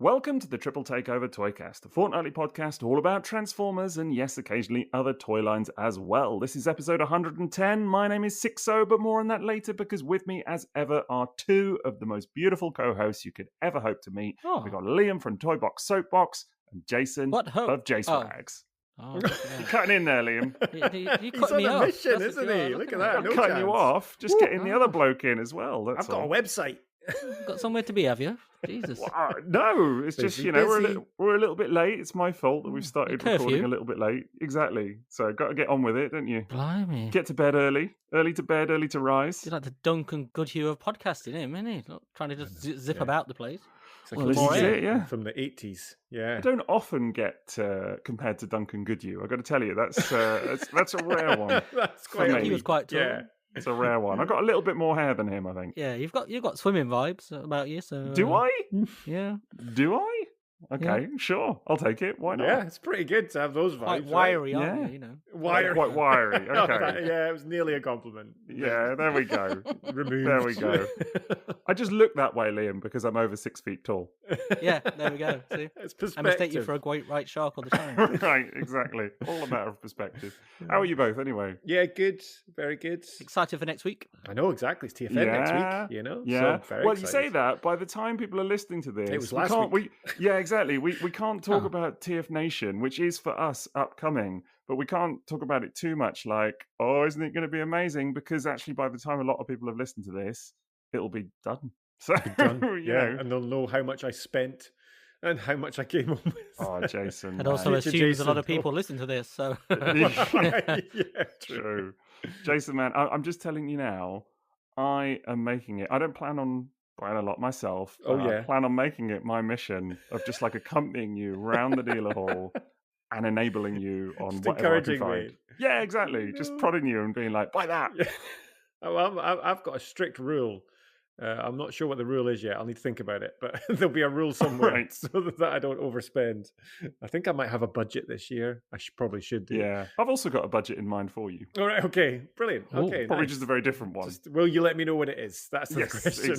Welcome to the Triple Takeover Toycast, a fortnightly podcast all about Transformers and, yes, occasionally other toy lines as well. This is episode 110. My name is Sixo, but more on that later because with me, as ever, are two of the most beautiful co-hosts you could ever hope to meet. Oh. We've got Liam from Toybox Soapbox and Jason of J-Swags. Oh, You're cutting in there, Liam. You cut me on a off. mission, That's isn't what you he? are. Look at at that. I'm No cutting chance. you off. Just getting the other bloke in as well. That's I've got all. a website. Got somewhere to be, have you? Jesus. Well, no, it's just, Busy, we're a little bit late. It's my fault that we've started Curfew. recording a little bit late. Exactly. So got to get on with it, don't you? Blimey. Get to bed early. Early to bed, early to rise. You're like the Duncan Goodhue of podcasting, isn't he? Not trying to just zip about the place. It's like Well, a this is DJ it, yeah. from the 80s. Yeah. I don't often get compared to Duncan Goodhue. I've got to tell you, that's a rare one. That's For quite me. He was quite tall. Yeah. It's a rare one. I've got a little bit more hair than him, I think. Yeah, you've got swimming vibes about you. So Do I? Yeah, Do I? Okay, sure. I'll take it. Why not? Yeah, it's pretty good to have those quite vibes. wiry, right? aren't Yeah. you? You know. Wiry. Quite wiry. Okay. Yeah, it was nearly a compliment. Yeah, there we go. Removed. There we go. I just look that way, Liam, because I'm over 6 feet tall. Yeah, there we go. See, It's I perspective. mistake you for a great white shark all the time. Right, exactly. All a matter of perspective. How are you both, anyway? Yeah, good. Very good. Excited for next week? I know, exactly. It's TFN next week, you know? Yeah. So very Well, you say excited. that, by the time people are listening to this, It was we last can't, week. Yeah, exactly. We can't talk Oh. about TF Nation, which is for us upcoming, but we can't talk about it too much like, oh, isn't it going to be amazing? Because actually, by the time a lot of people have listened to this, it'll be done. So, Done. you Yeah, know. and they'll know how much I spent and how much I came home with. Oh, Jason. And also man. Future assumes a lot of Jason. people listen to this. So Yeah, True. Jason, man, I'm just telling you now, I am making it. I don't plan on buying a lot myself. Oh, but I yeah. plan on making it my mission of just like accompanying you around the dealer hall and enabling you on Just whatever I can encouraging find. me. Yeah, exactly. Just No. prodding you and being like, buy that. Yeah. Oh, I've got a strict rule. I'm not sure what the rule is yet. I'll need to think about it, but there'll be a rule somewhere Right. so that I don't overspend. I think I might have a budget this year. I probably should do. Yeah. I've also got a budget in mind for you. All right. Okay. Brilliant. Ooh, Okay. Probably nice. just a very different one. Will you let me know what it is? That's the Yes, question.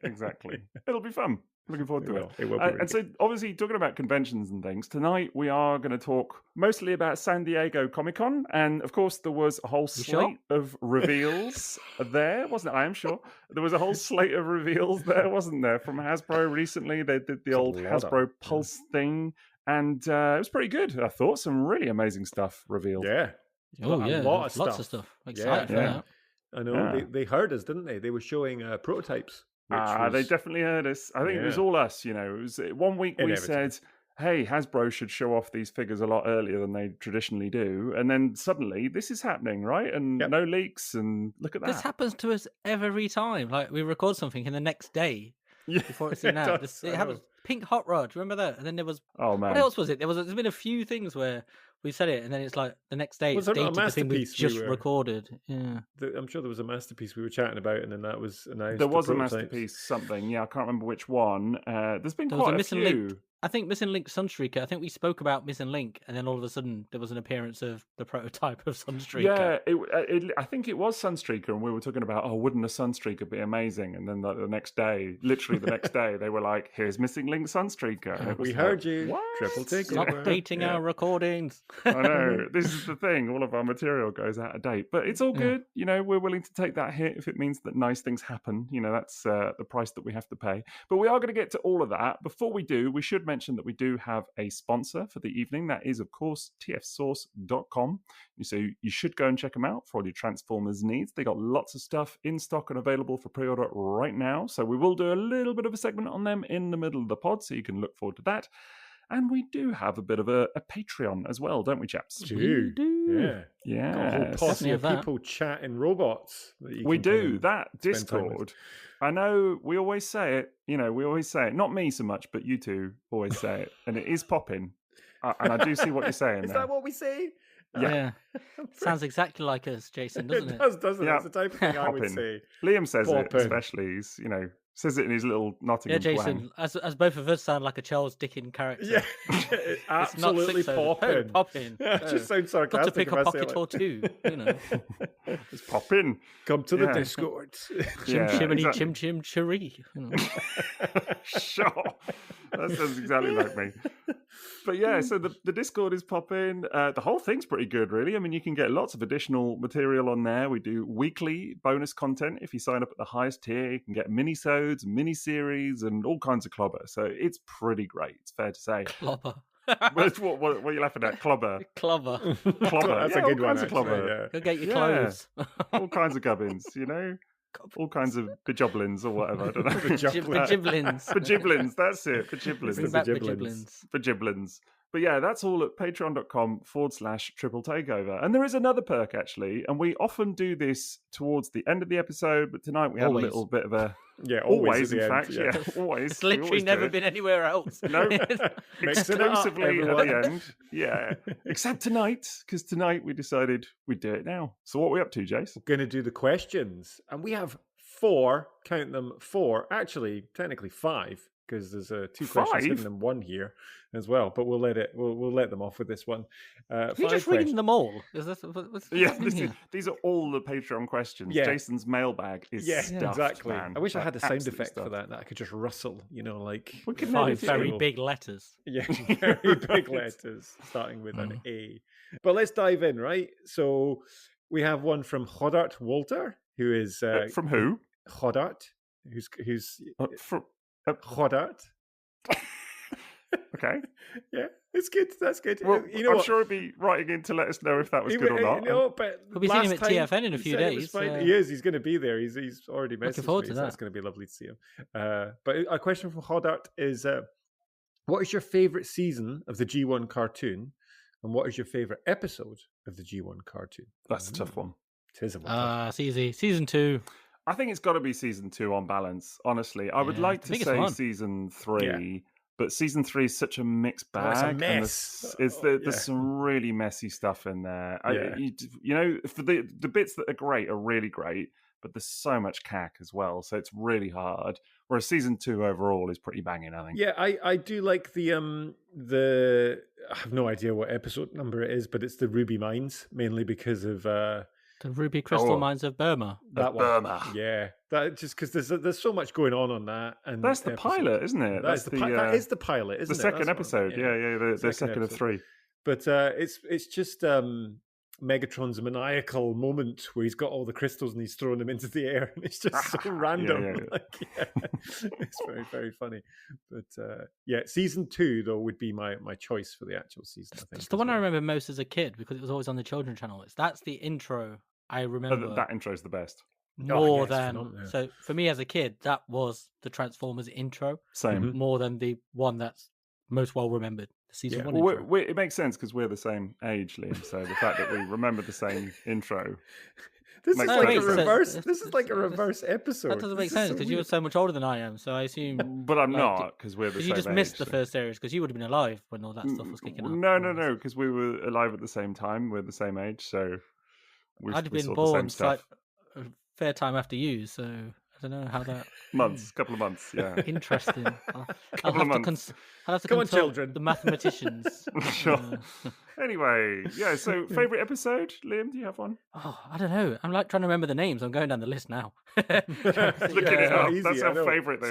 exactly. It'll be fun. Looking forward to it. It will be really And so, obviously, talking about conventions and things, tonight we are going to talk mostly about San Diego Comic-Con. And, of course, there was a whole You slate sure? of reveals there, wasn't it? I am sure. There was a whole slate of reveals there, wasn't there? From Hasbro recently. They did the There's a old lot of Hasbro them. Pulse thing. And it was pretty good, I thought. Some really amazing stuff revealed. Yeah. oh A yeah, lot of lots of stuff. stuff. Excited for Yeah. that. I know. Yeah. They heard us, didn't they? They were showing prototypes. Which They was- definitely heard us. I think it was Yeah. all us, you know. It was 1 week we Inevitable. said, hey, Hasbro should show off these figures a lot earlier than they traditionally do. And then suddenly this is happening, right? And Yep. no leaks, and look at that. This happens to us every time. Like we record something and the next day Yeah. before it's in It out. does, It I happens. know. Pink Hot Rod, remember that? And then there was Oh, man. what else was it? There's been a few things where we said it, and then it's like the next day Was it's there not a dated the thing we masterpiece we just were- recorded. Yeah, I'm sure there was a masterpiece we were chatting about, and then that was announced. There the was a prototypes. masterpiece, something. Yeah, I can't remember which one. There's been there was quite a a missing few. link. I think Missing Link Sunstreaker. I think we spoke about Missing Link, and then all of a sudden there was an appearance of the prototype of Sunstreaker. Yeah, I think it was Sunstreaker, and we were talking about, oh, wouldn't a Sunstreaker be amazing? And then the next day, literally the next day, they were like, here's Missing Link Sunstreaker. And it was We like, heard you. What? Triple Takeover. Stop dating Yeah. our recordings. I know. This is the thing. All of our material goes out of date. But it's all Yeah. good. You know, we're willing to take that hit if it means that nice things happen. You know, that's the price that we have to pay. But we are going to get to all of that. Before we do, we should mention that we do have a sponsor for the evening. That is, of course, tfsource.com. So you should go and check them out for all your Transformers needs. They got lots of stuff in stock and available for pre-order right now. So we will do a little bit of a segment on them in the middle of the pod, so you can look forward to that. And we do have a bit of a Patreon as well, don't we, chaps? We do. Yeah. Got a whole Yeah. posse Definitely of have that. people chatting robots. That you We can come do. and That spend time with. Discord. I know we always say it. You know, we always say it. Not me so much, but you two always say it. And it is popping. And I do see what you're saying Is there. that what we say? Yeah. Sounds exactly like us, Jason, doesn't it? It does, doesn't Yeah. it? It's the type of thing I would Popping. say. Liam says it, Popping. especially. He's, you know, Says it in his little Yeah, Nottingham Jason, as both of us sound like a Charles Dickens character. Yeah, It's absolutely not Sixo, popping. popping. Just sounds Got to sarcastic. pick if a I say pocket it or like- two, you know. It's popping. Come to the Yeah. Discord. Chim Yeah, chimney, exactly. chim chim chiree. You know. Sure. That sounds exactly like me. But yeah, so the Discord is popping. The whole thing's pretty good, really. I mean, you can get lots of additional material on there. We do weekly bonus content. If you sign up at the highest tier, you can get mini-sodes, mini-series, and all kinds of clobber. So it's pretty great, it's fair to say. Clobber. What are you laughing at? Clobber. Clobber. Clobber. That's Yeah, a good all one, kinds of actually. clobber. Yeah. Go get your Yeah. clothes. All kinds of gubbins, you know? All kinds of bejoblins or whatever. I don't know. Bajiblins. Bajiblins, that's it. Bajiblins. Bring the back Bajiblins. Bajiblins. Bajiblins. But yeah, that's all at patreon.com/triple takeover. And there is another perk, actually. And we often do this towards the end of the episode. But tonight we had Always. a little bit of a... Yeah, Always, at the in end, fact. Yeah, always. It's We literally always do never it. been anywhere else. No, Mixing it up, exclusively at everyone. the end. Yeah. Except tonight, because tonight we decided we'd do it now. So what are we up to, Jace? We're going to do the questions. And we have 4, count them, 4, actually, technically 5, because there's 2 questions 5? hidden in one here as well. But we'll let them off with this one. Are 5 you just reading them all? Is this, what's Yeah, happening here? these are all the Patreon questions. Yeah. Jason's mailbag is stuffed, exactly. man. I wish I had a sound Absolutely effect for stuffed. that I could just rustle, like We could Five edit it very in. big letters. yeah, very big letters starting with an A. But let's dive in, right? So we have one from Hodart Walter, who is From who? Hodart, who's From... Hodart. Okay. Yeah, it's good. That's good. Well, you know I'm what? sure he'd be writing in to let us know if that was good or not. But We'll be seeing him last at time TFN in a he few said it was days, fine. He is. He's going to be there. He's already messaged Looking forward me, to so that. it's going to be lovely to see him. But a question from Hodart is, what is your favorite season of the G1 cartoon, and what is your favorite episode of the G1 cartoon? That's a tough one. It is a one. It's easy. Season 2. I think it's got to be season 2 on balance, honestly. I would Yeah, like it's to the biggest say one. season 3, but season 3 is such a mixed bag. Oh, it's a and mess. there's some really messy stuff in there. For the bits that are great are really great, but there's so much cack as well, so it's really hard. Whereas season 2 overall is pretty banging, I think. Yeah, I do like the I have no idea what episode number it is, but it's the Ruby Mines, mainly because of The Ruby Crystal Mines of Burma. that one. Burma. Yeah, that just because there's so much going on that, and That's the episode. pilot, isn't it? That is the pilot, isn't the it? second That's what- episode. Yeah, the second of episode. 3. But it's just Megatron's maniacal moment where he's got all the crystals and he's throwing them into the air, and it's just so random. yeah. It's very, very funny. But season 2 though would be my choice for the actual season. I think It's the as one I well. remember most as a kid because it was always on the children's channel. That's the intro I remember That intro is the best. more it's than. phenomenal. So for me as a kid, that was the Transformers intro Same. Mhm. more than the one that's most well remembered. The season Yeah. 1 Well, intro. it makes sense because we're the same age, Liam. So the fact that we remember the same intro. This is Makes like a perfect sense. reverse. It's- This is like a it's- reverse episode. That doesn't make This is sense so because you were weird. so much older than I am. So I assume But I'm Like, not because we're the same you just age. missed the so- first series because you would have been alive when all that stuff was kicking off. No, because we were alive at the same time. We're the same age, so we I'd have we been saw the born same stuff. a fair time after you, so I don't know how that. Couple of months, yeah. Interesting. I'll Couple of have to months. I'll have to Come on, consult children. the mathematicians. Sure. Uh, Anyway, yeah. So favorite episode, Liam? Do you have one? I don't know. I'm like trying to remember the names. I'm going down the list now. Looking Yeah, it up. easy, That's I how know. favourite they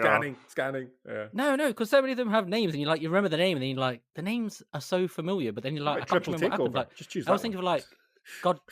Scanning. Yeah. No, because so many of them have names, and you remember the name, and then you're like, the names are so familiar, but then you're like, I can't Triple remember what happened. Takeover. Like, Just choose I was that thinking one. of like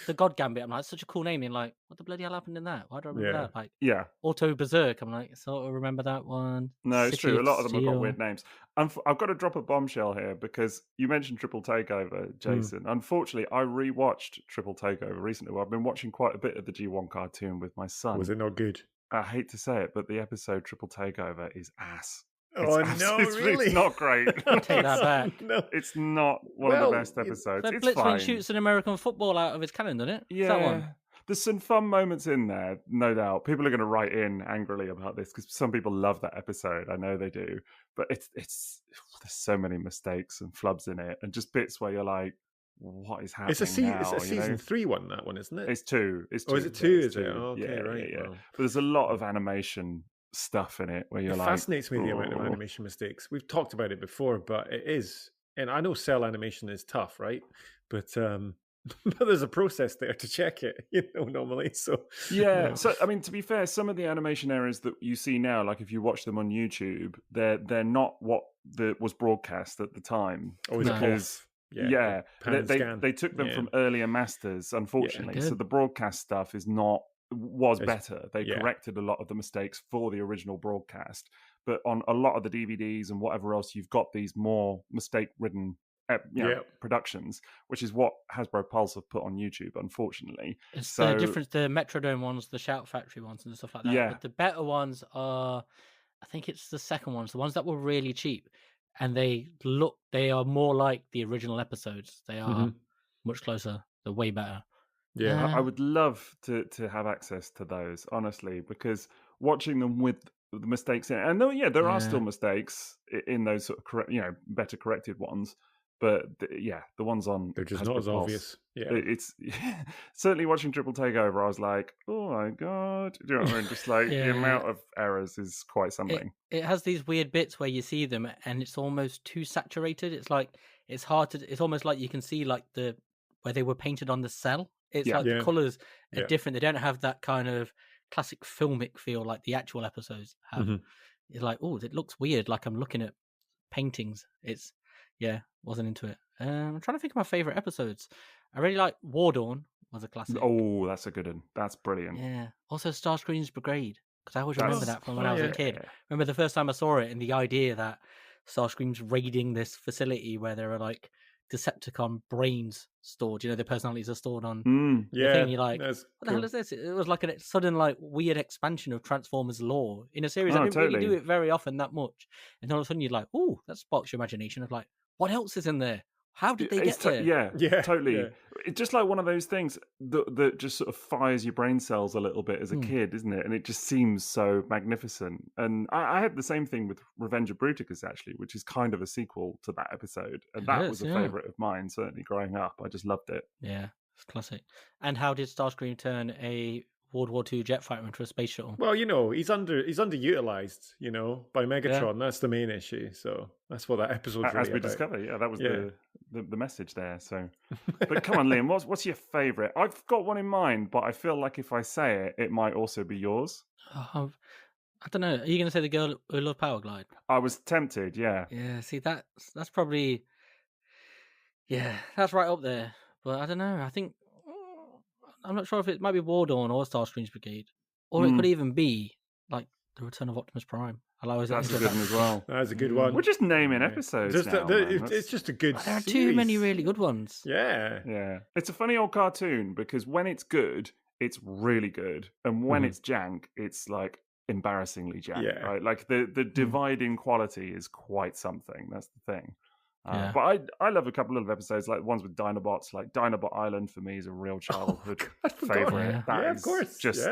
the God Gambit. I'm like, it's such a cool name. And like, what the bloody hell happened in that? Why do I remember Yeah. that? Like Yeah. Auto Berserk. I'm like, sort of remember that one. No, it's City true. A of lot of them have got Steel. weird names. I've got to drop a bombshell here because you mentioned Triple Takeover, Jason. Unfortunately, I rewatched Triple Takeover recently. Well, I've been watching quite a bit of the G1 cartoon with my son. Was it not good? I hate to say it, but the episode Triple Takeover is ass. Oh It's no, really? It's not great. Take that back. No. It's not one of Well, the best you- episodes. But It's Blitzwing fine. shoots an American football out of his cannon, doesn't it? It's that one. There's some fun moments in there, no doubt. People are going to write in angrily about this because some people love that episode. I know they do, but it's there's so many mistakes and flubs in it, and just bits where you're like, "What is happening?" It's a now, it's a you know? season 3 one, that one, isn't it? It's 2. It's 2. Oh, is it Yeah, 2? it's Is it? 2. Oh, okay, yeah, right. Yeah. Wow. But there's a lot of animation stuff in it where you're It like, fascinates me the amount of "Oh." animation mistakes. We've talked about it before, but it is, and I know cell animation is tough, right? But but there's a process there to check it, normally. So Yeah, so I mean, to be fair, some of the animation errors that you see now, like if you watch them on YouTube, they're not what was broadcast at the time. always Because off. Yeah, pan and they scan. took them Yeah. from earlier masters, unfortunately. So did. the broadcast stuff was It's- better. They yeah. corrected a lot of the mistakes for the original broadcast, but on a lot of the DVDs and whatever else, you've got these more mistake-ridden productions, which is what Hasbro Pulse have put on YouTube, unfortunately. It's So the difference, the Metrodome ones, the Shout Factory ones, and stuff like that. Yeah. But the better ones are, I think it's the second ones, the ones that were really cheap, and they are more like the original episodes. They are much closer. They're way better. Yeah. I would love to have access to those, honestly, because watching them with the mistakes in it, and there are still mistakes in those sort of better corrected ones, but the ones on They're just Hasbro not as Pulse, obvious. Yeah. it's certainly watching Triple Takeover. I was like, oh my god, do you know what I mean? Just like the amount of errors is quite something. It has these weird bits where you see them, and it's almost too saturated. It's like it's hard to. It's almost like you can see like where they were painted on the cell. It's like the colors are different. They don't have that kind of classic filmic feel like the actual episodes have. It's like, oh, it looks weird. Like I'm looking at paintings. It's wasn't into it. I'm trying to think of my favorite episodes. I really like War Dawn. Was a classic. Oh, that's a good one. That's brilliant. Yeah. Also Starscream's Brigade, because I always remember that from when I was a kid. Yeah. Remember the first time I saw it, and the idea that Starscream's raiding this facility where there are like Decepticon brains stored. Their personalities are stored on the thing. And you're like, what the hell is this? It was like a sudden like weird expansion of Transformers lore in a series that didn't really do it very often that much. And all of a sudden you're like, oh, that sparks your imagination of like, what else is in there? How did they get there? Yeah, totally. Yeah. It's just like one of those things that just sort of fires your brain cells a little bit as a kid, isn't it? And it just seems so magnificent. And I had the same thing with Revenge of Bruticus, actually, which is kind of a sequel to that episode. And that was a favourite of mine, certainly growing up. I just loved it. Yeah, it's classic. And how did Starscream turn a World War II jet fighter into a space shuttle? Well, he's underutilized, by Megatron. That's the main issue. So that's what that episode's really as we about. discover. That was the message there. So, but come on, Liam, what's your favourite? I've got one in mind, but I feel like if I say it, it might also be yours. I don't know. Are you going to say the girl who loved Power Glide? I was tempted. Yeah. Yeah. See, that's probably that's right up there. But I don't know. I think. I'm not sure if it might be War Dawn or Starscream's Brigade, or it could even be like the Return of Optimus Prime. That's a good one as well. That's a good one. We're just naming episodes now. It's just a good. There are too many really good ones. Yeah. It's a funny old cartoon because when it's good, it's really good, and when it's jank, it's like embarrassingly jank. Yeah. Right? Like the divide in quality is quite something. That's the thing. But I love a couple of episodes, like ones with Dinobots. Like Dinobot Island for me is a real childhood favorite. Yeah, of course. Just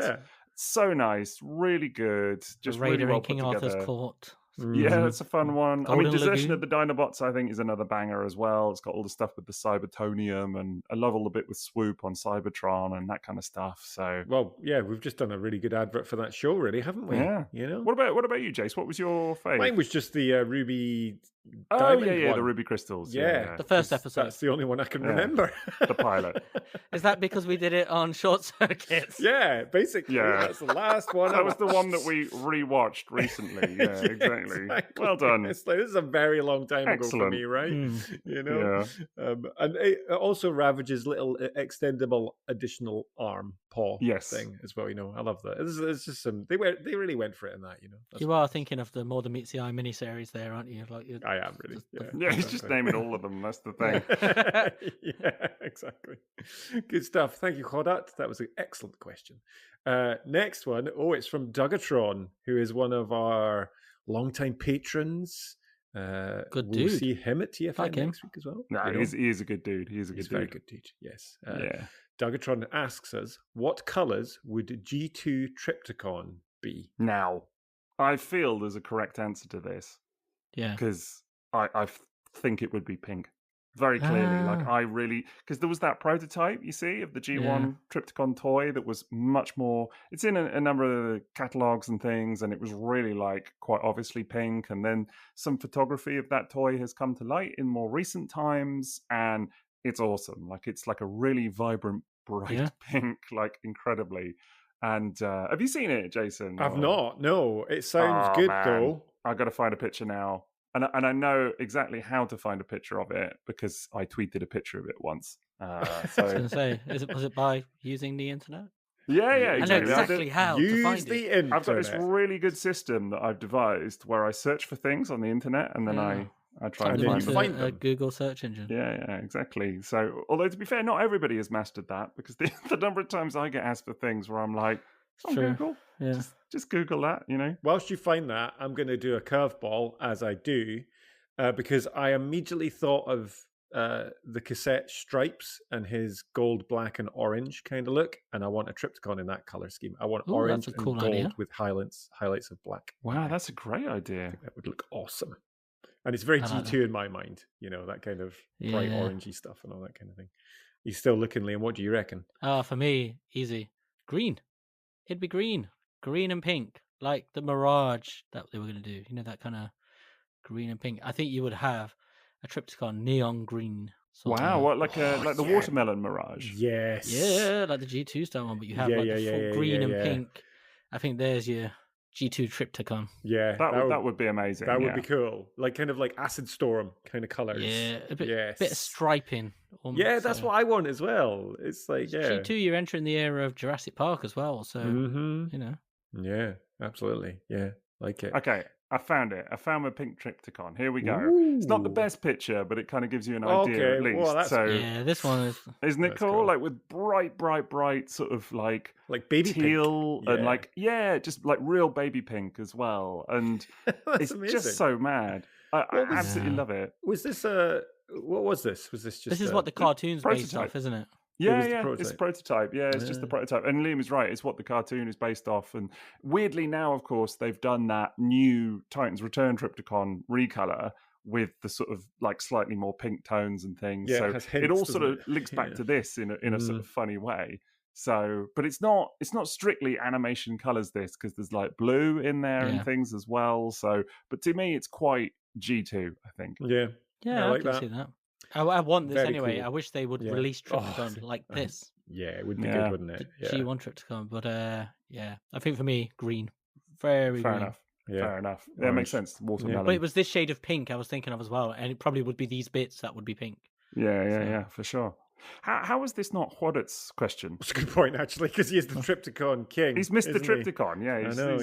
so nice, really good. Just Raider really well in King put Arthur's together. Court. Yeah, it's a fun one. Golden Desertion Lagoon. of the Dinobots, I think, is another banger as well. It's got all the stuff with the Cybertonium, and I love all the bit with Swoop on Cybertron and that kind of stuff. So, well, yeah, we've just done a really good advert for that show, really, haven't we? Yeah. What about you, Jace? What was your favourite? Mine was just the Ruby. Diamond one. the Ruby Crystals. Yeah, the first episode. That's the only one I can remember. The pilot. Is that because we did it on Short Circuits? Yeah, basically. Yeah. That's the last one. That was the one that we rewatched recently. Yeah, exactly. Well done. It's like, this is a very long time ago for me, right? Yeah. And it also Ravage's little extendable additional arm paw thing as well. I love that. It's just some. They really went for it in that. You are thinking of the More Than Meets the Eye miniseries there, aren't you? Like I am really. Yeah, he's just naming all of them. That's the thing. Yeah, exactly. Good stuff. Thank you, Kodat. That was an excellent question. Next one. Oh, it's from Dugatron, who is one of our longtime patrons. Good we'll dude. See him at TFN next week as well. No, he is a good dude. He's a very good dude. Yes. Dugatron asks us, what colours would G2 Triptychon be? Now, I feel there's a correct answer to this. Yeah. Because I think it would be pink. very clearly. Like I really, because there was that prototype, you see, of the G1 Trypticon toy that was much more, it's in a number of the catalogs and things, and it was really like quite obviously pink. And then some photography of that toy has come to light in more recent times, and it's awesome. Like it's like a really vibrant, bright pink, like incredibly. And have you seen it, Jason? I've not. No, it sounds good though. I got to find a picture now, and I know exactly how to find a picture of it because I tweeted a picture of it once. So I was going to say, was it by using the internet? Yeah, exactly. I know exactly how to find the it. Internet. I've got this really good system that I've devised where I search for things on the internet and then I try and find them. A Google search engine. Yeah, exactly. So, although to be fair, not everybody has mastered that because the number of times I get asked for things where I'm like, Google, just Google that, you know. Whilst you find that, I'm going to do a curveball as I do, because I immediately thought of the cassette stripes and his gold, black, and orange kind of look, and I want a Trypticon in that color scheme. I want orange and gold idea. With highlights of black. Wow, that's a great idea. I think that would look awesome. And it's very G2 in my mind, you know, that kind of bright orangey stuff and all that kind of thing. He's still looking, Liam. What do you reckon? For me, easy. Green. It'd be green. Green and pink. Like the Mirage that they were going to do. You know, that kind of green and pink. I think you would have a Trypticon neon green. Wow, what, like the watermelon Mirage? Yes. Yeah, like the G2 style one, but you have the full green and pink. I think there's your G2 Trypticon. Yeah, that would be amazing. That would be cool. Like kind of like Acid Storm kind of colors. Yeah, a bit of striping. Almost, yeah, that's what I want as well. It's like G2, you're entering the era of Jurassic Park as well. So you know. Yeah, absolutely. Yeah, like it. Okay, I found it. I found my pink Trypticon. Here we go. Ooh. It's not the best picture, but it kind of gives you an idea at least. Well, this one is. Isn't it cool? Like with bright, sort of like baby teal pink. and just like real baby pink as well. And it's amazing. Just so mad. I absolutely love it. Was this what was this? Was this just? This is what the cartoon's based off, isn't it? Yeah, it's a prototype. Yeah, it's just the prototype. And Liam is right. It's what the cartoon is based off. And weirdly now, of course, they've done that new Titans Return Trypticon recolor with the sort of like slightly more pink tones and things. Yeah, so it all sort of links back to this in a sort of funny way. So, but it's not strictly animation colors this because there's like blue in there and things as well. So, but to me, it's quite G2, I think. Yeah, I can see that. I want this Very anyway. Cool. I wish they would release Trypticon like this. Yeah, it would be good, wouldn't it? The G1 Trypticon. But I think for me, green. Very Fair green. Enough. Yeah. Fair enough. That makes sense. Watermelon. But it was this shade of pink I was thinking of as well. And it probably would be these bits that would be pink. Yeah, for sure. How is this not Hoddit's question? That's a good point, actually, because he is the Trypticon king. He's Mr. Trypticon, I know,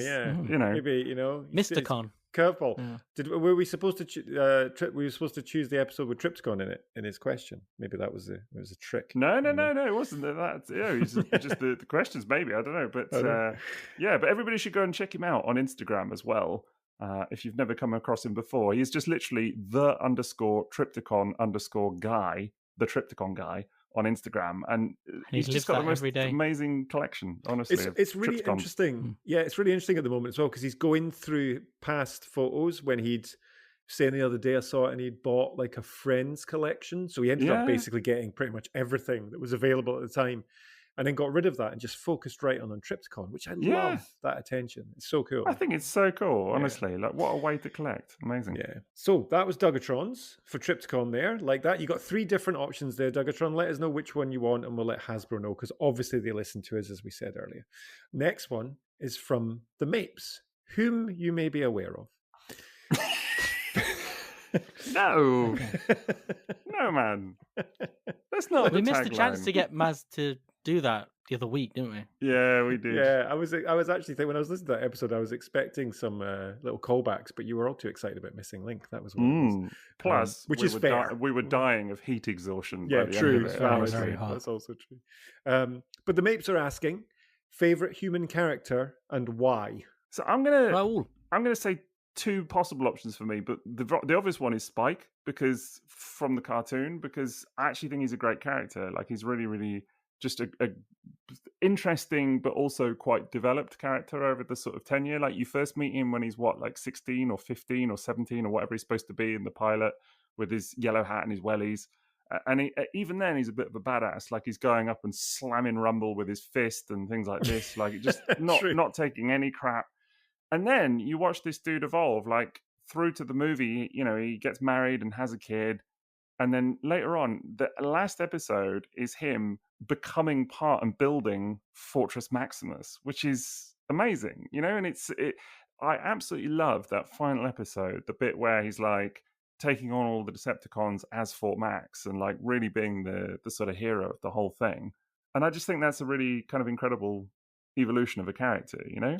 you know. Maybe, Mr. Con. Curveball. Yeah. Were we supposed to choose the episode with Trypticon in it in his question? Maybe that was a trick. No, it wasn't that. Yeah, just the questions. Maybe I don't know, but but everybody should go and check him out on Instagram as well. If you've never come across him before, he's just literally the _Trypticon_ guy, the Trypticon guy on Instagram, and he's just got the most amazing collection. Honestly, it's really interesting. Yeah, it's really interesting at the moment as well because he's going through past photos when he'd saying the other day I saw it and he'd bought like a friend's collection, so he ended up basically getting pretty much everything that was available at the time. And then got rid of that and just focused right on Trypticon, which I love that attention. It's so cool. I think it's so cool, honestly. Like, what a way to collect. Amazing. Yeah. So that was Dugatron's for Trypticon there. Like that. You got 3 different options there, Dugatron. Let us know which one you want and we'll let Hasbro know because obviously they listen to us as we said earlier. Next one is from the Mapes, whom you may be aware of. No. No, man. That's not we missed the chance to get Maz to do that the other week, didn't we? Yeah, we did. Yeah, I was actually thinking when I was listening to that episode, I was expecting some little callbacks, but you were all too excited about Missing Link. That was what it was. Plus, which is fair. We were dying of heat exhaustion. Yeah, by the true. End of it, That's also true. But the Mapes are asking favorite human character and why. So I'm gonna say 2 possible options for me, but the obvious one is Spike because from the cartoon, because I actually think he's a great character. Like he's really, really just a interesting, but also quite developed character over the sort of tenure. Like you first meet him when he's like 16 or 15 or 17 or whatever he's supposed to be in the pilot with his yellow hat and his wellies. And even then, he's a bit of a badass. Like, he's going up and slamming Rumble with his fist and things like this. Like, just not taking any crap. And then you watch this dude evolve, like, through to the movie. You know, he gets married and has a kid. And then later on, the last episode is him becoming part and building Fortress Maximus, which is amazing, you know? And I absolutely love that final episode, the bit where he's like taking on all the Decepticons as Fort Max and like really being the sort of hero of the whole thing. And I just think that's a really kind of incredible evolution of a character, you know?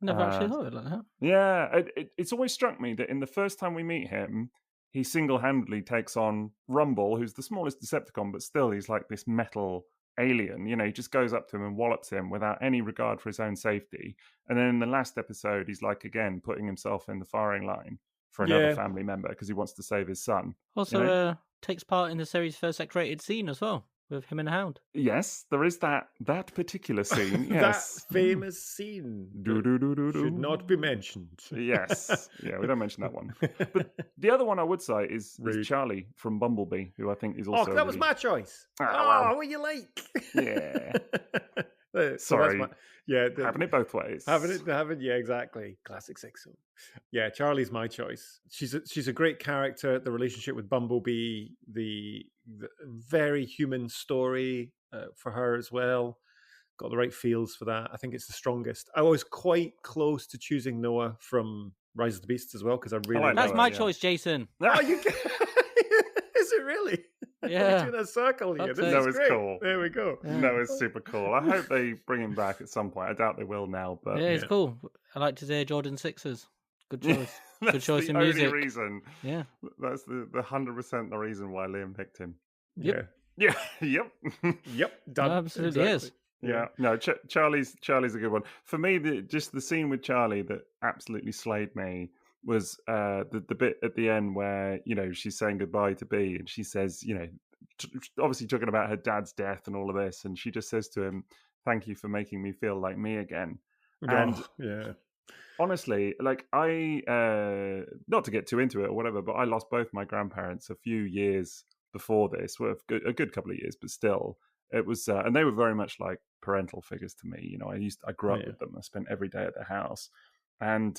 Never actually thought of it like that. Yeah, it's always struck me that in the first time we meet him, he single-handedly takes on Rumble, who's the smallest Decepticon, but still he's like this metal alien. You know, he just goes up to him and wallops him without any regard for his own safety. And then in the last episode, he's like, again, putting himself in the firing line for another family member because he wants to save his son. Also, you know? Takes part in the series' first X-rated scene as well, with him and the Hound. Yes, there is that particular scene. Yes. That famous scene should not be mentioned. Yes. Yeah, we don't mention that one. But the other one I would say is Charlie from Bumblebee, who I think is also... Oh, that was my choice. Well. What you like? Yeah. Sorry. Having it both ways. Yeah, exactly. Classic Sixo. Yeah, Charlie's my choice. She's a great character. The relationship with Bumblebee, the very human story for her as well. Got the right feels for that. I think it's the strongest. I was quite close to choosing Noah from Rise of the Beasts as well because I really. That's my choice, Jason. Oh, you can... Is it really? Yeah. We're doing a circle here. This is great. Cool. There we go. Yeah. Noah's super cool. I hope they bring him back at some point. I doubt they will now, but yeah, it's cool. I like to hear Jordan Sixers. Good choice. Good choice in music. That's the only reason. Yeah. That's the 100% the reason why Liam picked him. Yep. Yeah. Yep. Done. Absolutely is. Yeah. No, Charlie's a good one. For me, just the scene with Charlie that absolutely slayed me was the bit at the end where, you know, she's saying goodbye to B and she says, you know, obviously talking about her dad's death and all of this, and she just says to him, "Thank you for making me feel like me again." And honestly, like I not to get too into it or whatever, but I lost both my grandparents a few years before this, well, a good couple of years, but still it was and they were very much like parental figures to me. You know, I grew up with them. I spent every day at their house. And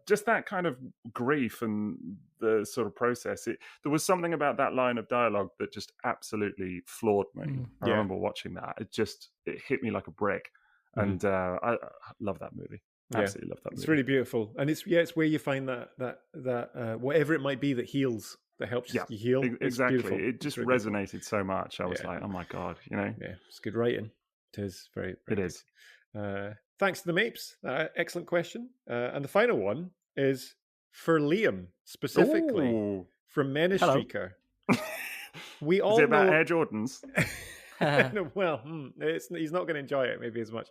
just that kind of grief and the sort of process, there was something about that line of dialogue that just absolutely floored me. I remember watching that. It hit me like a brick. And I love that movie. Absolutely love that movie. It's really beautiful. And it's where you find that whatever it might be that heals, that helps you heal. Exactly. It just really resonated beautiful. So much. I was like, oh my God, you know? Yeah, it's good writing. It is very, very It is. Thanks to the Mapes. Excellent question. And the final one is for Liam, specifically from Menestreaker. We all is it about know... Air Jordans? Well, he's not going to enjoy it maybe as much.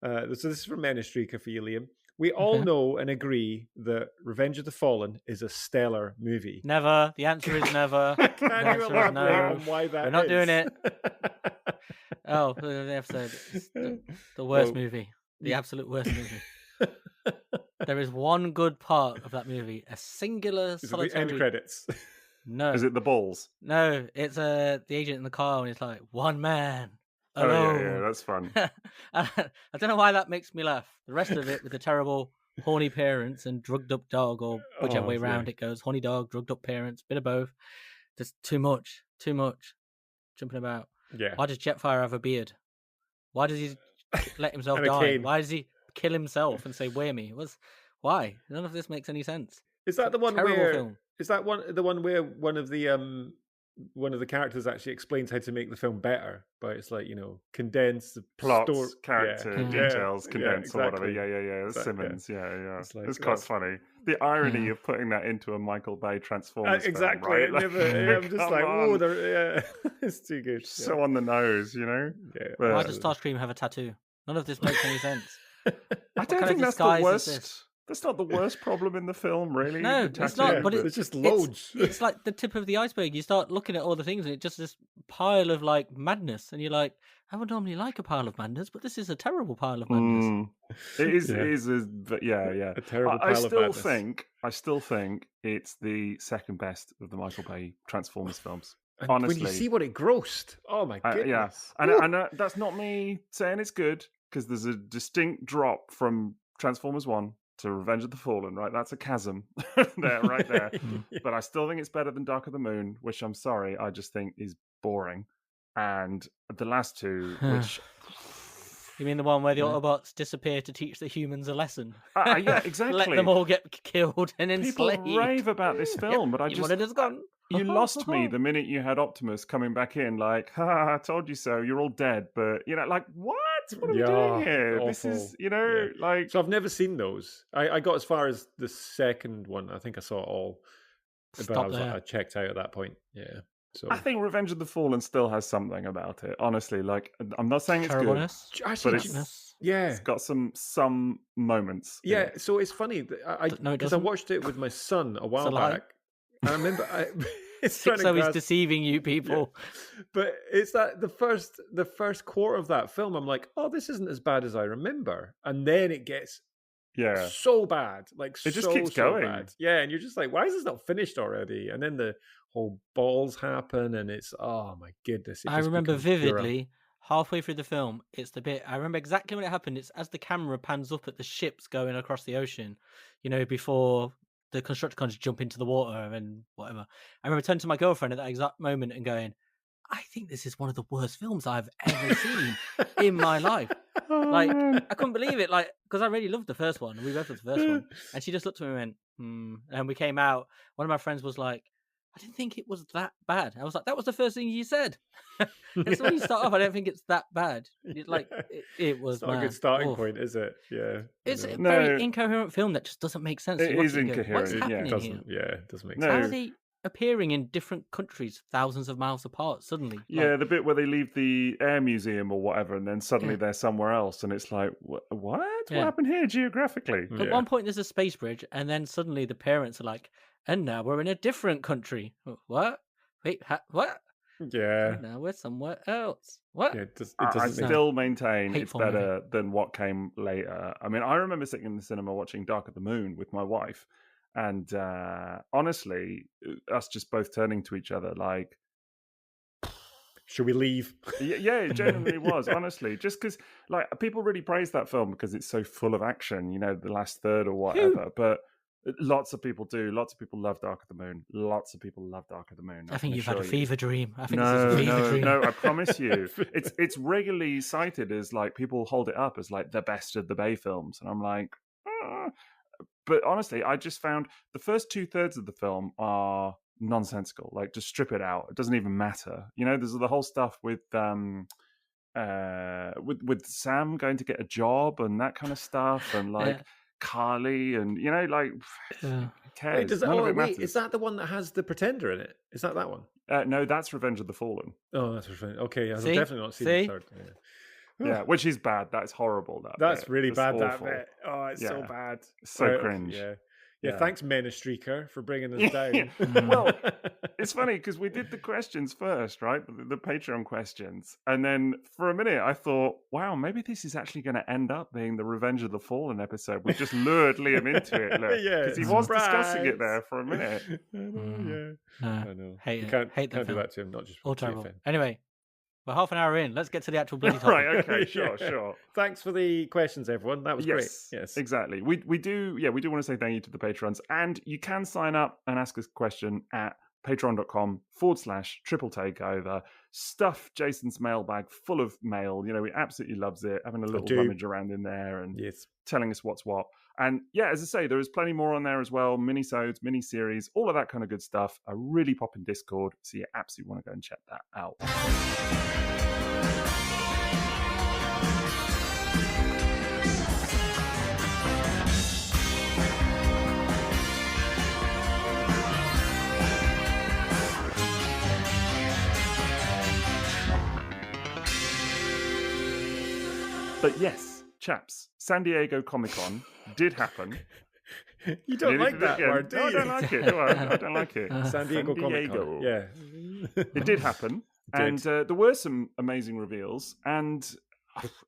So this is from Menestreaker for you, Liam. We all know and agree that Revenge of the Fallen is a stellar movie. Never. The answer is never. Can you elaborate on why that We're not doing it. Oh, the episode. The worst movie. The absolute worst movie. There is one good part of that movie. A singular solitary... End credits. No. Is it the balls? No. It's the agent in the car and he's like, one man. Alone. Oh, yeah, that's fun. I don't know why that makes me laugh. The rest of it with the terrible horny parents and drugged up dog, or whichever way around it goes. Horny dog, drugged up parents, bit of both. Just too much. Jumping about. Yeah. Why does Jetfire have a beard? Why does he let himself die? Why does he kill himself and say "wear me"? Why? None of this makes any sense. Is that the one where? Film. Is that the one where one of the characters actually explains how to make the film better? But it's like, you know, condense the plots, character details, condense exactly. or whatever. Yeah. That's Simmons. Yeah. It's quite funny. The irony of putting that into a Michael Bay Transformers exactly. film, right? I'm just like, it's too good. So on the nose, you know. Yeah. Why does Starscream have a tattoo? None of this makes any sense. I don't think that's the worst. That's not the worst problem in the film, really. No, it's not. But it's just loads. It's like the tip of the iceberg. You start looking at all the things, and it's just this pile of like madness, and you're like, I would normally like a pile of madness, but this is a terrible pile of madness. It is. It is. Yeah. A terrible pile of madness. I still think it's the second best of the Michael Bay Transformers films. And honestly, when you see what it grossed, oh my goodness. And that's not me saying it's good, because there's a distinct drop from Transformers 1 to Revenge of the Fallen, right? That's a chasm there, right there. But I still think it's better than Dark of the Moon, which I'm sorry, I just think is boring. And the last two, which... You mean the one where the Autobots disappear to teach the humans a lesson? Yeah, exactly. Let them all get killed and enslaved. People rave about this film, but I just... You lost me the minute you had Optimus coming back in, like, I told you so, you're all dead. But, like, what? What are we doing here? Awful. This is, like... So I've never seen those. I got as far as the second one. I think I saw it all. But I checked out at that point. Yeah. So I think Revenge of the Fallen still has something about it, honestly. Like, I'm not saying it's good, but it's got some moments. Yeah, so it's funny, because I watched it with my son a while back. I remember Sixo is deceiving you people. Yeah. But it's that the first quarter of that film, I'm like, oh, this isn't as bad as I remember. And then it gets so bad. Like, it just keeps going. Bad. Yeah, and you're just like, why is this not finished already? And then the whole balls happen, and it's, oh my goodness. I remember vividly, halfway through the film, it's the bit, I remember exactly when it happened. It's as the camera pans up at the ships going across the ocean, before the Constructicons jump into the water and whatever. I remember turning to my girlfriend at that exact moment and going, I think this is one of the worst films I've ever seen in my life. Like, I couldn't believe it, like, because I really loved the first one, and we both loved the first one. And she just looked at me and went, And we came out. One of my friends was like, I didn't think it was that bad. I was like, that was the first thing you said. And so when you start off, I don't think it's that bad. It was. It's not a good starting point, is it? Yeah. It's a very incoherent film that just doesn't make sense. It is incoherent. What's happening here? Yeah, it doesn't make sense. How are they appearing in different countries, thousands of miles apart, suddenly? Yeah, the bit where they leave the air museum or whatever, and then suddenly they're somewhere else, and it's like, what? What happened here geographically? At one point, there's a space bridge, and then suddenly the parents are like, and now we're in a different country. What? Wait, what? Yeah. Now we're somewhere else. What? Yeah, I still maintain it's better than what came later. I mean, I remember sitting in the cinema watching Dark of the Moon with my wife, and honestly, us just both turning to each other like, should we leave? Yeah, it genuinely was, honestly. Just because, like, people really praise that film because it's so full of action, the last third or whatever, but lots of people do. Lots of people love Dark of the Moon. Lots of people love Dark of the Moon. I think you've had a fever dream. I think this is a fever dream. No, I promise you. It's regularly cited as, like, people hold it up as, like, the best of the Bay films. And I'm like, But honestly, I just found the first 2/3 of the film are nonsensical. Like, just strip it out. It doesn't even matter. There's the whole stuff with Sam going to get a job and that kind of stuff, and like Carly, and like, who cares? Wait, is that the one that has the Pretender in it? Is that one? No, that's Revenge of the Fallen. Oh, that's Revenge. Okay, I've definitely not seen the third. Yeah, which is bad. That's horrible. That's bit. Really bad. Awful. That bit. Oh, it's so bad. So cringe. Yeah. Thanks, Menastreaker, for bringing us down. Well, it's funny because we did the questions first, right? The Patreon questions. And then for a minute, I thought, wow, maybe this is actually going to end up being the Revenge of the Fallen episode. We just lured Liam into it. Because he was discussing it there for a minute. I know. Hate can't do that to him, not just all terrible. Anyway. We're half an hour in. Let's get to the actual bloody topic. Right, okay, sure. Thanks for the questions, everyone. That was great. Yes, exactly. We do want to say thank you to the patrons. And you can sign up and ask us a question at patreon.com/Triple Takeover. Stuff Jason's mailbag full of mail. He absolutely loves it. Having a little rummage around in there and telling us what's what. And as I say, there is plenty more on there as well. Mini-sodes, mini-series, all of that kind of good stuff. A really poppin' Discord. So you absolutely want to go and check that out. But yes, chaps, San Diego Comic-Con did happen. You don't like that word, do you? No, I don't like it. I don't like it. San Diego Comic-Con. Yeah. It did happen. And there were some amazing reveals. And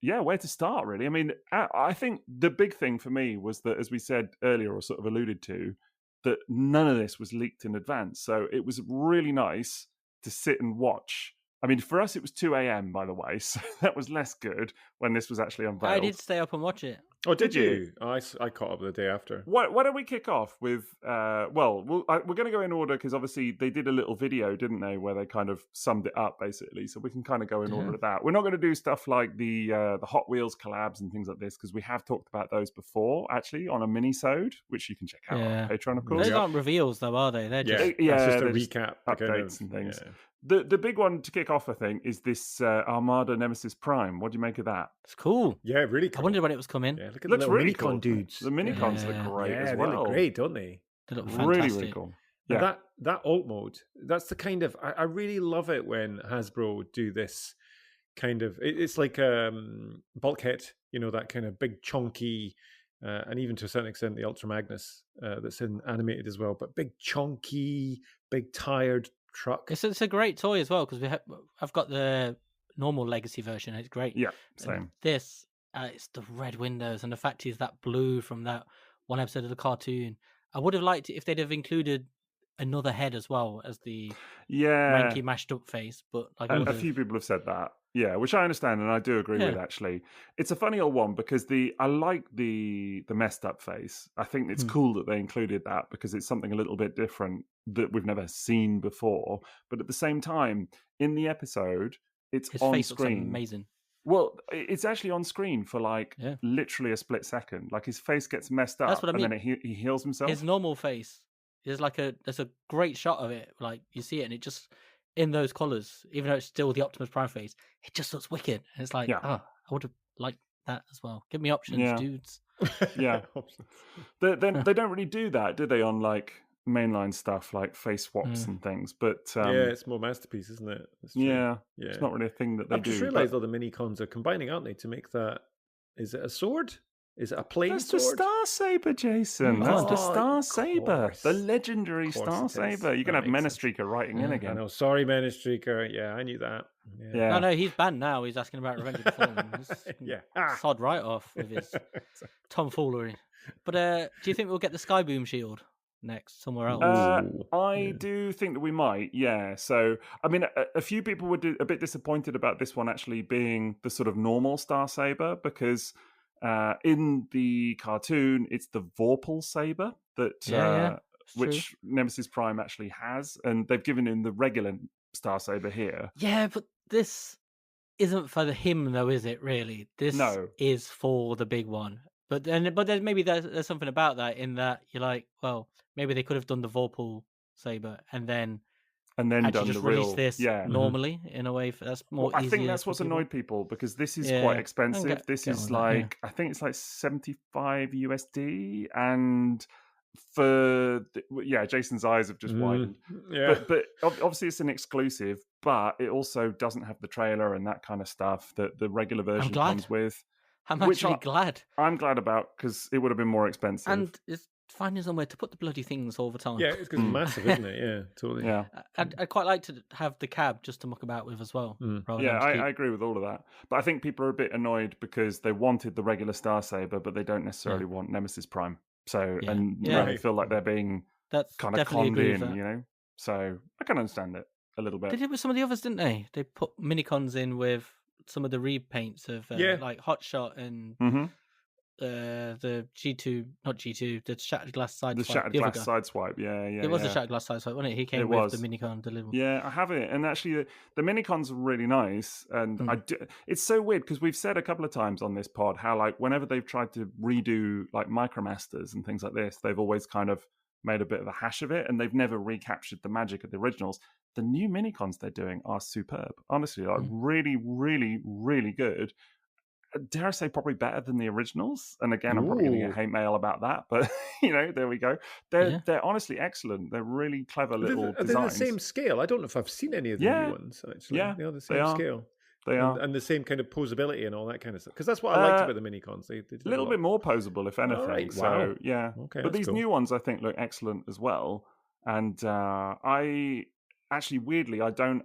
where to start, really? I mean, I think the big thing for me was that, as we said earlier, or sort of alluded to, that none of this was leaked in advance. So it was really nice to sit and watch. I mean, for us, it was 2 a.m., by the way, so that was less good when this was actually unveiled. I did stay up and watch it. Oh, did you? I caught up the day after. Why don't we kick off with, we're going to go in order because obviously they did a little video, didn't they, where they kind of summed it up, basically, so we can kind of go in order of that. We're not going to do stuff like the Hot Wheels collabs and things like this because we have talked about those before, actually, on a mini-sode, which you can check out on Patreon, of course. Those aren't reveals, though, are they? They're just... it's just a recap. Updates and things. Yeah. The big one to kick off, I think, is this Armada Nemesis Prime. What do you make of that? It's cool. Yeah, really cool. I wondered when it was coming. Yeah, look at looks the really Minicon cool. dudes. The Minicons look great as well. They look great, don't they? They look fantastic. Really, really cool. Yeah. And that alt mode, that's the kind of... I really love it when Hasbro do this kind of... It's like Bulkhead, that kind of big, chunky... and even to a certain extent, the Ultra Magnus that's in animated as well, but big, chunky, big, tired truck. It's a great toy as well because I've got the normal Legacy version. It's great. Yeah, same. And this, it's the red windows, and the fact is that blue from that one episode of the cartoon. I would have liked it if they'd have included another head as well as the manky mashed up face, but a few people have said that. Yeah, which I understand and I do agree with, actually. It's a funny old one because I like the messed up face. I think it's cool that they included that because it's something a little bit different that we've never seen before. But at the same time, in the episode, it's his on face screen. Looks amazing. Well, it's actually on screen for literally a split second. Like his face gets messed up. That's what I mean. And then he heals himself. His normal face is there's a great shot of it. Like you see it and it just... in those colours, even though it's still the Optimus Prime face, it just looks wicked. And it's like, I would have liked that as well. Give me options, dudes. Yeah. They don't really do that, do they, on like mainline stuff like face swaps and things? But it's more Masterpiece, isn't it? Yeah. It's not really a thing that they do. I've just realised all the Minicons are combining, aren't they, to make that... Is it a sword? Is it a plain sword? That's the Star Saber, Jason. That's the Star Saber. The legendary Star Saber. You're going to have Menastreaker writing in again. I know. Sorry, Menastreaker. Yeah, I knew that. Yeah. No, he's banned now. He's asking about Revenge of the Fallen. Sod right off with his tomfoolery. But do you think we'll get the Skyboom shield next somewhere else? I do think that we might, yeah. So, I mean, a few people were a bit disappointed about this one actually being the sort of normal Star Saber because... in the cartoon, it's the Vorpal saber that which Nemesis Prime actually has, and they've given him the regular Star Saber here. Yeah, but this isn't for him, though, is it? Really, this is for the big one. But then maybe there's something about that in that you're like, well, maybe they could have done the Vorpal saber and then done just the release real this normally in a way that's more I think that's what's annoyed people because this is quite expensive. This is like I think it's like 75 USD, and for Jason's eyes have just widened. But obviously it's an exclusive, but it also doesn't have the trailer and that kind of stuff that the regular version comes with. I'm actually glad. I'm glad about because it would have been more expensive. And it's finding somewhere to put the bloody things all the time. Yeah, it's because it's massive, isn't it? Yeah, totally. Yeah. I'd quite like to have the cab just to muck about with as well. Yeah, I agree with all of that. But I think people are a bit annoyed because they wanted the regular Star Saber, but they don't necessarily want Nemesis Prime. So, they feel like they're being kind of conned in, So I can understand it a little bit. They did with some of the others, didn't they? They put Minicons in with some of the repaints of like Hotshot and the G2, not G2, the Shattered Glass Sideswipe. The Shattered Glass Sideswipe, It was the Shattered Glass Sideswipe, wasn't it? He came with the Minicon delivery. Yeah, I have it. And actually, the Minicons are really nice. And it's so weird because we've said a couple of times on this pod how, like, whenever they've tried to redo, like, Micromasters and things like this, they've always kind of made a bit of a hash of it and they've never recaptured the magic of the originals. The new Minicons they're doing are superb. Honestly, like, really, really, really good. Dare I say probably better than the originals? And again, I'm probably going to get hate mail about that, but there we go. They're honestly excellent. They're really clever little designs. They're the same scale. I don't know if I've seen any of the new ones actually. Yeah, they're the same scale. They are, and the same kind of posability and all that kind of stuff. Because that's what I liked about the Minicons. They did a little bit more posable, if anything. Right. So wow. Okay, but these new ones I think look excellent as well. And I actually, weirdly, I don't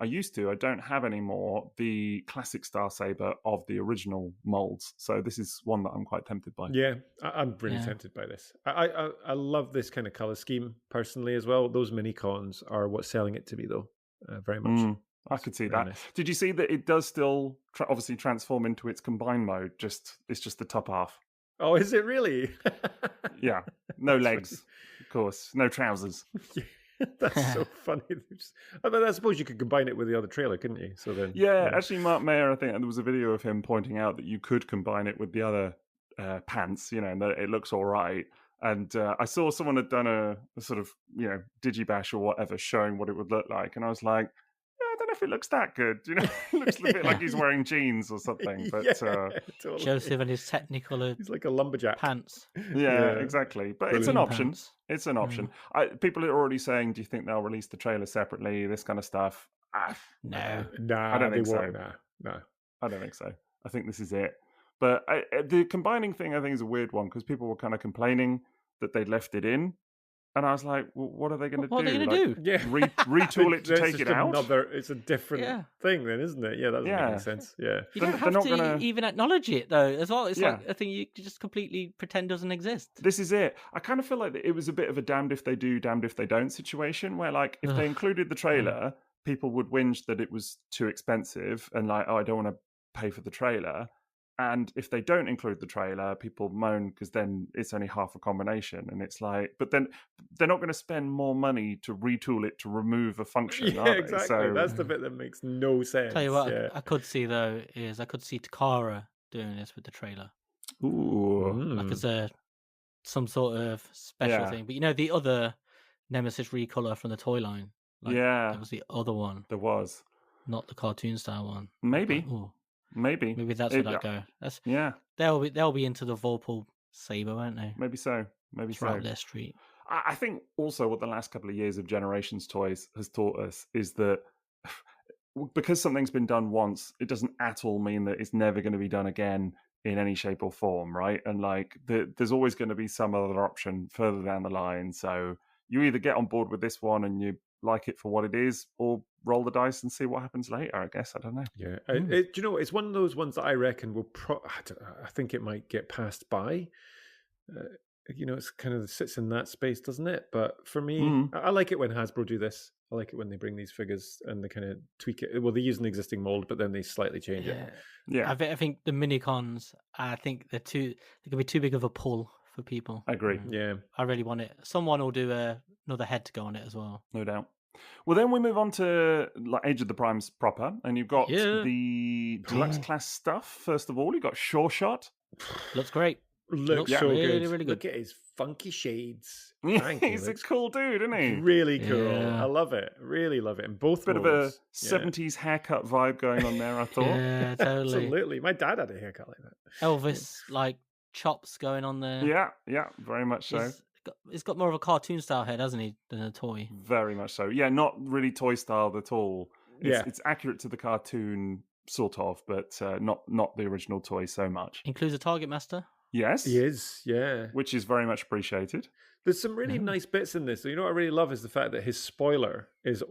have anymore the classic Star Saber of the original molds. So this is one that I'm quite tempted by. Yeah, I'm really tempted by this. I love this kind of color scheme personally as well. Those Minicons are what's selling it to me, though. very much. I could see very that. nice. Did you see that it does still obviously transform into its combined mode? It's just the top half. Oh, is it really? Yeah, no That's legs, of course, no trousers. That's so funny. I suppose you could combine it with the other trailer, couldn't you? So then, Actually, Mark Mayer, I think there was a video of him pointing out that you could combine it with the other pants, and that it looks all right. And I saw someone had done a sort of, digibash or whatever showing what it would look like. And I was like, I don't know if it looks that good. It looks a bit like he's wearing jeans or something. But totally. Joseph and his Technicolor he's like a lumberjack pants. Yeah, exactly. But Brilliant. It's an option. Pants. It's an option. People are already saying, do you think they'll release the trailer separately? This kind of stuff. No. I don't think so. No. I don't think so. I think this is it. But the combining thing, I think, is a weird one because people were kind of complaining that they left it in. And I was like, well, what are they going to do? What are they going to do? Yeah. Retool it to take it out? It's a different thing then, isn't it? Yeah, that doesn't make any sense. Yeah. You don't have to even acknowledge it, though, as well. It's like a thing you just completely pretend doesn't exist. This is it. I kind of feel like it was a bit of a damned if they do, damned if they don't situation where, like, if they included the trailer, people would whinge that it was too expensive and like, I don't want to pay for the trailer. And if they don't include the trailer, people moan because then it's only half a combination. And it's like, but then they're not going to spend more money to retool it to remove a function. Yeah, exactly. So, that's the bit that makes no sense. Tell you what, I could see though is I could see Takara doing this with the trailer. Ooh, like as some sort of special thing. But the other Nemesis recolor from the toy line. That was the other one. There was not the cartoon style one. Maybe. Maybe that's where that go. That's they'll be into the Vorpal Saber, won't they? Maybe so. Maybe it's so. right up their street. I think also what the last couple of years of Generations toys has taught us is that because something's been done once, it doesn't at all mean that it's never going to be done again in any shape or form, right? And like there's always going to be some other option further down the line. So you either get on board with this one and you like it for what it is, or roll the dice and see what happens later. I guess I don't know. Yeah, do you know? It's one of those ones that I reckon will. I think it might get passed by. It's kind of sits in that space, doesn't it? But for me, I like it when Hasbro do this. I like it when they bring these figures and they kind of tweak it. Well, they use an existing mold, but then they slightly change it. Yeah, I think the Minicons. I think they could be too big of a pull for people. I agree. Yeah, I really want it. Someone will do another head to go on it as well. No doubt. Well, then we move on to like Age of the Primes proper, and you've got the Deluxe class stuff. First of all, you've got Sure Shot. Looks great. Looks so really, good. really good. Look at his funky shades. He's a cool dude, isn't he? Really cool. I love it. Really love it. And both bit modes. Of a 70s haircut vibe going on there, I thought. Yeah, totally. Absolutely. My dad had a haircut like that. Elvis, like chops going on there. Yeah, very much so. He's got more of a cartoon style head, hasn't he, than a toy? Very much so. Yeah, not really toy styled at all. It's accurate to the cartoon, sort of, but not the original toy so much. Includes a Target Master? Yes. He is, yeah. Which is very much appreciated. There's some really nice bits in this. So, what I really love is the fact that his spoiler is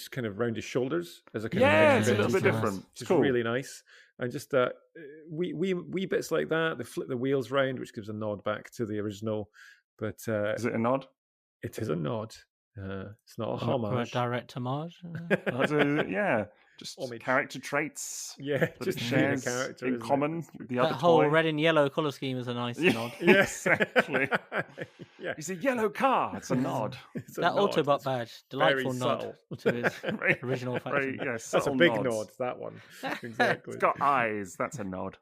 kind of round his shoulders as a kind of it's a little bit different. It's cool. Really nice. And just wee bits like that. They flip the wheels round, which gives a nod back to the original. But is it a nod? It is a nod. It's not a homage. Or a direct homage. Just character traits. Yeah, just shares character in common with the other That whole toy. red and yellow colour scheme is a nice nod. Yes, exactly. He's a yellow car. It's a nod. That Autobot badge, delightful nod to his original factory. That's a big nod, that one. Exactly. It's got eyes. That's a nod.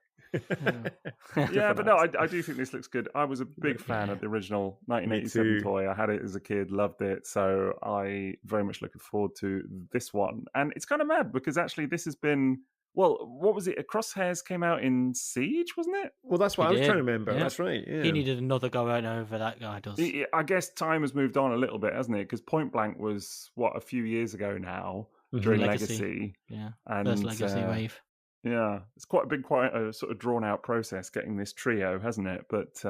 But no, I do think this looks good. I was a big fan of the original 1987 toy. I had it as a kid, loved it, so I very much looking forward to this one. And it's kind of mad because actually this has been, well, what was it? Crosshairs came out in Siege, wasn't it? Well, that's what I was trying to remember. Yeah. That's right. Yeah. He needed another go over that guy does. I guess time has moved on a little bit, hasn't it? Because Point Blank was a few years ago now during Legacy. Yeah, and first Legacy wave. Yeah, it's quite a sort of drawn out process getting this trio, hasn't it? But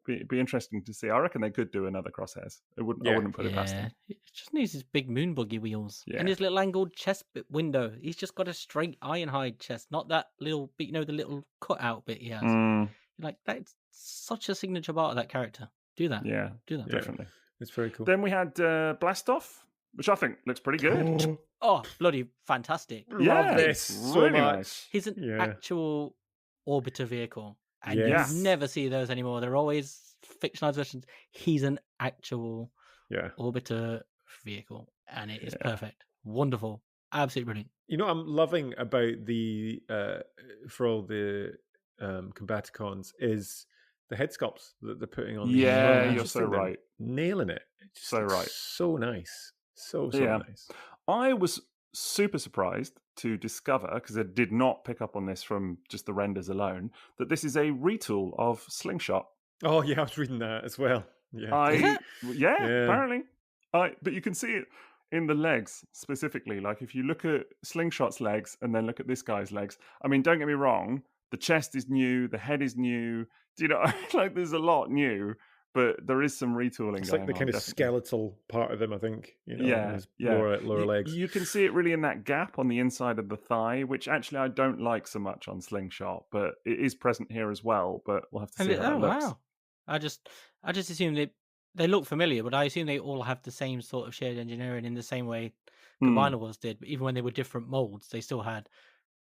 it'd be interesting to see. I reckon they could do another Crosshairs. I wouldn't put it past them. It just needs his big moon buggy wheels and his little angled chest window. He's just got a straight Ironhide chest, not that little bit, the little cutout bit he has. Like that's such a signature part of that character. Do that. Yeah, do that. Definitely. It's very cool. Then we had Blastoff, which I think looks pretty good. Oh, bloody fantastic. Love this so really much. nice. He's an actual orbiter vehicle. And you never see those anymore. They're always fictionalized versions. He's an actual orbiter vehicle. And it is perfect. Wonderful. Absolutely brilliant. You know what I'm loving about the for all the Combaticons is the head sculpts that they're putting on. Yeah, you're so right. Nailing it. It's so right. So nice. So nice. I was super surprised to discover, because I did not pick up on this from just the renders alone, that this is a retool of Slingshot. Oh yeah, I was reading that as well. Apparently. But you can see it in the legs specifically. Like if you look at Slingshot's legs and then look at this guy's legs, I mean, don't get me wrong, the chest is new, the head is new. Do you know, like there's a lot new, but there is some retooling. It's going like the kind of skeletal part of them, I think. You know, lower legs. You can see it really in that gap on the inside of the thigh, which actually I don't like so much on Slingshot, but it is present here as well. But we'll have to see how that looks. Wow. I just assume they look familiar, but I assume they all have the same sort of shared engineering in the same way Combinables did. But even when they were different molds, they still had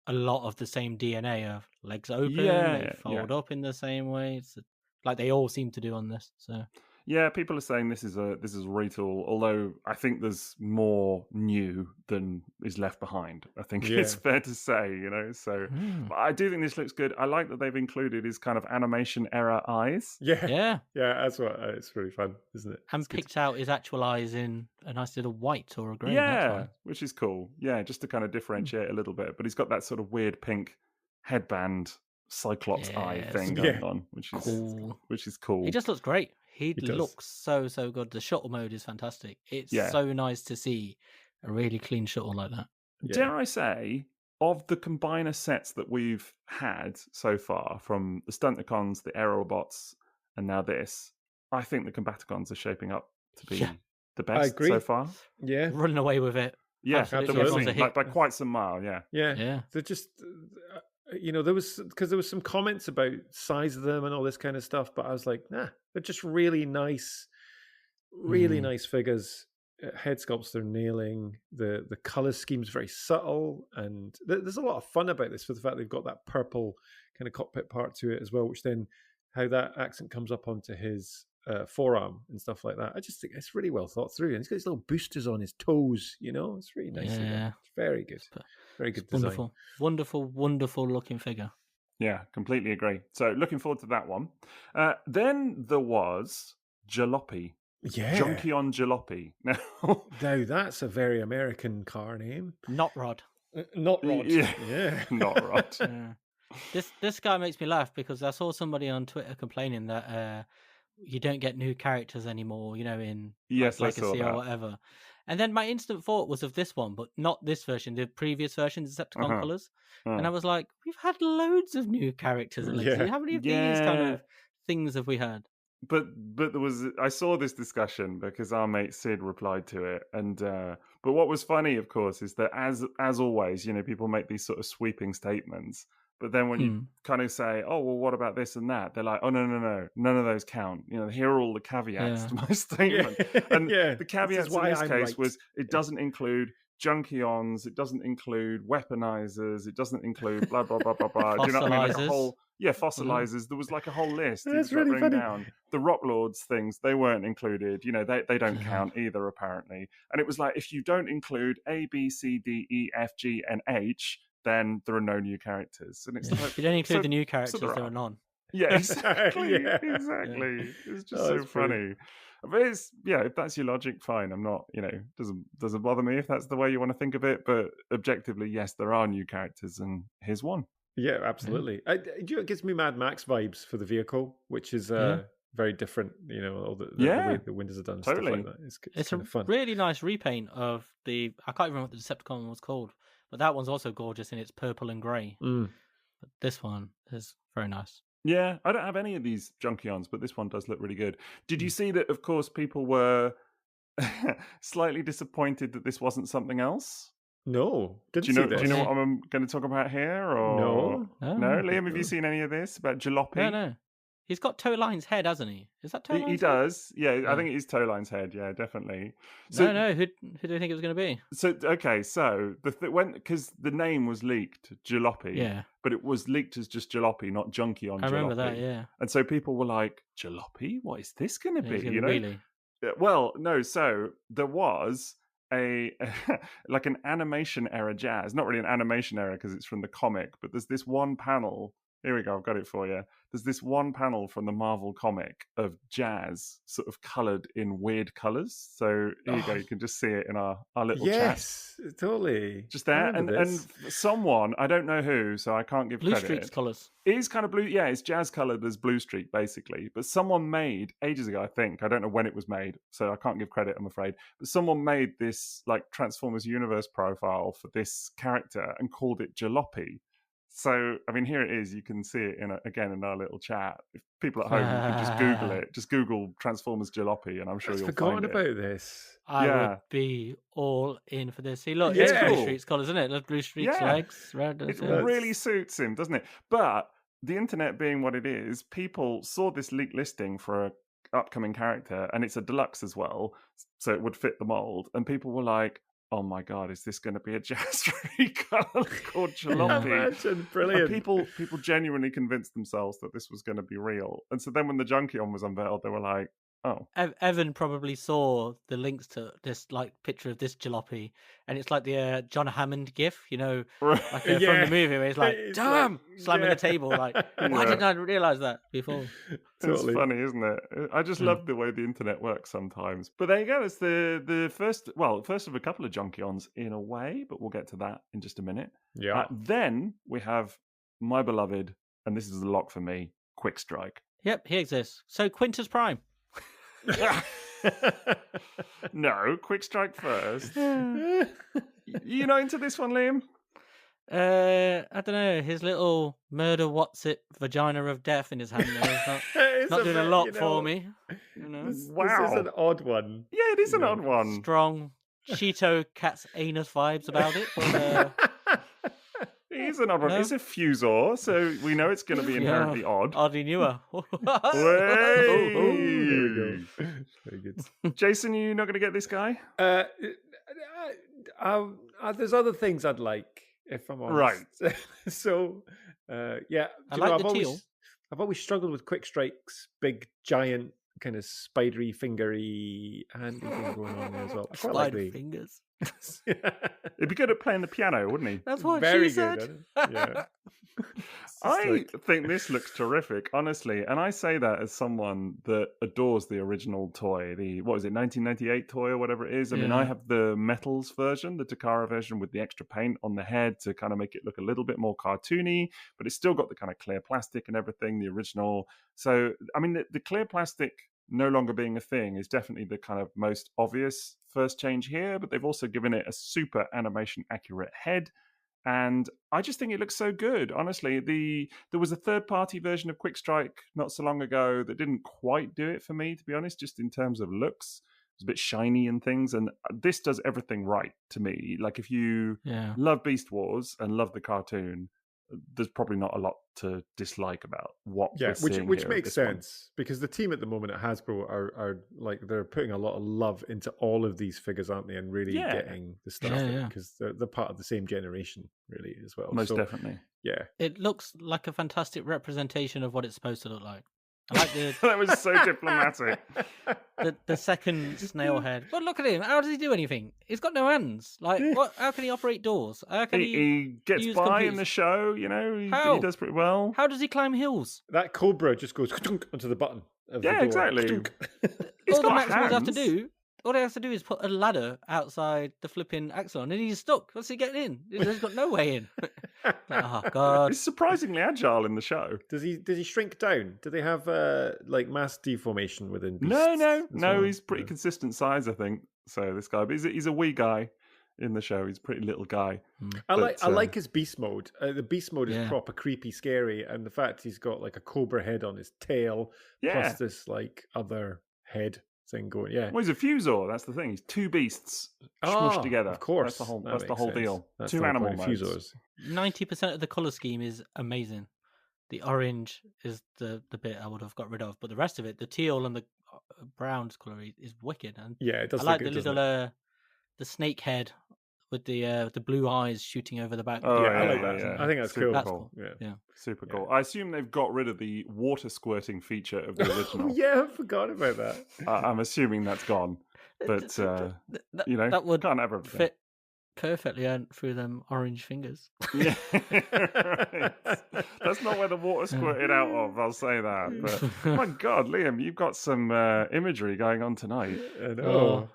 a lot of the same DNA of legs open, they fold up in the same way. It's like they all seem to do on this. So yeah, people are saying this is a retool, although I think there's more new than is left behind. I think it's fair to say, you know. So I do think this looks good. I like that they've included his kind of animation error eyes. Yeah. That's what it's really fun, isn't it? And picked out his actual eyes in a nice little white or a grey. Yeah, which is cool. Yeah, just to kind of differentiate a little bit. But he's got that sort of weird pink headband Cyclops eye thing going on, which is cool. He just looks great. He looks so good. The shuttle mode is fantastic. It's so nice to see a really clean shuttle like that. Dare I say, of the combiner sets that we've had so far, from the Stunticons, the Aerobots, and now this, I think the Combaticons are shaping up to be the best so far. Yeah, running away with it. Yeah, absolutely. Like by quite some mile. Yeah. They're just. You know, there was some comments about size of them and all this kind of stuff, but I was like, nah, they're just really nice figures. Head sculpts they're nailing. The color scheme's very subtle, and there's a lot of fun about this for the fact they've got that purple kind of cockpit part to it as well, which then how that accent comes up onto his forearm and stuff like that. I just think it's really well thought through, and he's got these little boosters on his toes. You know, it's really nice. Yeah, it's very good. Very good design. Wonderful looking figure. Yeah, completely agree. So looking forward to that one. Then there was Jalopy. Yeah. Junkion Jalopy. Now that's a very American car name. Not Rod. Not Rod. Yeah. Not Rod. This guy makes me laugh because I saw somebody on Twitter complaining that you don't get new characters anymore, you know, in Legacy or whatever. And then my instant thought was of this one, but not this version, the previous version, Decepticon Colors. And I was like, we've had loads of new characters at Legacy. How many of these kind of things have we had? But I saw this discussion because our mate Sid replied to it, and but what was funny, of course, is that as always, you know, people make these sort of sweeping statements, but then when you kind of say, oh well, what about this and that, they're like, oh no, none of those count. You know, here are all the caveats to my statement, and the caveats in this case was it doesn't include Junkions, it doesn't include weaponizers, it doesn't include blah blah blah blah blah. Do you know what I mean? Like a whole fossilizers. There was like a whole list. That's really funny. Down. The Rock Lords things, they weren't included. You know, they don't count either apparently. And it was like, if you don't include A, B, C, D, E, F, G, and H, then there are no new characters. And it's like, if you don't include the new characters, there are none. Yeah, exactly. Exactly. It's just so funny. But it's, if that's your logic, fine. I'm not, you know, doesn't bother me if that's the way you want to think of it. But objectively, yes, there are new characters, and here's one. Yeah, absolutely. It gives me Mad Max vibes for the vehicle, which is very different. You know, all the way the windows are done, totally. Stuff like that. It's a kind of fun. Really nice repaint of the. I can't remember what the Decepticon was called, but that one's also gorgeous in its purple and grey. But this one is very nice. Yeah, I don't have any of these Junkions, but this one does look really good. Did you see that, of course, people were slightly disappointed that this wasn't something else? No. Do you know what I'm going to talk about here? Or... No. No? Liam, have you seen any of this about Jalopy? No. He's got Toeline's head, hasn't he? Is that Toeline's He does. Yeah, I think it is Toeline's head. Yeah, definitely. So, no. Who do you think it was going to be? So okay, so because the name was leaked, Jalopy, but it was leaked as just Jalopy, not Junkie on Jalopy. I remember that, yeah. And so people were like, Jalopy? What is this going to be? You know? Really? Well, no. So there was like an animation error jazz. Not really an animation error because it's from the comic, but there's this one panel. Here we go. I've got it for you. There's this one panel from the Marvel comic of Jazz sort of coloured in weird colours. So here you go. You can just see it in our little chat. Yes, totally. Just there. And someone, I don't know who, so I can't give Blue credit. Streak's colours. It is kind of blue. Yeah, it's Jazz coloured as Blue Streak, basically. But someone made, ages ago, I think, I don't know when it was made, so I can't give credit, I'm afraid. But someone made this like Transformers Universe profile for this character and called it Jalopy. So, I mean, here it is. You can see it again in our little chat. If people at home, you can just Google it. Just Google Transformers Jalopy, and I'm sure you'll find it. I've forgotten about this. I would be all in for this. See, look, it's Blue Streak's colours, isn't it? Look, Blue Streak's legs. Red, it really suits him, doesn't it? But the internet being what it is, people saw this leaked listing for an upcoming character, and it's a deluxe as well, so it would fit the mold. And people were like, oh my God, is this going to be a Jazz colour called Jalopy? Imagine, brilliant. And people genuinely convinced themselves that this was going to be real. And so then when the Junkion was unveiled, they were like, oh. Evan probably saw the links to this like picture of this Jalopy, and it's like the John Hammond gif, you know, like, from the movie where he's like, damn, slamming the table. Like, why didn't I realise that before? It's funny, isn't it? I just love the way the internet works sometimes. But there you go. It's the first of a couple of Junkions in a way, but we'll get to that in just a minute. Yeah. Then we have my beloved, and this is a lock for me, Quick Strike. Yep, he exists. So Quintus Prime. No, Quick Strike first. You not into this one, Liam? I don't know. His little murder what's it vagina of death in his hand there is not doing a lot for me. You know? This is an odd one. Yeah, it is an odd one. Strong Cheeto cat's anus vibes about it. But, it is an odd one. It's a Fusor, so we know it's going to be inherently odd. Oddly newer. There we go. Very good. Jason, you not going to get this guy? There's other things I'd like, if I'm honest. Right. So, yeah. I've always struggled with Quick Strike's big, giant, kind of spidery, fingery handy thing going on there as well. Spider fingers. He'd be good at playing the piano, wouldn't he? That's what Very she said. Good, yeah. I think this looks terrific, honestly, and I say that as someone that adores the original toy, the 1998 toy or whatever it is. I mean, I have the Metals version, the Takara version with the extra paint on the head to kind of make it look a little bit more cartoony, but it's still got the kind of clear plastic and everything, the original. So, I mean, the clear plastic no longer being a thing is definitely the kind of most obvious first change here, but they've also given it a super animation accurate head. And I just think it looks so good. Honestly, there was a third-party version of Quick Strike not so long ago that didn't quite do it for me, to be honest, just in terms of looks. It was a bit shiny and things, and this does everything right to me. Like, if you love Beast Wars and love the cartoon, there's probably not a lot to dislike about what we're seeing which here makes sense because the team at the moment at Hasbro are like they're putting a lot of love into all of these figures, aren't they? And really getting the stuff because they're part of the same generation, really, as well. Most definitely. Yeah, it looks like a fantastic representation of what it's supposed to look like. I like that was so diplomatic. The second snail head. But look at him. How does he do anything? He's got no hands. Like, what? How can he operate doors? How can he gets by computers? In the show, you know. He does pretty well. How does he climb hills? That Cobra just goes onto the button of the door. Exactly. All the Maximals have to do. All he has to do is put a ladder outside the flipping Axon, and he's stuck. What's he getting in? He's got no way in. Oh God! He's surprisingly agile in the show. Does he shrink down? Do they have like mass deformation within Beasts? No. He's pretty consistent size, I think. So this guy, but he's a wee guy in the show. He's a pretty little guy. I like his beast mode. The beast mode is proper creepy, scary, and the fact he's got like a cobra head on his tail, plus this like other head thing going. Yeah. Well, he's a Fusor. That's the thing. He's two beasts smushed together. Of course. That's the whole deal. That's two animal modes. Fusors. 90% of the color scheme is amazing. The orange is the bit I would have got rid of, but the rest of it, the teal and the brown colour is wicked. And it does. I like look the good, little the snake head with the blue eyes shooting over the back. Oh, I like that. Yeah. I think that's Super cool. That's cool. Yeah. Super cool. I assume they've got rid of the water squirting feature of the original. I forgot about that. I'm assuming that's gone. But, that would can't have everything. fit perfectly through them orange fingers. Yeah, right. That's not where the water squirted out of, I'll say that. But my God, Liam, you've got some imagery going on tonight. I know.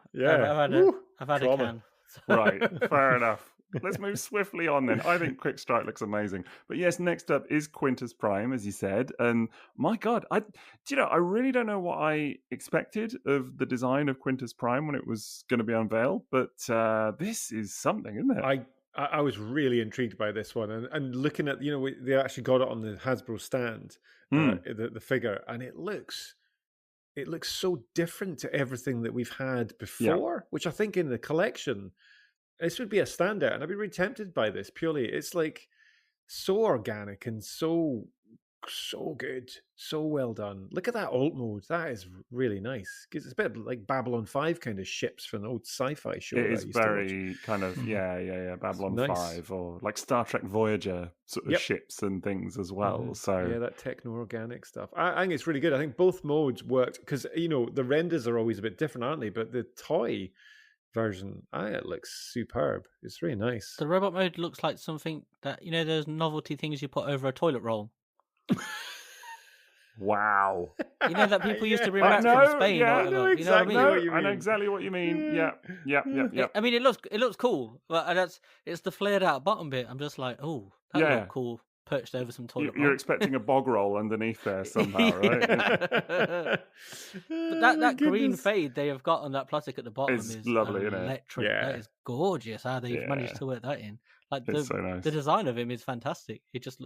I've had a can. Right, fair enough. Let's move swiftly on then. I think Quick Strike looks amazing. But yes, next up is Quintus Prime, as you said. And my God, I really don't know what I expected of the design of Quintus Prime when it was going to be unveiled. But this is something, isn't it? I was really intrigued by this one. And looking at, they actually got it on the Hasbro stand, the figure, and it looks so different to everything that we've had before, which I think in the collection, this would be a standout, and I'd be really tempted by this purely. It's like so organic and so good, so well done. Look at that alt mode; that is really nice. It's a bit like Babylon 5 kind of ships from an old sci-fi show. It is very kind of Babylon 5 or like Star Trek Voyager sort of ships and things as well. So that techno-organic stuff. I think it's really good. I think both modes worked because the renders are always a bit different, aren't they? But the toy version, it looks superb. It's really nice. The robot mode looks like something that those novelty things you put over a toilet roll. Wow. That people used to bring back from Spain. Yeah, or whatever. exactly. I know exactly what you mean. Yeah. I mean, it looks cool, but it's the flared out bottom bit. I'm just like, oh, that look cool. Perched over some toilet roll. You're expecting a bog roll underneath there somehow, right? But that green fade they have got on that plastic at the bottom is lovely, isn't it? Electric. That is gorgeous. How they've managed to work that in. Like it's so nice. The design of him is fantastic. It just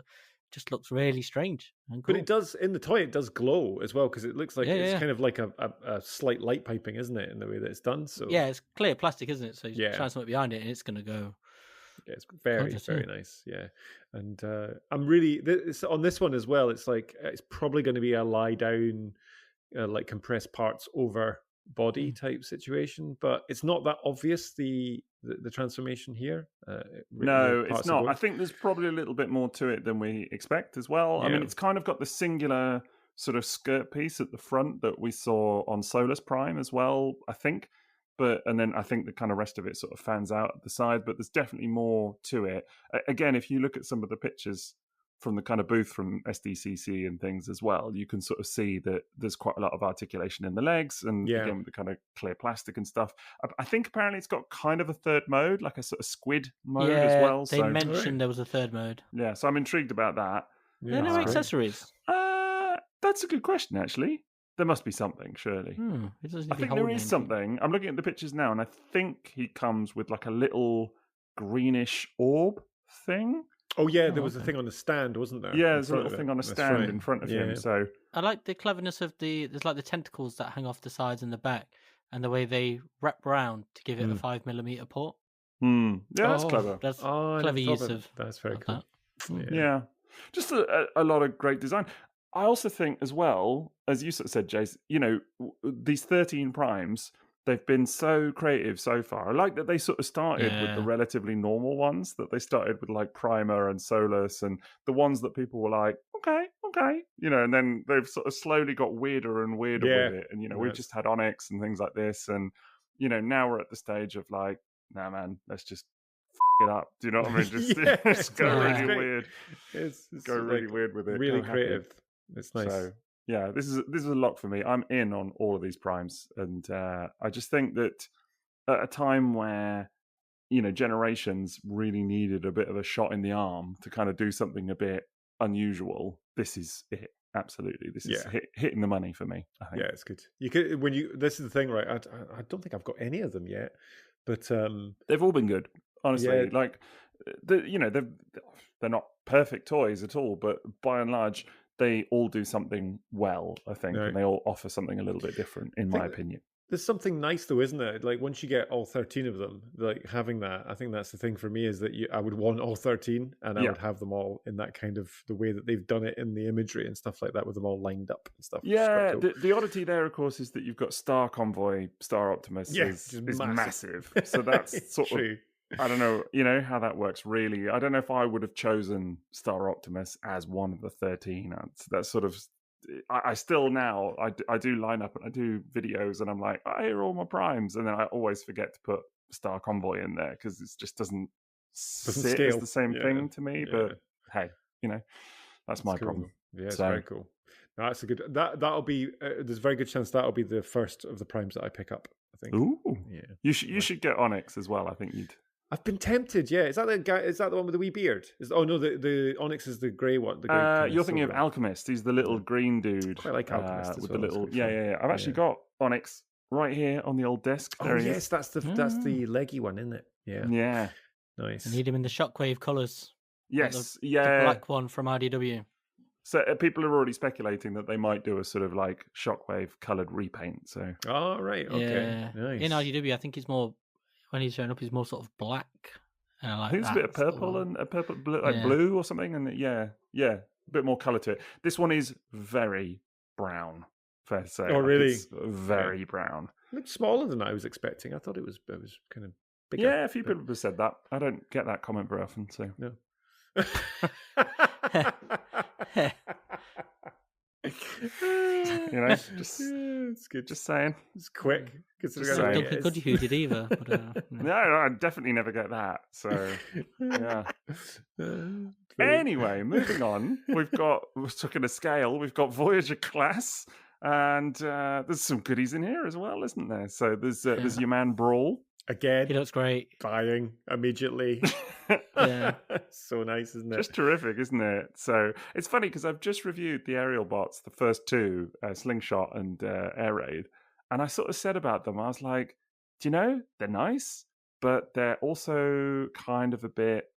looks really strange and cool. But it does in the toy. It does glow as well because it looks like it's kind of like a slight light piping, isn't it, in the way that it's done? So it's clear plastic, isn't it? So you try something behind it, and it's going to go. Yeah, it's very, very nice. Yeah, and I'm really on this one as well. It's like it's probably going to be a lie down, like compressed parts over body type situation, but it's not that obvious the transformation here. No, it's not. I think there's probably a little bit more to it than we expect as well. I mean, it's kind of got the singular sort of skirt piece at the front that we saw on Solus Prime as well, I think. And then I think the kind of rest of it sort of fans out at the side, but there's definitely more to it. Again, if you look at some of the pictures from the kind of booth from SDCC and things as well, you can sort of see that there's quite a lot of articulation in the legs and again, the kind of clear plastic and stuff. I think apparently it's got kind of a third mode, like a sort of squid mode as well. They mentioned there was a third mode. Yeah, so I'm intrigued about that. There are no accessories. That's a good question, actually. There must be something, surely. I think there is something. I'm looking at the pictures now, and I think he comes with like a little greenish orb thing. Oh, yeah, there was a thing on the stand, wasn't there? Yeah, there's a little thing on a stand in front of him. So I like the cleverness of there's like the tentacles that hang off the sides and the back, and the way they wrap around to give it a 5mm port. Yeah, that's clever. That's clever use of. That's very cool. Yeah, just a lot of great design. I also think as well, as you sort of said, Jace, these 13 primes, they've been so creative so far. I like that they sort of started with the relatively normal ones, that they started with like Primer and Solus and the ones that people were like, okay, and then they've sort of slowly got weirder and weirder with it. And, we've just had Onyx and things like this. And, now we're at the stage of like, nah, man, let's just it up. Do you know what I mean? Just go really weird. Go really weird with it. Really creative. It's nice. So, yeah, this is a lock for me. I'm in on all of these primes, and I just think that at a time where generations really needed a bit of a shot in the arm to kind of do something a bit unusual, this is it. Absolutely, this is hitting the money for me. I think. Yeah, it's good. You could This is the thing, right? I don't think I've got any of them yet, but they've all been good. Honestly, like they're not perfect toys at all, but by and large, they all do something well, I think, and they all offer something a little bit different, in my opinion. There's something nice though, isn't it? Like once you get all 13 of them, like having that, I think that's the thing for me is that I would want all 13 and I would have them all in that kind of the way that they've done it in the imagery and stuff like that with them all lined up and stuff. Yeah, cool. The oddity there, of course, is that you've got Star Convoy, Star Optimus is massive. So that's sort of, I don't know, how that works really. I don't know if I would have chosen Star Optimus as one of the 13. That's sort of, I still now, I do line up and I do videos and I'm like, here are all my primes. And then I always forget to put Star Convoy in there because it just doesn't sit scale. As the same thing to me. Yeah. But hey, that's my problem. Yeah, it's very cool. No, that's a good, that'll be, there's a very good chance that'll be the first of the primes that I pick up, I think. Ooh. Yeah. You should get Onyx as well. I think I've been tempted, yeah. Is that the guy? Is that the one with the wee beard? No, the Onyx is the grey one. The grey you're thinking of Alchemist. He's the little green dude. I like Alchemist with the little. Yeah. I've actually got Onyx right here on the old desk. There he is. That's the leggy one, isn't it? Yeah. Yeah. Nice. I need him in the Shockwave colours. Yes. The black one from RDW. So people are already speculating that they might do a sort of like Shockwave coloured repaint. So. Oh right. Okay. Yeah. Nice. In RDW, I think it's more. When he's showing up, he's more sort of black. And I think it's a bit of purple and a purple, blue, like blue or something. And a bit more colour to it. This one is very brown, fair to say. Oh, really? It's very brown. It looks smaller than I was expecting. I thought it was kind of bigger. Yeah, a few people have said that. I don't get that comment very often, so. No. It's good. Just saying. It's quick. I don't think Goody did either. But, no, I definitely never get that. So, yeah. Anyway, moving on. We're talking a scale. We've got Voyager class, and there's some goodies in here as well, isn't there? So there's your man Brawl. Again, he looks great. Buying immediately. Yeah. So nice, isn't it? Just terrific, isn't it? So it's funny because I've just reviewed the aerial bots, the first two, Slingshot and Air Raid, and I sort of said about them, I was like, do you know, they're nice, but they're also kind of a bit,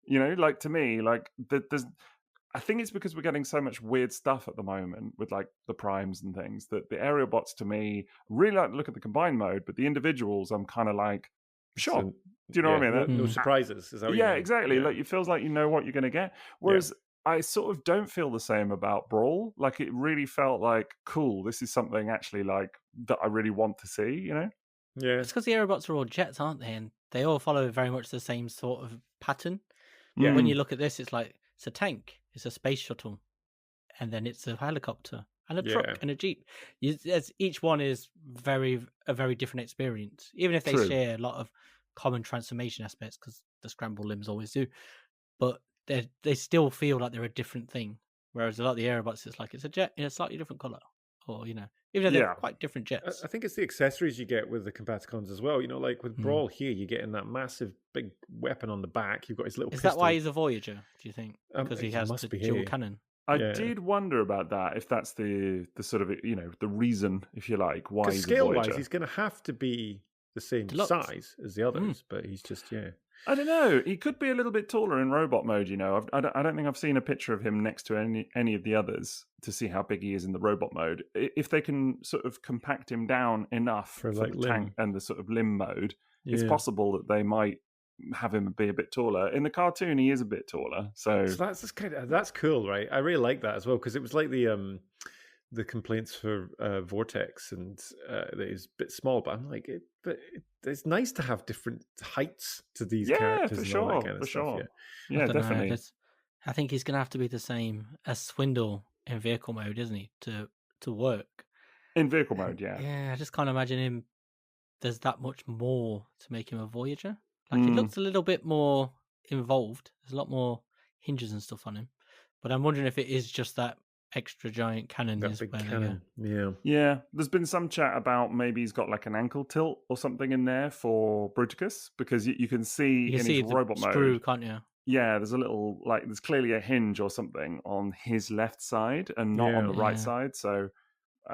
like to me, like there's. I think it's because we're getting so much weird stuff at the moment with like the primes and things that the aerial bots to me really like to look at the combined mode, but the individuals I'm kind of like, sure. Do you know what I mean? No surprises. Is that what you mean? Exactly. Yeah. Like it feels like you know what you're going to get. Whereas I sort of don't feel the same about Brawl. Like it really felt like, cool, this is something actually like that I really want to see, Yeah. It's because the aerial bots are all jets, aren't they? And they all follow very much the same sort of pattern. Yeah. When you look at this, it's like, it's a tank. It's a space shuttle, and then it's a helicopter and a truck and a jeep. Each one is a very different experience, even if they share a lot of common transformation aspects, because the scramble limbs always do. But they still feel like they're a different thing. Whereas a lot of the aerobots, it's like it's a jet in a slightly different color, or even though they're quite different jets. I think it's the accessories you get with the Combaticons as well. Like with Brawl here, you're getting that massive big weapon on the back. You've got his little pistol. Is that why he's a Voyager, do you think? Because he has the dual cannon. I did wonder about that, if that's the sort of, the reason, if you like, why he's a Voyager. Scale-wise, he's going to have to be the same Deluxe size as the others, but he's just, I don't know. He could be a little bit taller in robot mode, I don't think I've seen a picture of him next to any of the others to see how big he is in the robot mode. If they can sort of compact him down enough for like the tank and the sort of limb mode, it's possible that they might have him be a bit taller. In the cartoon, he is a bit taller. So that's cool, right? I really like that as well, because it was like the complaints for Vortex, and that is a bit small, but I'm like, it's nice to have different heights to these characters. For sure, for sure. Yeah, definitely. I think he's going to have to be the same as Swindle in vehicle mode, isn't he, to work? In vehicle mode, yeah. Yeah, I just can't imagine him. There's that much more to make him a Voyager. Like, it looks a little bit more involved. There's a lot more hinges and stuff on him. But I'm wondering if it is just that extra giant cannon. That big cannon. Yeah. There's been some chat about maybe he's got like an ankle tilt or something in there for Bruticus, because you can see in his robot mode. Screw, can't you? Yeah, there's a little, there's clearly a hinge or something on his left side and not on the right side. So,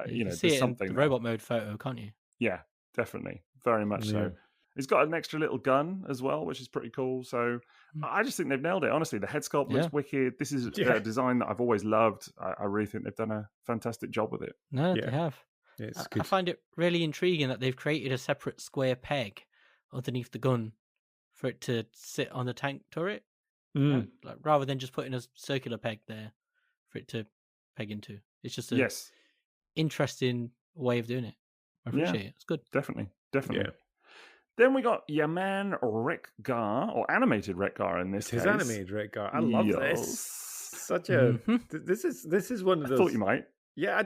you there's see something. In the robot mode photo, can't you? Yeah, definitely. Very much so. He's got an extra little gun as well, which is pretty cool. So I just think they've nailed it. Honestly, the head sculpt looks wicked. This is a design that I've always loved. I really think they've done a fantastic job with it. No, they have. It's good. I find it really intriguing that they've created a separate square peg underneath the gun for it to sit on the tank turret, like, rather than just putting a circular peg there for it to peg into. It's just a interesting way of doing it. I appreciate it. It's good. Definitely. Yeah. Then we got your man Wreck-Gar, or animated Wreck-Gar in this case. His animated Wreck-Gar. I love this. Such a this is one of those. I thought you might. Yeah,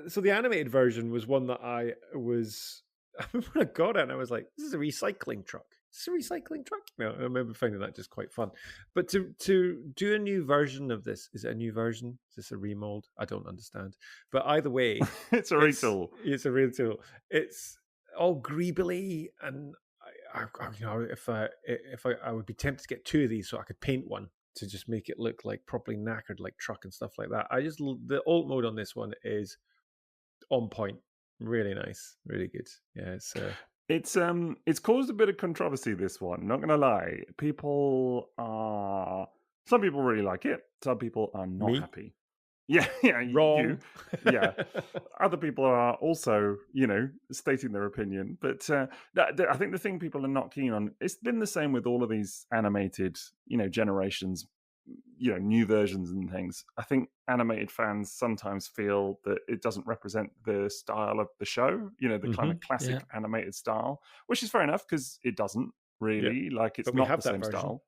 so the animated version was one that I remember when I got it and I was like, this is a recycling truck. It's a recycling truck. No, I remember finding that just quite fun. But to do a new version of this, is it a new version? Is this a remold? I don't understand. But either way, it's a retool. It's a retool. It's all greebly, and I would be tempted to get two of these so I could paint one to just make it look like properly knackered, like truck and stuff like that. The alt mode on this one is on point. Really nice, really good. Yeah, it's caused a bit of controversy, this one, not gonna lie. Some people really like it, some people are not happy. Yeah, wrong. Yeah. Other people are also, stating their opinion. But I think the thing people are not keen on, it's been the same with all of these animated, generations, new versions and things. I think animated fans sometimes feel that it doesn't represent the style of the show, the kind of classic animated style, which is fair enough because it doesn't really, it's not the same style.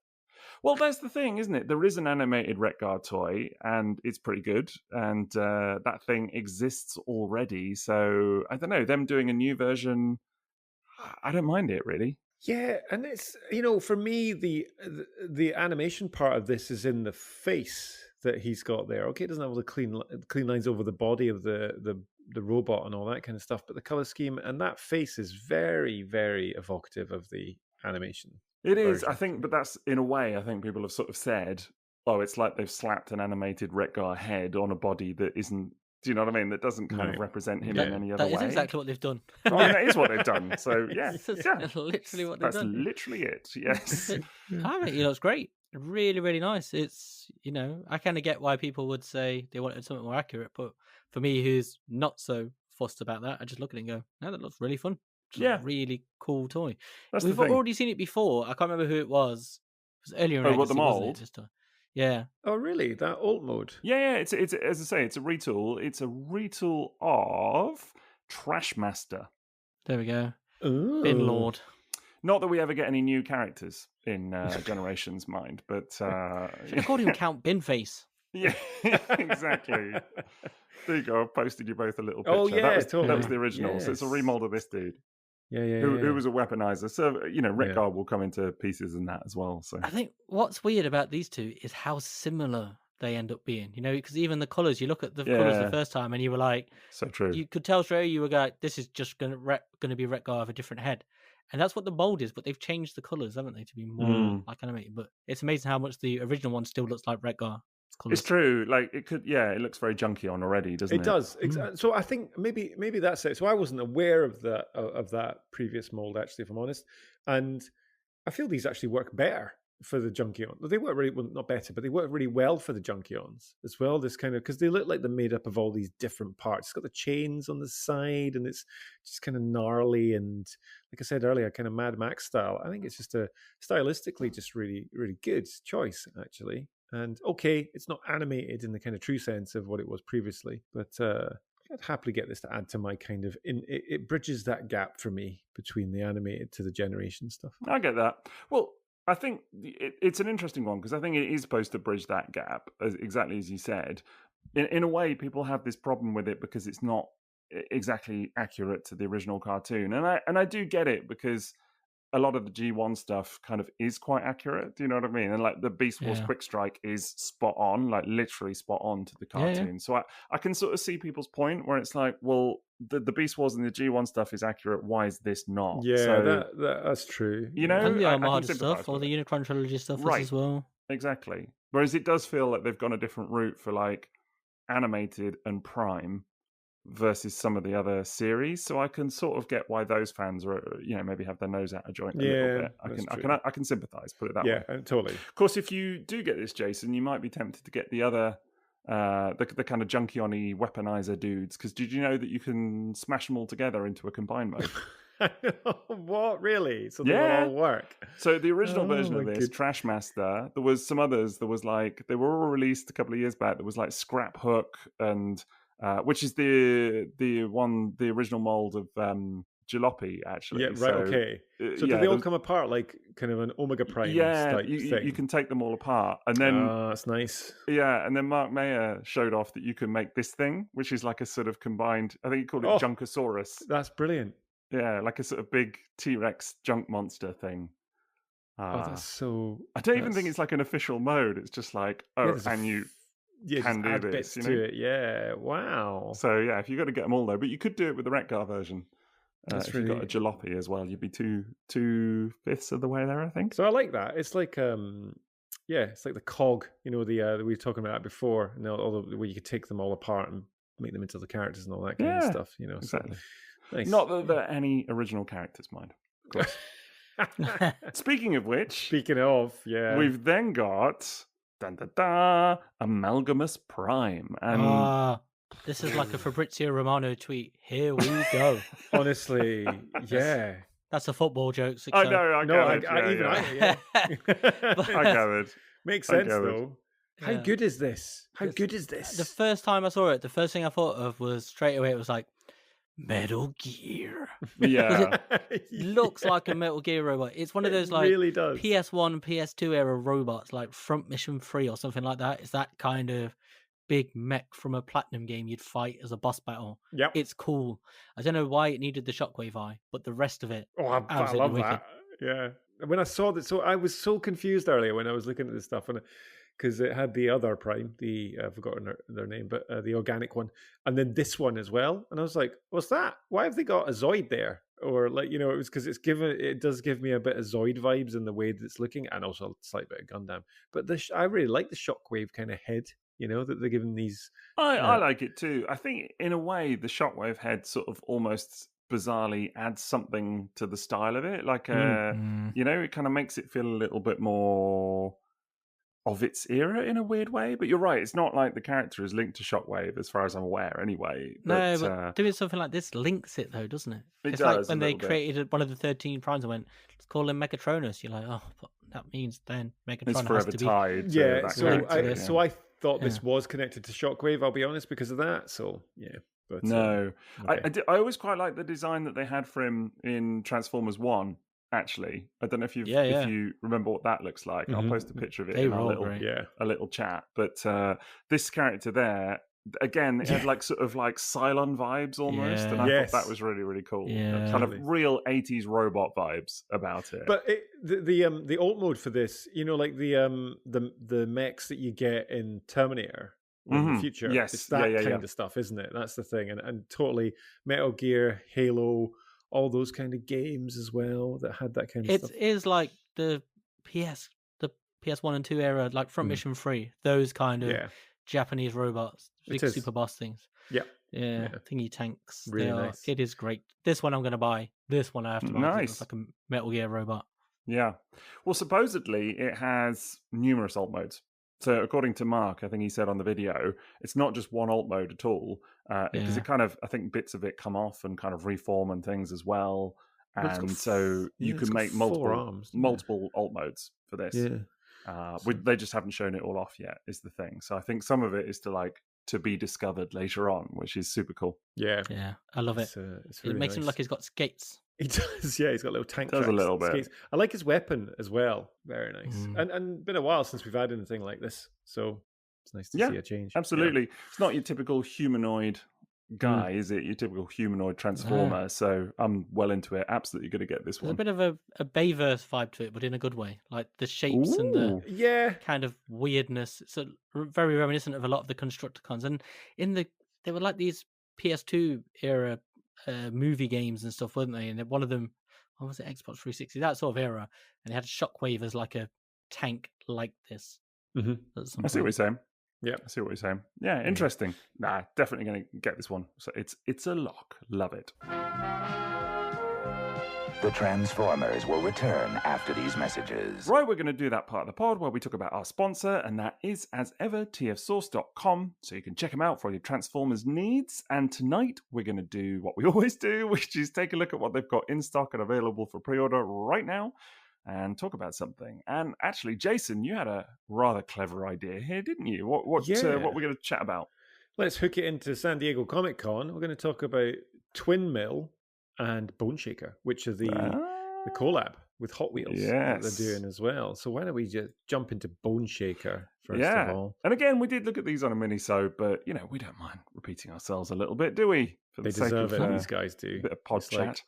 Well, that's the thing, isn't it? There is an animated Wreck-Gar toy, and it's pretty good, and that thing exists already. So, I don't know, them doing a new version, I don't mind it, really. Yeah, and it's, for me, the animation part of this is in the face that he's got there. Okay, it doesn't have all the clean lines over the body of the robot and all that kind of stuff, but the color scheme and that face is very, very evocative of the animation. It is, I think, but that's, in a way, I think people have sort of said, oh, it's like they've slapped an animated Wreck-Gar head on a body that isn't, do you know what I mean? That doesn't kind of represent him in any other way. That is exactly what they've done. That is what they've done. So, That's literally what they've done. That's literally it, yes. I think, it's great. Really, really nice. It's, I kind of get why people would say they wanted something more accurate, but for me, who's not so fussed about that, I just look at it and go, no, that looks really fun. Really cool toy. We've already seen it before. I can't remember who it was. It was earlier in the mold? Yeah. Oh, really? That alt mode? Yeah. It's as I say, it's a retool. It's a retool of Trashmaster. There we go. Ooh. Bin Lord. Not that we ever get any new characters in Generations mind, but should have called him Count Binface. Yeah, exactly. There you go. I've posted you both a little picture. Oh, yeah, that was the original. Yes. So it's a remold of this dude. Who was a weaponizer. So, Wreck-Gar will come into pieces in that as well. So I think what's weird about these two is how similar they end up being, because even the colours, you look at the colours the first time and you were like, so true. You could tell straight away, you were like, this is just going to be Wreck-Gar with a different head. And that's what the mold is, but they've changed the colours, haven't they, to be more like animated. But it's amazing how much the original one still looks like Wreck-Gar. It's true. It looks very junky on already, doesn't it? It does. So I think maybe that's it. So I wasn't aware of that previous mold, actually, if I'm honest. And I feel these actually work better for the Junkion. They work really, well, not better, but they work really well for the Junkions as well. This kind of, because they look like they're made up of all these different parts. It's got the chains on the side, and it's just kind of gnarly and, like I said earlier, kind of Mad Max style. I think it's just stylistically just really, really good choice, actually. And okay, it's not animated in the kind of true sense of what it was previously, but I'd happily get this to add to my kind of, it bridges that gap for me between the animated to the generation stuff. I get that. Well, I think it's an interesting one because I think it is supposed to bridge that gap, exactly as you said. In a way, people have this problem with it because it's not exactly accurate to the original cartoon, and I do get it because a lot of the G1 stuff kind of is quite accurate. Do you know what I mean? And like the Beast Wars Quick Strike is spot on, like literally spot on to the cartoon. So I can sort of see people's point where it's like, well, the Beast Wars and the G1 stuff is accurate. Why is this not? Yeah, so, that's true. And the Armada stuff or the Unicron Trilogy stuff as well. Exactly. Whereas it does feel like they've gone a different route for like animated and Prime versus some of the other series, so I can sort of get why those fans are, maybe have their nose out of joint a little bit. I can sympathise, put it that way. Yeah, totally. Of course, if you do get this, Jason, you might be tempted to get the other the kind of junkion-y weaponizer dudes. Because did you know that you can smash them all together into a combined mode? What, really? So they will all work? So the original version of this, Trash Master, there was some others. There was like, they were all released a couple of years back. There was like Scrap Hook and which is the original mold of Jalopy, actually. Yeah, right, okay. So do they all come apart like kind of an Omega Prime type thing? You can take them all apart. And then that's nice. Yeah, and then Mark Mayer showed off that you can make this thing, which is like a sort of combined, I think he called it Junkosaurus. That's brilliant. Yeah, like a sort of big T-Rex junk monster thing. That's so... I don't even think it's like an official mode. It's just like, you can do this. Bits to it. Yeah, wow. So yeah, if you've got to get them all though, but you could do it with the Retgar version. If you've got a Jalopy as well, you'd be 2/5 of the way there, I think. So I like that. It's like it's like the cog, we were talking about that before, where you could take them all apart and make them into the characters and all that kind of stuff, Exactly. So, nice. Not that there are any original characters, mind, of course. Speaking of, we've then got Amalgamus Prime. And this is like a Fabrizio Romano tweet. Here we go. Honestly, yeah. That's a football joke. Sixo. I know. I gathered. Makes sense, though. How good is this? The first time I saw it, the first thing I thought of was straight away, it was like, Metal Gear. Yeah. It looks like a Metal Gear robot. It's one of those like really does. PS1, PS2 era robots, like Front Mission 3 or something like that. It's that kind of big mech from a Platinum game you'd fight as a boss battle. Yep. It's cool. I don't know why it needed the Shockwave eye, but the rest of it, I love wicked. That. Yeah. When I saw that, so I was so confused earlier when I was looking at this stuff, and because it had the other Prime, I've forgotten their name, but the organic one, and then this one as well. And I was like, what's that? Why have they got a Zoid there? Or like, it was because it does give me a bit of Zoid vibes in the way that it's looking, and also a slight bit of Gundam. But I really like the Shockwave kind of head, that they're giving these. I like it too. I think in a way the Shockwave head sort of almost bizarrely adds something to the style of it. Like, it kind of makes it feel a little bit more of its era in a weird way. But you're right, it's not like the character is linked to Shockwave as far as I'm aware anyway. But doing something like this links it though, doesn't it? It's like when they created one of the 13 primes and went, let's call him Megatronus. You're like, oh, but that means then Megatron has to be tied to that character. So I thought this was connected to Shockwave, I'll be honest, because of that. So yeah. But, no, okay. I always quite like the design that they had for him in Transformers 1. Actually, I don't know if you remember what that looks like. I'll post a picture of it in a little chat. But this character there, again, it had like sort of like Cylon vibes almost, and I thought that was really, really cool. Yeah. Kind of real 80s robot vibes about it. But the alt mode for this, like the mechs that you get in Terminator in the future, it's that kind of stuff, isn't it? That's the thing, and totally Metal Gear, Halo, all those kind of games as well that had that kind of stuff. It is like the PS1 and 2 era, like Front Mission 3, those kind of Japanese robots, big super boss things. Yeah. Thingy tanks. Really nice. It is great. This one I'm going to buy. This one I have to buy. Nice. It's like a Metal Gear robot. Yeah. Well, supposedly it has numerous alt modes. So according to Mark, I think he said on the video, it's not just one alt mode at all, because it kind of, I think bits of it come off and kind of reform and things as well. And so you can make multiple alt modes for this. Yeah. They just haven't shown it all off yet, is the thing. So I think some of it is to be discovered later on, which is super cool. Yeah. Yeah, I love it. It's really it makes nice. him like he's got skates. He does, yeah. He's got little tank tracks. Does a little bit. Skates. I like his weapon as well. Very nice. And been a while since we've had anything like this, so it's nice to see a change. Absolutely. Yeah. It's not your typical humanoid guy, is it? Your typical humanoid transformer. So I'm well into it. Absolutely going to get this one. There's a bit of a Bayverse vibe to it, but in a good way. Like the shapes and the kind of weirdness. It's very reminiscent of a lot of the Constructicons. And they were like these PS2 era movie games and stuff, weren't they? And one of them, what was it, Xbox 360, that sort of era, and they had Shockwave as like a tank like this. I see what you're saying. Yeah, I see what you're saying. Yeah, interesting. Nah, definitely going to get this one. So it's a lock. Love it. The Transformers will return after these messages. Right, we're going to do that part of the pod where we talk about our sponsor, and that is, as ever, tfsource.com, so you can check them out for your Transformers needs. And tonight, we're going to do what we always do, which is take a look at what they've got in stock and available for pre-order right now, and talk about something. And actually, Jason, you had a rather clever idea here, didn't you? What we're going to chat about? Let's hook it into San Diego Comic Con. We're going to talk about Twin Mill and Bone Shaker, which are the collab with Hot Wheels that they're doing as well. So why don't we just jump into Bone Shaker first of all? And again, we did look at these on a mini-sode, but we don't mind repeating ourselves a little bit, do we? They deserve it. These guys do. A bit of pod chat.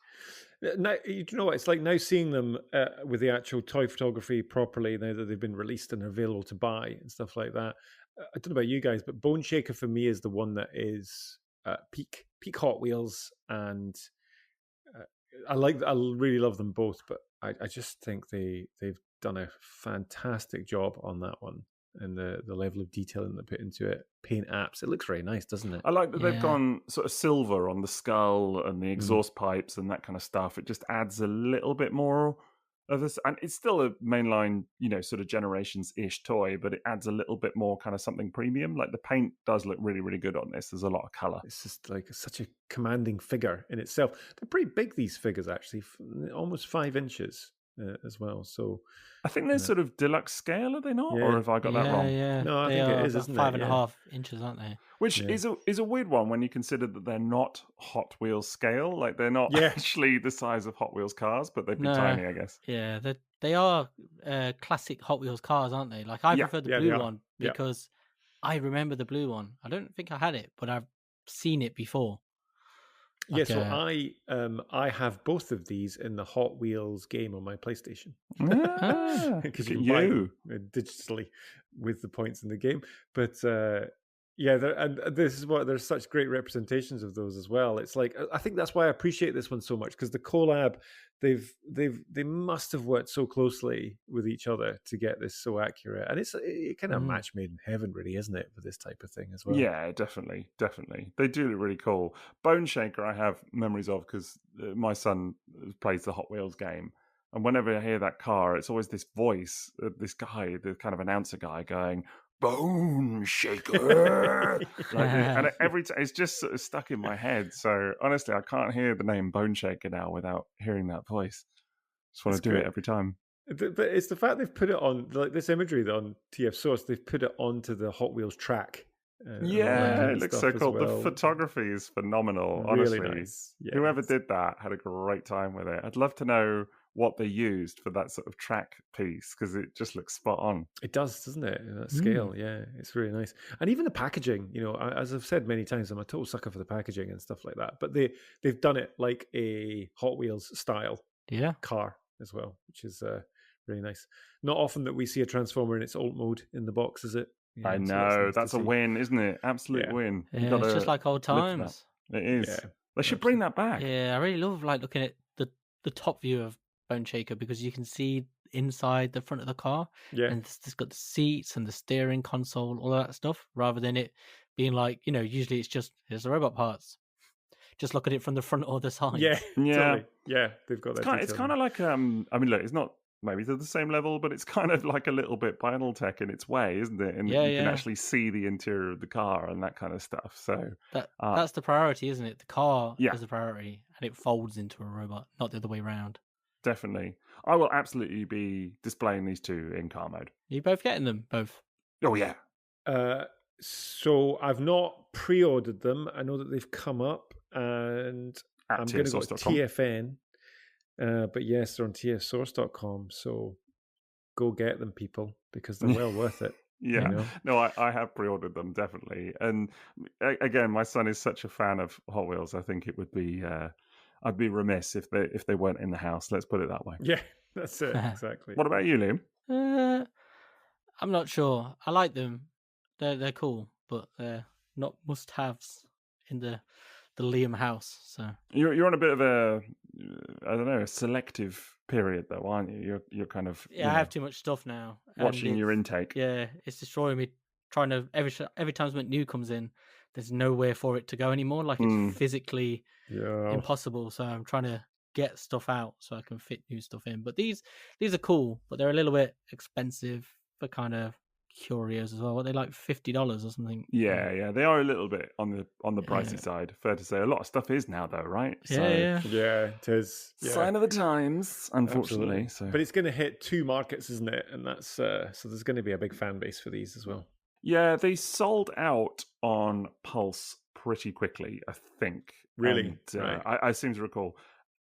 Now, you know what? It's like now seeing them with the actual toy photography properly, now that they've been released and available to buy and stuff like that. I don't know about you guys, but Bone Shaker for me is the one that is peak Hot Wheels, and I really love them both, but I just think they've done a fantastic job on that one, and the level of detailing they put into it. Paint apps, it looks very nice, doesn't it? I like that they've gone sort of silver on the skull and the exhaust pipes and that kind of stuff. It just adds a little bit more of this, and it's still a mainline, sort of generations-ish toy, but it adds a little bit more kind of something premium. Like the paint does look really, really good on this. There's a lot of color. It's just like such a commanding figure in itself. They're pretty big, these figures, actually, almost 5 inches as well. So I think they're sort of deluxe scale, are they not? Or have I got that wrong? Yeah, no, I think it is, isn't it? 5.5 inches, aren't they? Which is a weird one when you consider that they're not Hot Wheels scale. Like they're not actually the size of Hot Wheels cars, but they'd be tiny, I guess. Yeah, they are classic Hot Wheels cars, aren't they? Like I prefer the blue one because I remember the blue one. I don't think I had it, but I've seen it before. Like, so I have both of these in the Hot Wheels game on my PlayStation. Because you buy them digitally with the points in the game. But and this is what there's such great representations of those as well. It's like I think that's why I appreciate this one so much, because the collab, they must have worked so closely with each other to get this so accurate, and it's kind of a match made in heaven, really, isn't it, for this type of thing as well? Yeah, definitely. They do look really cool. Bone Shaker, I have memories of because my son plays the Hot Wheels game, and whenever I hear that car, it's always this voice, this guy, the kind of announcer guy, going, Bone Shaker. And every time it's just sort of stuck in my head. So honestly, I can't hear the name Bone Shaker now without hearing that voice. Just want to do it every time. But it's the fact they've put it on, like this imagery on TF Source, they've put it onto the Hot Wheels track. It looks so cool. Well. The photography is phenomenal. Honestly, really nice. Yeah, whoever did that had a great time with it. I'd love to know what they used for that sort of track piece, because it just looks spot on. It does, doesn't it? That scale, it's really nice. And even the packaging, as I've said many times, I'm a total sucker for the packaging and stuff like that. But they've done it like a Hot Wheels style car as well, which is really nice. Not often that we see a Transformer in its alt mode in the box, is it? I know, so that's a win, isn't it? Absolute win. Yeah, it's just like old times. It is. Yeah, they should bring that back. Yeah, I really love looking at the top view of Bone Shaker, because you can see inside the front of the car, and it's got the seats and the steering console, all of that stuff, rather than it being like, usually it's just, here's the robot parts, just look at it from the front or the side. Totally. They've got that. It's kind of like look, it's not maybe to the same level, but it's kind of like a little bit Battletech in its way, isn't it? And you can actually see the interior of the car and that kind of stuff. So that's the priority, isn't it? The car is the priority, and it folds into a robot, not the other way around. Definitely. I will absolutely be displaying these two in car mode. Are you both getting them? Both? Oh, yeah. So I've not pre-ordered them. I know that they've come up, and I'm going to go to TFN. But yes, they're on tfsource.com. So go get them, people, because they're well worth it. No, I have pre-ordered them, definitely. And again, my son is such a fan of Hot Wheels. I think it would be... I'd be remiss if they weren't in the house. Let's put it that way. Yeah, that's it. Exactly. What about you, Liam? I'm not sure. I like them. They're cool, but they're not must-haves in the Liam house. So you're on a bit of a selective period, though, aren't you? You're kind of I have too much stuff now. Watching your intake. Yeah, it's destroying me. Trying to every time something new comes in, there's nowhere for it to go anymore. Like it's physically impossible. So I'm trying to get stuff out so I can fit new stuff in. But these are cool, but they're a little bit expensive for kind of curios as well. What, they like $50 or something? Yeah, they are a little bit on the pricey side. Fair to say, a lot of stuff is now though, right? Yeah. It is. Yeah. Sign of the times, unfortunately. So, but it's going to hit 2 markets, isn't it? And that's so there's going to be a big fan base for these as well. Yeah, they sold out on Pulse pretty quickly, I think. Really? And, right. I seem to recall.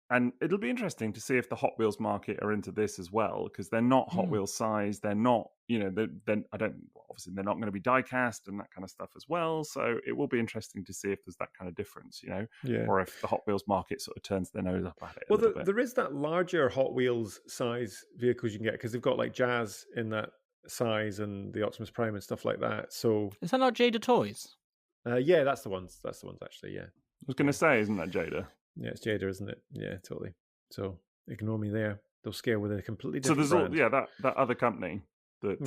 And it'll be interesting to see if the Hot Wheels market are into this as well, because they're not Hot Wheels size. They're not, obviously they're not going to be die cast and that kind of stuff as well. So it will be interesting to see if there's that kind of difference, or if the Hot Wheels market sort of turns their nose up at it. Well, there is that larger Hot Wheels size vehicles you can get, because they've got like Jazz in that size and the Optimus Prime and stuff like that. So is that not Jada Toys? Yeah, that's the ones. That's the ones actually. Yeah, I was going to say, isn't that Jada? Yeah, it's Jada, isn't it? Yeah, totally. So ignore me there. They'll scale with a completely different brand. That other company. That,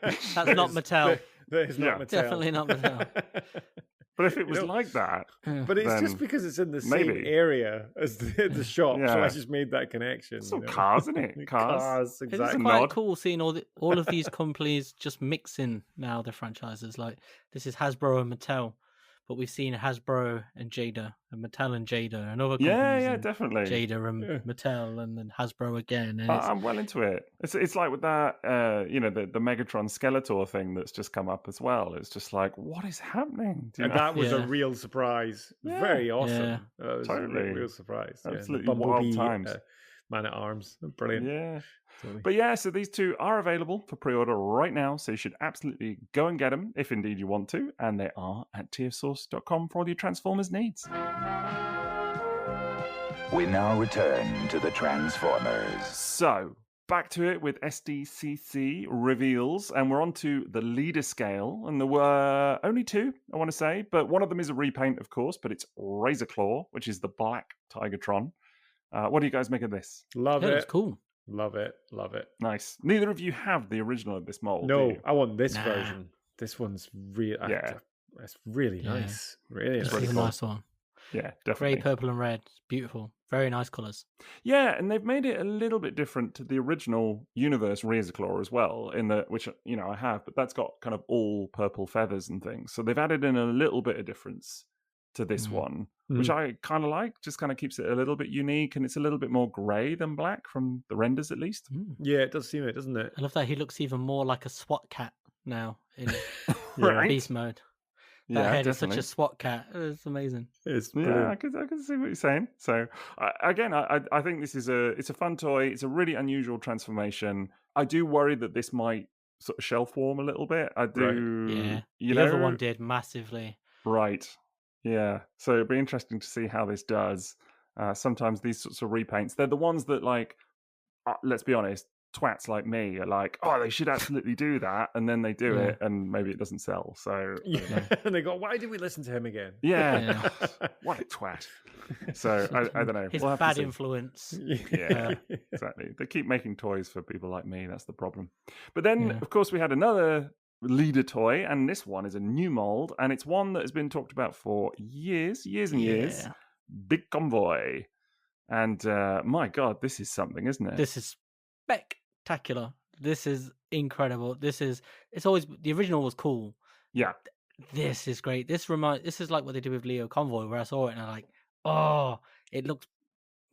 that's not Mattel. That is not Mattel. Definitely not Mattel. But if it was like that, but it's just because it's in the same area as the shop, so I just made that connection. It's all cars, isn't it? Cars, exactly. It's quite cool seeing all of these companies just mixing now their franchises. Like this is Hasbro and Mattel. But we've seen Hasbro and Jada, and Mattel and Jada, and other companies. Yeah, definitely. Jada and Mattel, and then Hasbro again. And I'm well into it. It's like with that, the Megatron Skeletor thing that's just come up as well. It's just like, what is happening? And that was a real surprise. Yeah. Very awesome. Yeah. It was totally. a real surprise. Absolutely wild times. Man at Arms. Brilliant. Yeah. Totally. But so these 2 are available for pre-order right now, so you should absolutely go and get them if indeed you want to, and they are at tfsource.com for all your Transformers needs. We now return to the Transformers. So, back to it with SDCC reveals, and we're on to the leader scale, and there were only 2, I want to say, but one of them is a repaint, of course, but it's Razor Claw, which is the black Tigatron. What do you guys make of this? Love it. It's cool. Love it. Nice. Neither of you have the original of this mold. No, I want this version. This one's really, it's really nice. Really nice. This is a nice one. Yeah, definitely. Grey, purple, and red. It's beautiful. Very nice colours. Yeah, and they've made it a little bit different to the original Universe Razor Claw as well, which I have, but that's got kind of all purple feathers and things. So they've added in a little bit of difference to this one, which I kind of like. Just kind of keeps it a little bit unique, and it's a little bit more grey than black from the renders, at least. Yeah, it does seem it, doesn't it? I love that he looks even more like a SWAT cat now in beast mode. That head is such a SWAT cat. It's amazing. It's brilliant. I can see what you're saying. So again, I think this is it's a fun toy. It's a really unusual transformation. I do worry that this might sort of shelf warm a little bit. I do. Yeah, the other one did massively. Right. Yeah. So it'd be interesting to see how this does. Sometimes these sorts of repaints, they're the ones that, like, let's be honest, twats like me are like, oh, they should absolutely do that, and then they do it, and maybe it doesn't sell. So and they go, why did we listen to him again? Yeah. What a twat. So I don't know. His bad influence. Yeah, exactly. They keep making toys for people like me. That's the problem. But then, of course, we had another leader toy, and this one is a new mold, and it's one that has been talked about for years and years. Big Convoy. And my God, this is something, isn't it? This is spectacular. This is incredible. It's always, the original was cool. Yeah. This is great. This is like what they did with Leo Convoy, where I saw it and I'm like, oh, it looks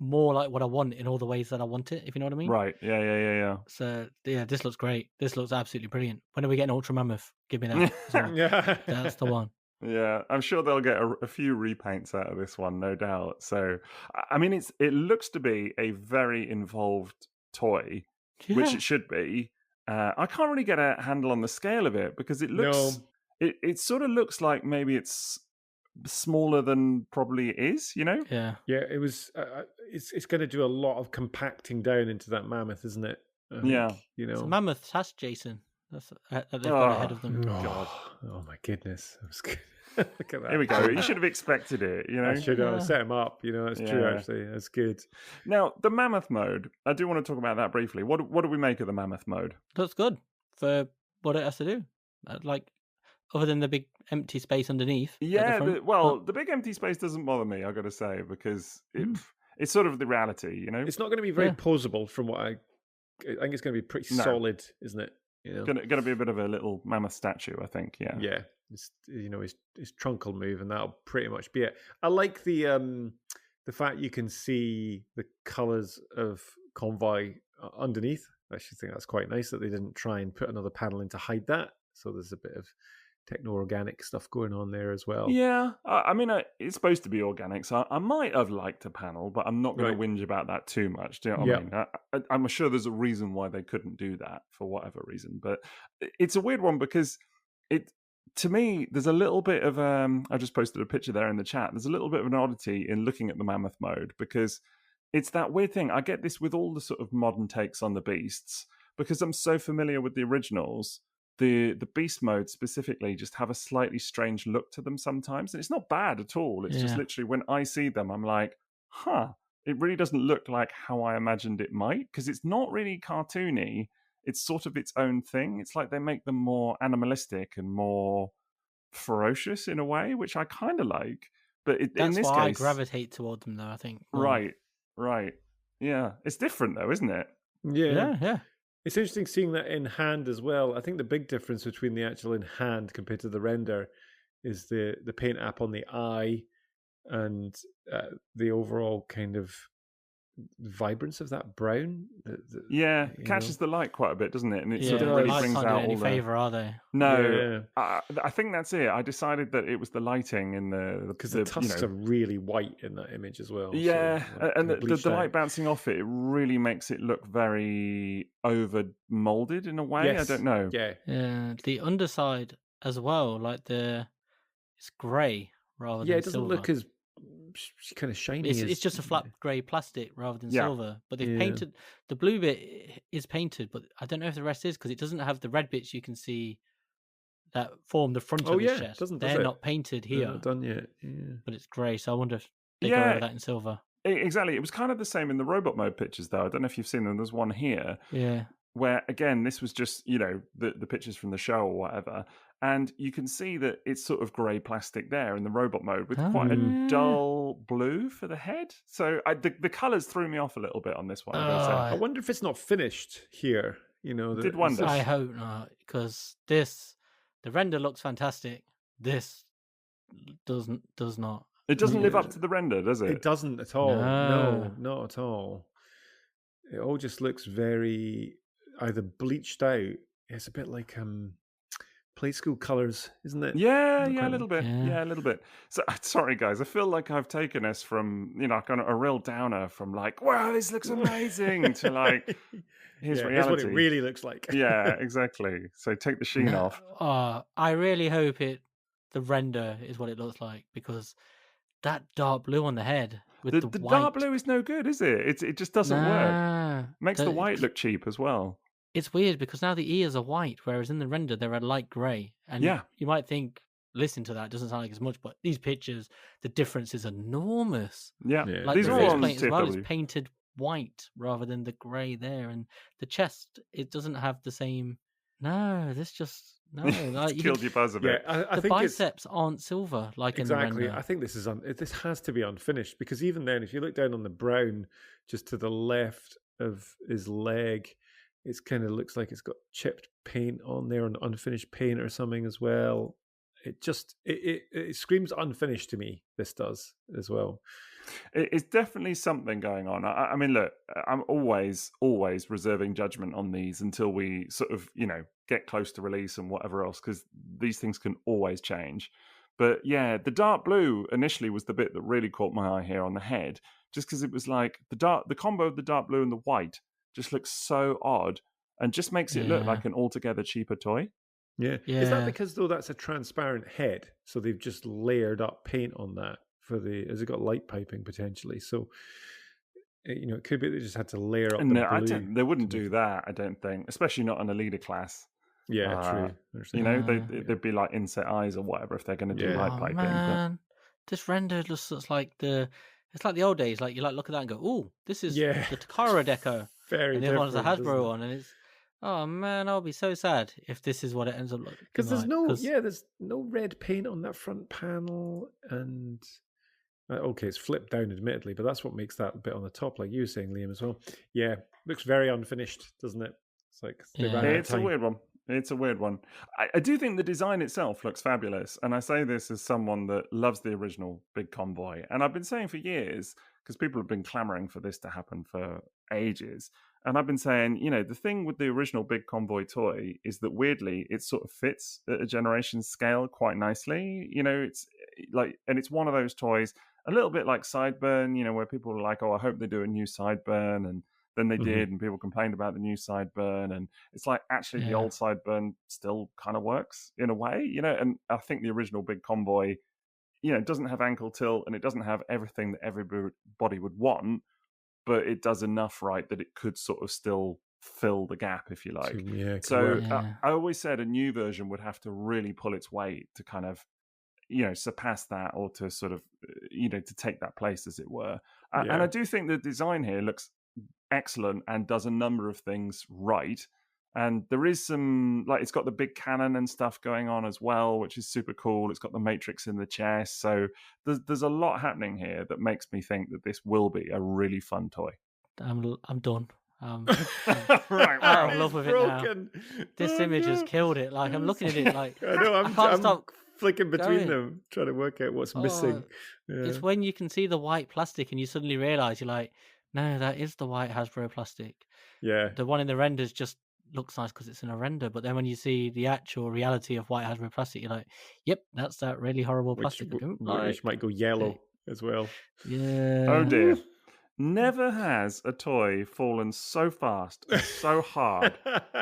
more like what I want in all the ways that I want it, if you know what I mean. Right. Yeah. So this looks great. This looks absolutely brilliant. When are we getting Ultra Mammoth? Give me that. Yeah, that's the one. Yeah, I'm sure they'll get a few repaints out of this one, no doubt. So, I mean, it looks to be a very involved toy, which it should be. I can't really get a handle on the scale of it because it looks, it sort of looks like maybe it's smaller than probably it is, you know? Yeah. It was. It's going to do a lot of compacting down into that mammoth, isn't it? Yeah. You know, it's mammoth has Jason. That's they've got ahead of them. God. Oh my goodness. That was good. Look at that. Here we go. You should have expected it, you know? I should have set him up, you know, that's true, actually. That's good. Now, the mammoth mode, I do want to talk about that briefly. What do we make of the mammoth mode? That's good for what it has to do. Like, other than the big empty space underneath. Yeah, the big empty space doesn't bother me, I've got to say, because it's sort of the reality, you know. It's not going to be very posable from what I think it's going to be pretty solid, isn't it? You know? Going to be a bit of a little mammoth statue, I think. Yeah. Yeah. It's, his trunk will move, and that'll pretty much be it. I like the fact you can see the colours of Convoy underneath. I actually think that's quite nice that they didn't try and put another panel in to hide that. So there's a bit of techno-organic stuff going on there as well. Yeah, I mean, it's supposed to be organic, so I might have liked a panel, but I'm not going to whinge about that too much. Do you know what I mean? I'm sure there's a reason why they couldn't do that for whatever reason, but it's a weird one because to me, there's a little bit of I just posted a picture there in the chat. There's a little bit of an oddity in looking at the mammoth mode because it's that weird thing. I get this with all the sort of modern takes on the beasts because I'm so familiar with the originals. The beast mode specifically just have a slightly strange look to them sometimes, and it's not bad at all. It's just literally when I see them, I'm like, it really doesn't look like how I imagined it might, because it's not really cartoony. It's sort of its own thing. It's like they make them more animalistic and more ferocious in a way, which I kind of like. But that's in this why case, I gravitate toward them, though. I think right, yeah, it's different though, isn't it? Yeah. It's interesting seeing that in hand as well. I think the big difference between the actual in hand compared to the render is the paint app on the eye and the overall kind of vibrance of that brown. It catches the light quite a bit, doesn't it? And it sort of really brings out all any favour, are they? No, I think that's it. I decided that it was the lighting in because the tusks are really white in that image as well. Yeah, so, and the light bouncing off it really makes it look very over molded in a way. Yes. I don't know. Yeah. The underside as well, like it's grey rather than it doesn't silver. look as kind of shiny. It's just a flat grey plastic rather than silver. But they've painted the blue bit is painted, but I don't know if the rest is because it doesn't have the red bits you can see that form the front of his chest. They're not painted here. They're not done yet. Yeah. But it's grey, so I wonder if they go over that in silver. Exactly. It was kind of the same in the robot mode pictures, though. I don't know if you've seen them. There's one here. Yeah. Where, again, this was just, the pictures from the show or whatever. And you can see that it's sort of grey plastic there in the robot mode with quite a dull blue for the head. So the colours threw me off a little bit on this one. I wonder if it's not finished here. Did wonder. I hope not, because the render looks fantastic. This does not. It doesn't live up to the render, does it? It doesn't at all. No, not at all. It all just looks very either bleached out. It's a bit like play school colours, isn't it? Yeah, a little bit. Yeah, a little bit. So sorry, guys. I feel like I've taken us from kind of a real downer from like, wow, this looks amazing to like. Here's reality. Here's what it really looks like. Yeah, exactly. So take the sheen off. I really hope the render is what it looks like, because that dark blue on the head with the white. Dark blue is no good, is it? It just doesn't work. Makes the white look cheap as well. It's weird because now the ears are white, whereas in the render they're a light grey. And you might think, listen to that, it doesn't sound like as much, but these pictures, the difference is enormous. Yeah. Like these the are face all paint as well is TFW. painted white rather than the grey there, and the chest, it doesn't have the same. No, this just like, killed your buzz a bit. I the think biceps aren't silver like exactly. in the render. I think this has to be unfinished, because even then, if you look down on the brown just to the left of his leg, it kind of looks like it's got chipped paint on there, and unfinished paint or something as well. It just it screams unfinished to me. This does as well. It's definitely something going on. I mean, look, I'm always reserving judgment on these until we sort of, get close to release and whatever else, because these things can always change. But yeah, the dark blue initially was the bit that really caught my eye here on the head, just because it was like the combo of the dark blue and the white just looks so odd and just makes it look like an altogether cheaper toy. Yeah. Is that because, though, that's a transparent head, so they've just layered up paint on that? Has it got light piping potentially? So, it could be they just had to layer up. No, they wouldn't do that. I don't think, especially not on a leader class. Yeah, true. They'd be like inset eyes or whatever if they're going to do light piping. Man. This render just looks like it's like the old days. Like you look at that and go, "Oh, this is the Takara deco." Very and the other one's the Hasbro one, and it's. Oh man, I'll be so sad if this is what it ends up looking like. Because there's no red paint on that front panel, and Okay, it's flipped down, admittedly, but that's what makes that bit on the top, like you were saying, Liam, as well. Yeah, looks very unfinished, doesn't it? It's like they ran out of time. It's a weird one. It's a weird one. I do think the design itself looks fabulous. And I say this as someone that loves the original Big Convoy. And I've been saying for years, because people have been clamoring for this to happen for ages. And I've been saying, you know, the thing with the original Big Convoy toy is that weirdly, it sort of fits at a generation scale quite nicely. You know, it's like, and it's one of those toys, a little bit like Sideburn, you know, where people are like, oh, I hope they do a new Sideburn. And then they did, and people complained about the new Sideburn, and it's like actually the old Sideburn still kind of works in a way, you know. And I think the original Big Convoy, you know, it doesn't have ankle tilt and it doesn't have everything that everybody would want, but it does enough right that it could sort of still fill the gap, if you like. I always said a new version would have to really pull its weight to kind of, you know, surpass that, or to sort of, you know, to take that place, as it were. And I do think the design here looks excellent and does a number of things right. And there is some, like, it's got the big cannon and stuff going on as well, which is super cool. It's got the matrix in the chest. So there's a lot happening here that makes me think that this will be a really fun toy. I'm done. Right, I'm in love with it now. This image has killed it. Like, I'm looking at it like, I know, I can't stop flicking between them, trying to work out what's missing. It's when you can see the white plastic and you suddenly realize, you're like, no, that is the white Hasbro plastic. Yeah. The one in the renders just looks nice because it's in a render, but then when you see the actual reality of white Hasbro plastic, you're like, yep, that's that really horrible plastic. Which might go yellow as well. Yeah. Oh dear. Never has a toy fallen so fast and so hard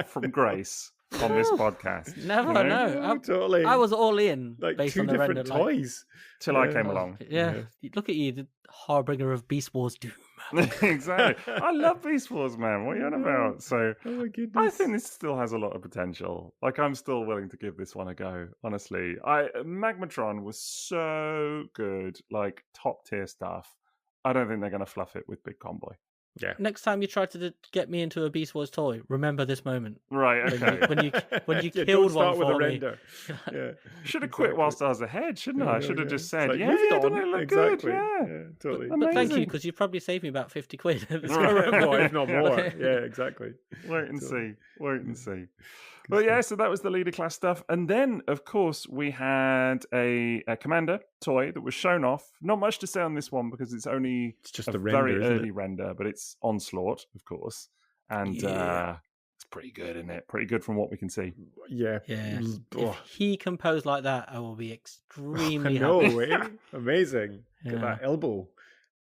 from grace on this podcast. Never, you know? no. Totally. I was all in. Like based two on the different render, toys. Till I came along. Yeah. Look at you, the harbinger of Beast Wars doom. Exactly. I love Beast Wars, man. What are you on about? So oh my goodness. I think this still has a lot of potential. Like, I'm still willing to give this one a go, honestly. Magmatron was so good, like top tier stuff. I don't think they're going to fluff it with Big Convoy. Yeah. Next time you try to get me into a Beast Wars toy, remember this moment. Right. Okay. When you killed one with for a me. render. Yeah. Should have quit whilst I was ahead, shouldn't I? I should have just said, like, doesn't it look good? Yeah, totally. But thank you, because you probably saved me about 50 quid. More, if not more. Yeah, exactly. Wait and see. But yeah, so that was the leader class stuff. And then, of course, we had a commander toy that was shown off. Not much to say on this one because it's just a render, very early render, but it's Onslaught, of course. And it's pretty good, isn't it? Pretty good from what we can see. Yeah. If he composed like that, I will be extremely happy. happy. Amazing. Look at that elbow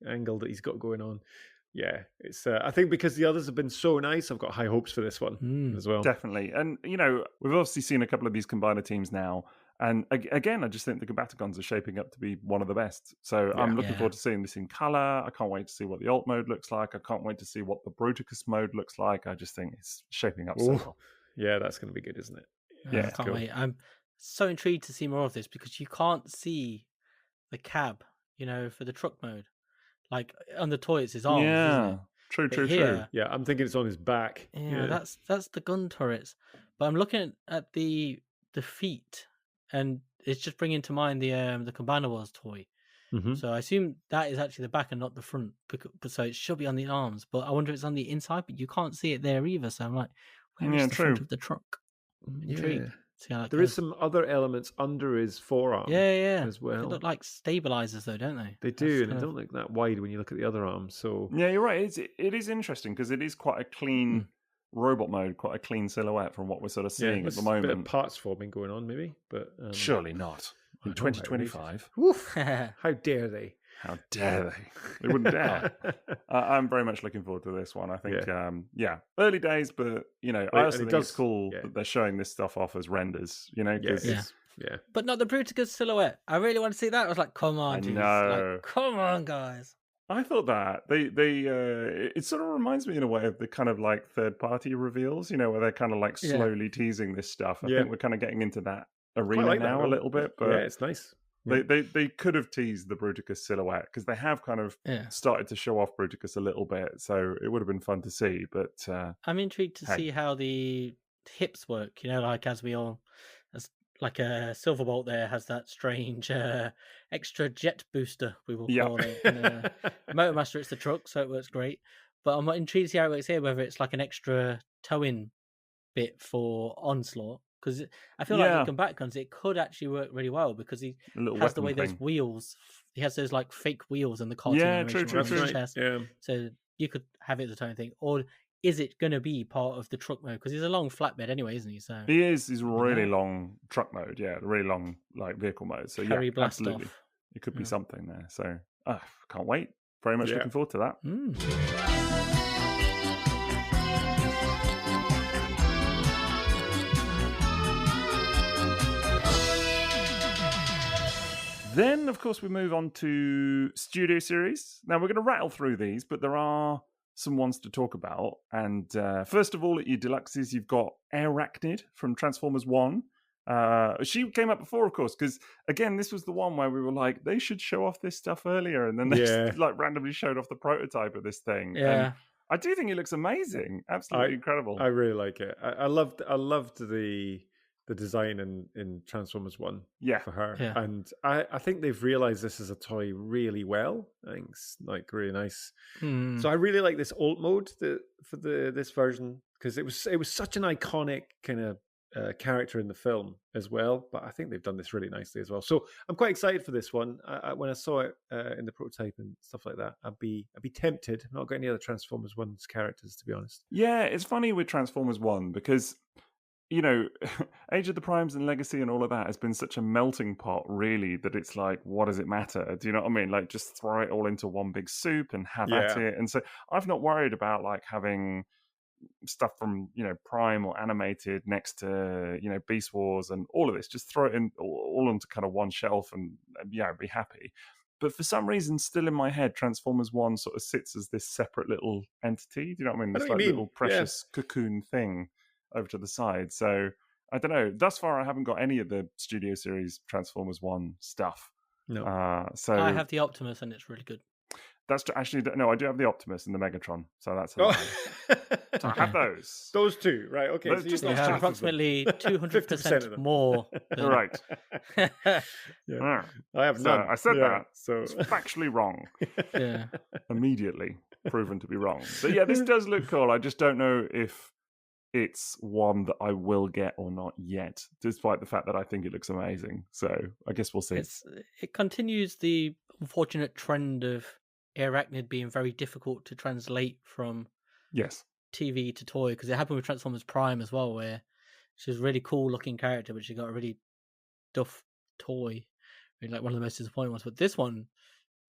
angle that he's got going on. Yeah, it's. I think because the others have been so nice, I've got high hopes for this one as well. Definitely. And, you know, we've obviously seen a couple of these combiner teams now. And again, I just think the Combaticons are shaping up to be one of the best. So I'm looking forward to seeing this in color. I can't wait to see what the alt mode looks like. I can't wait to see what the Bruticus mode looks like. I just think it's shaping up so well. Yeah, that's going to be good, isn't it? Yeah, I can't wait. I'm so intrigued to see more of this because you can't see the cab, you know, for the truck mode. Like on the toy, it's his arms. Yeah, isn't it? true. Yeah, I'm thinking it's on his back. Yeah, that's the gun turrets. But I'm looking at the feet, and it's just bringing to mind the Combiner Wars toy. Mm-hmm. So I assume that is actually the back and not the front. So it should be on the arms. But I wonder if it's on the inside, but you can't see it there either. So I'm like, where is the front of the truck? I'm intrigued. There is some other elements under his forearm as well. They look like stabilizers though, don't they? They do, and they don't look that wide when you look at the other arms. So yeah, you're right. It is interesting because it is quite a clean robot mode, quite a clean silhouette from what we're sort of seeing at the moment. A bit of parts forming going on, maybe, but surely not in 2025. How dare they? How dare they? They wouldn't dare. I'm very much looking forward to this one. I think, early days, but, you know, I also think it's cool that they're showing this stuff off as renders, you know? Yeah. But not the Bruticus silhouette. I really want to see that. I was like, come on, dude. Like, come on, guys. I thought that. It sort of reminds me in a way of the kind of like third-party reveals, you know, where they're kind of like slowly teasing this stuff. I think we're kind of getting into that arena now a little bit. But yeah, it's nice. They could have teased the Bruticus silhouette because they have kind of started to show off Bruticus a little bit, so it would have been fun to see. But I'm intrigued to see how the hips work. You know, like as like a Silverbolt there has that strange extra jet booster, we will call it. And Motormaster, it's the truck, so it works great. But I'm intrigued to see how it works here, whether it's like an extra towing bit for Onslaught. Because I feel like in Combat Guns, it could actually work really well because he has the way those wheels. He has those like fake wheels in the cartoon animation on his chest. Yeah. So you could have it as a towing thing. Or is it going to be part of the truck mode? Because he's a long flatbed anyway, isn't he? So he is. He's really long truck mode. Yeah, really long like vehicle mode. So absolutely, it could be something there. So can't wait. Very much looking forward to that. Then, of course, we move on to Studio Series. Now, we're going to rattle through these, but there are some ones to talk about. And first of all, at your Deluxes, you've got Arachnid from Transformers 1. She came up before, of course, because, again, this was the one where we were like, they should show off this stuff earlier. And then they just, like randomly showed off the prototype of this thing. Yeah. And I do think it looks amazing. Absolutely incredible. I really like it. I loved the design in Transformers 1 for her. Yeah. And I think they've realized this as a toy really well. I think it's like really nice. So I really like this alt mode for this version because it was such an iconic kind of character in the film as well. But I think they've done this really nicely as well. So I'm quite excited for this one. When I saw it in the prototype and stuff like that, I'd be tempted. I've not got any other Transformers 1's characters, to be honest. Yeah, it's funny with Transformers 1 because you know, Age of the Primes and Legacy and all of that has been such a melting pot, really, that it's like, what does it matter? Do you know what I mean? Like, just throw it all into one big soup and have at it. And so I've not worried about, like, having stuff from, you know, Prime or Animated next to, you know, Beast Wars and all of this. Just throw it in all onto kind of one shelf and, I'd be happy. But for some reason, still in my head, Transformers 1 sort of sits as this separate little entity. Do you know what I mean? This like little precious cocoon thing over to the side. So I don't know. Thus far, I haven't got any of the Studio Series Transformers 1 stuff. No. So I have the Optimus, and it's really good. That's actually no. I do have the Optimus and the Megatron, so that's so I have those. Those two, right? Okay, so you have approximately 200% more. Right. I have none. I said that, so it's factually wrong. Immediately proven to be wrong. But yeah, this does look cool. I just don't know if it's one that I will get or not yet, despite the fact that I think it looks amazing. So I guess we'll see. It continues the unfortunate trend of Arachnid being very difficult to translate from TV to toy, because it happened with Transformers Prime as well, where she was a really cool looking character, but she got a really duff toy. Really, like one of the most disappointing ones. But this one,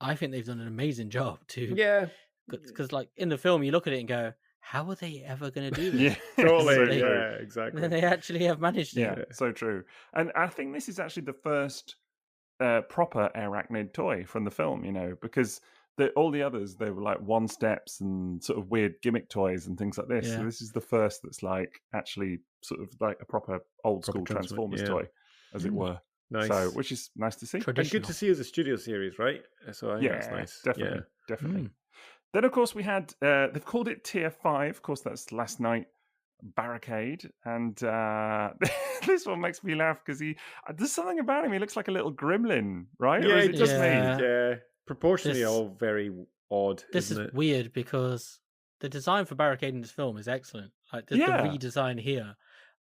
I think they've done an amazing job too. Yeah. Because like in the film, you look at it and go, how are they ever going to do this? Totally. Yeah, exactly. And they actually have managed it. Yeah, so true. And I think this is actually the first proper Arachnid toy from the film, you know, because all the others, they were like one steps and sort of weird gimmick toys and things like this. Yeah. So this is the first that's like actually sort of like a proper old school Transformers toy, as it were. Nice. So, which is nice to see. And good to see as a Studio Series, right? So I think that's nice. Definitely. Then, of course, we had, they've called it Tier 5. Of course, that's Last Night Barricade. And this one makes me laugh because there's something about him. He looks like a little gremlin, right? Yeah, or is it just me? Yeah. Proportionally all very odd. This is weird because the design for Barricade in this film is excellent. Like the redesign here,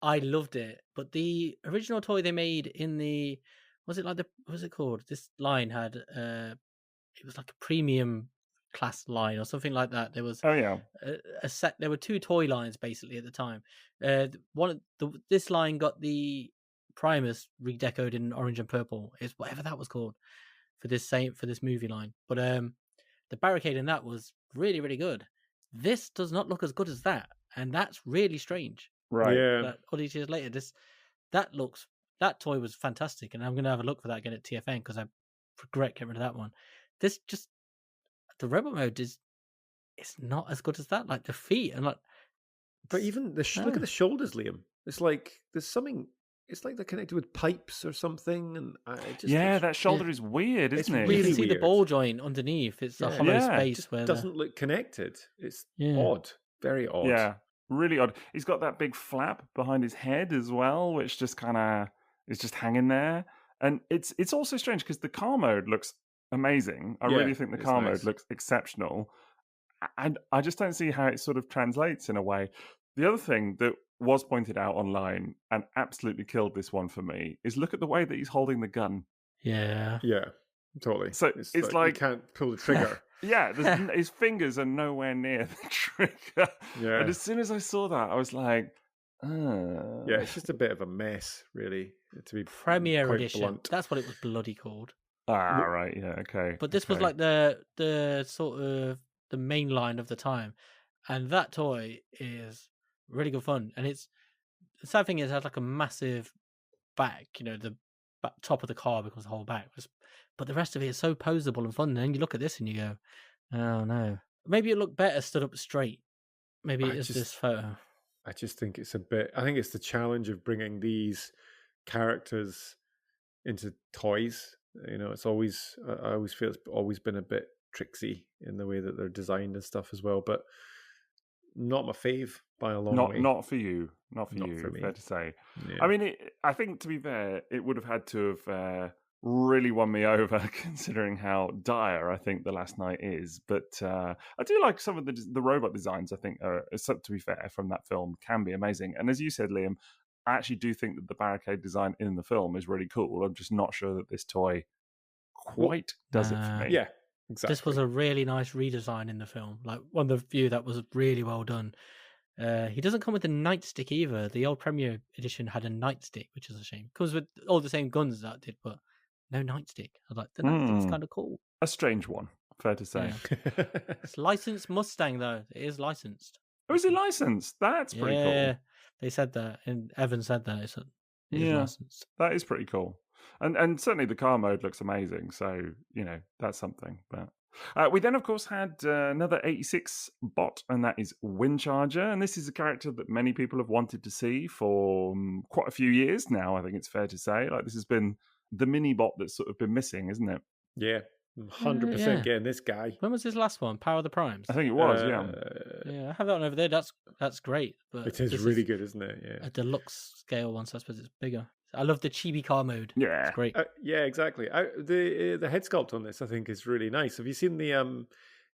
I loved it. But the original toy they made in the, what was it called? This line had, it was like a premium class line or something like that. There was a set. There were two toy lines basically at the time. This line got the Primus redecoed in orange and purple. Is whatever that was called for this movie line. But the Barricade in that was really, really good. This does not look as good as that, and that's really strange. Right. Yeah. That all these years later, that toy was fantastic, and I'm going to have a look for that again at TFN because I regret getting rid of that one. This just the robot mode it's not as good as that. Like the feet and like, but even look at the shoulders, Liam. It's like there's something. It's like they're connected with pipes or something, and that shoulder is weird, isn't it? Really you can weird. see the ball joint underneath. It's a hollow space it where doesn't look connected. It's odd, very odd. Yeah, really odd. He's got that big flap behind his head as well, which just kind of is just hanging there. And it's also strange because the car mode looks amazing. I really think the car mode looks exceptional. And I just don't see how it sort of translates in a way. The other thing that was pointed out online and absolutely killed this one for me is look at the way that he's holding the gun. Yeah. Yeah, totally. So it's like you can't pull the trigger. Yeah, his fingers are nowhere near the trigger. Yeah. And as soon as I saw that, I was like, yeah, it's just a bit of a mess, really, to be Premiere quite Edition. blunt. That's what it was bloody called. Right, yeah, okay. But this was like the sort of the main line of the time, and that toy is really good fun. And the sad thing is, it has like a massive back. The top of the car becomes the whole back. But the rest of it is so poseable and fun. And then you look at this and you go, "Oh no, maybe it looked better stood up straight. Maybe it is this photo." I just think it's a bit. I think it's the challenge of bringing these characters into toys. It's always. I always feel it's always been a bit tricksy in the way that they're designed and stuff as well. But not my fave by a long way. Not for you. Not for you. Me. Fair to say. Yeah. I mean, I think to be fair, it would have had to have really won me over, considering how dire I think The Last Night is. But I do like some of the robot designs. I think, to be fair, from that film can be amazing. And as you said, Liam, I actually do think that the barricade design in the film is really cool. I'm just not sure that this toy quite does it for me. Yeah, exactly. This was a really nice redesign in the film. Like one of the few that was really well done. He doesn't come with a nightstick either. The old Premiere Edition had a nightstick, which is a shame. Comes with all the same guns that did, but no nightstick. I was like, the nightstick's kind of cool. A strange one, fair to say. Yeah. It's licensed Mustang, though. It is licensed. Oh, is it licensed? That's pretty cool. Yeah, they said that, and Evan said that. It is licensed. That is pretty cool. And certainly the car mode looks amazing. So, that's something. But we then, of course, had another 86 bot, and that is Windcharger. And this is a character that many people have wanted to see for quite a few years now, I think it's fair to say. Like, this has been the mini bot that's sort of been missing, isn't it? Yeah, 100% getting this guy. When was his last one? Power of the Primes? I think it was, yeah. I have that one over there. That's great. But it is really good, isn't it? Yeah. A deluxe scale one, so I suppose it's bigger. I love the chibi car mode. Yeah. It's great. Yeah, exactly. The head sculpt on this, I think, is really nice. Have you seen the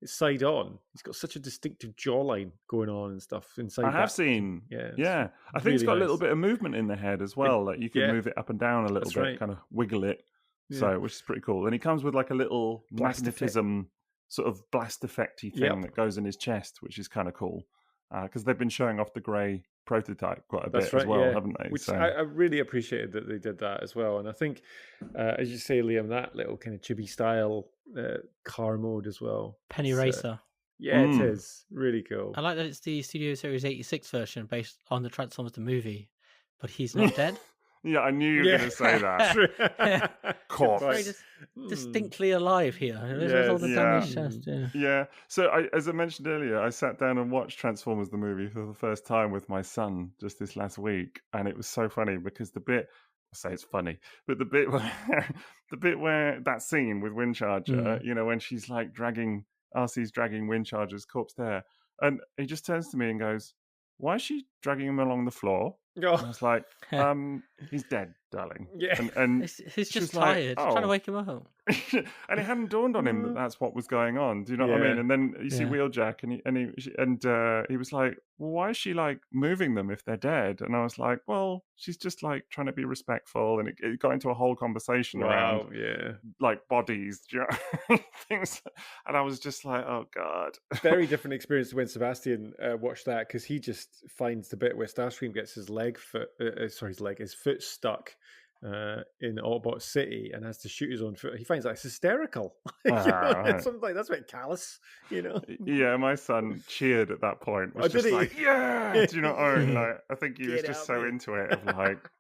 side on? He's got such a distinctive jawline going on and stuff inside. I have seen. Yeah. I think really it's got nice. a little bit of movement in the head as well. Like you can move it up and down a little bit, kind of wiggle it. Yeah. So, which is pretty cool. And he comes with like a little magnetism sort of blast effect-y thing that goes in his chest, which is kind of cool. Because they've been showing off the grey prototype quite a bit as well, haven't they? Which I really appreciated that they did that as well. And I think, as you say, Liam, that little kind of chibi style car mode as well. Penny Racer. It is really cool. I like that it's the Studio Series 86 version based on the Transformers the movie, but he's not dead. Yeah, I knew you were going to say that. Corpse. Distinctly alive here. This all the damage chest. Yeah. So, as I mentioned earlier, I sat down and watched Transformers the movie for the first time with my son just this last week, and it was so funny because the bit. I say it's funny, but the bit where that scene with Windcharger, when she's like RC's dragging Windcharger's corpse there, and he just turns to me and goes, "Why is she dragging him along the floor?" Oh. And I was like, he's dead, darling. Yeah. And he's just tired. Trying to wake him up. And it hadn't dawned on him that that's what was going on. Do you know what I mean? And then you see Wheeljack, and he was like, "Well, why is she like moving them if they're dead?" And I was like, "Well, she's just like trying to be respectful." And it got into a whole conversation around like bodies, do you know? Things. And I was just like, "Oh God." Very different experience when Sebastian watched that, because he just finds the bit where Starscream gets his foot stuck in Autobot City and has to shoot his own foot. He finds that hysterical. Something like that's a bit callous, Yeah, my son cheered at that point. Was just like, yeah. Do you know what I mean? Like, I think he was just so into it of like,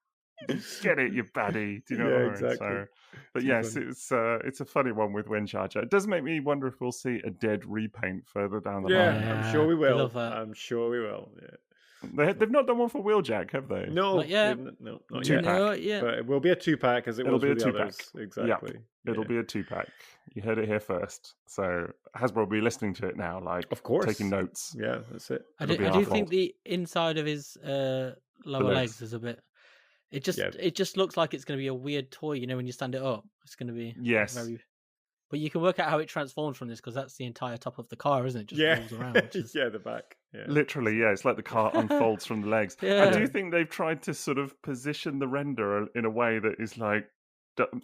get it, you baddie. Do you know what I mean? Exactly. So, but yes, it's a funny one with Windcharger. It does make me wonder if we'll see a dead repaint further down the line. I'm sure we will. I'm sure we will. Yeah. They've not done one for Wheeljack, have they? No, not yet. No, not two-pack. yet. But it will be a 2-pack, as it will be a 2-pack. Exactly. Yep. It'll be a 2-pack. You heard it here first. So Hasbro will be listening to it now, like, of course, taking notes. Yeah, that's it. I do think the inside of his lower legs is a bit. It just looks like it's going to be a weird toy. You know, when you stand it up, it's going to be very. But you can work out how it transforms from this because that's the entire top of the car, isn't it? Just rolls around. The back. Yeah. Literally, it's like the car unfolds from the legs. I do think they've tried to sort of position the render in a way that is like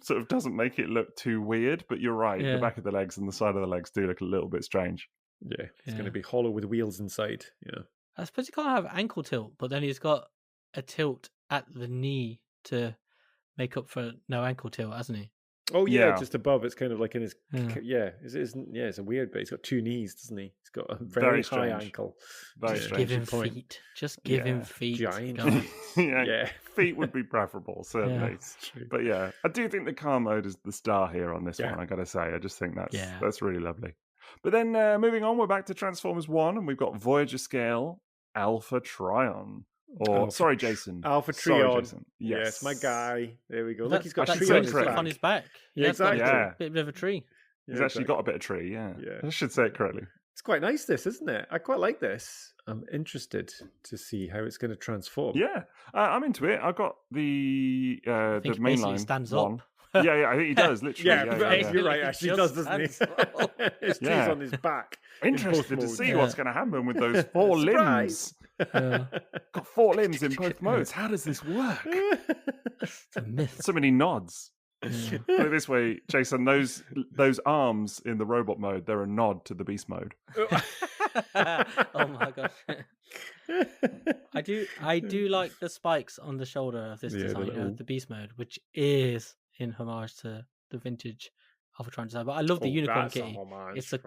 sort of doesn't make it look too weird. But you're right, the back of the legs and the side of the legs do look a little bit strange. Yeah, it's going to be hollow with wheels inside. Yeah, I suppose he can't have ankle tilt, but then he's got a tilt at the knee to make up for no ankle tilt, hasn't he? Oh yeah, just above. It's kind of like in his it's a weird bit. He's got two knees, doesn't he? He's got a very high ankle. Very Just strange. give him feet. Just give him feet. Giant feet. Feet would be preferable, certainly. But I do think the car mode is the star here on this one. I got to say, I just think that's really lovely. But then moving on, we're back to Transformers 1, and we've got Voyager scale Alpha Trion. Sorry, Jason. Alpha Trion. Jason. Yes, my guy. There we go. Look, he's got a tree on his back. Yeah, exactly. A bit of a tree. He's actually got a bit of tree, yeah. I should say it correctly. It's quite nice, this, isn't it? I quite like this. I'm interested to see how it's going to transform. Yeah, I'm into it. I've got the mainline stands one. up. I think he does, literally. You're right, actually he does, doesn't he? His tree's on his back. Interested to see what's going to happen with those 4 limbs. Got 4 limbs in both modes. How does this work? It's a myth. So many nods. Put it this way, Jason, those arms in the robot mode, they're a nod to the beast mode. Oh my gosh. I do like the spikes on the shoulder of this design, the beast mode, which is in homage to the vintage Alpha Trion design. But I love the unicorn kitty. It's a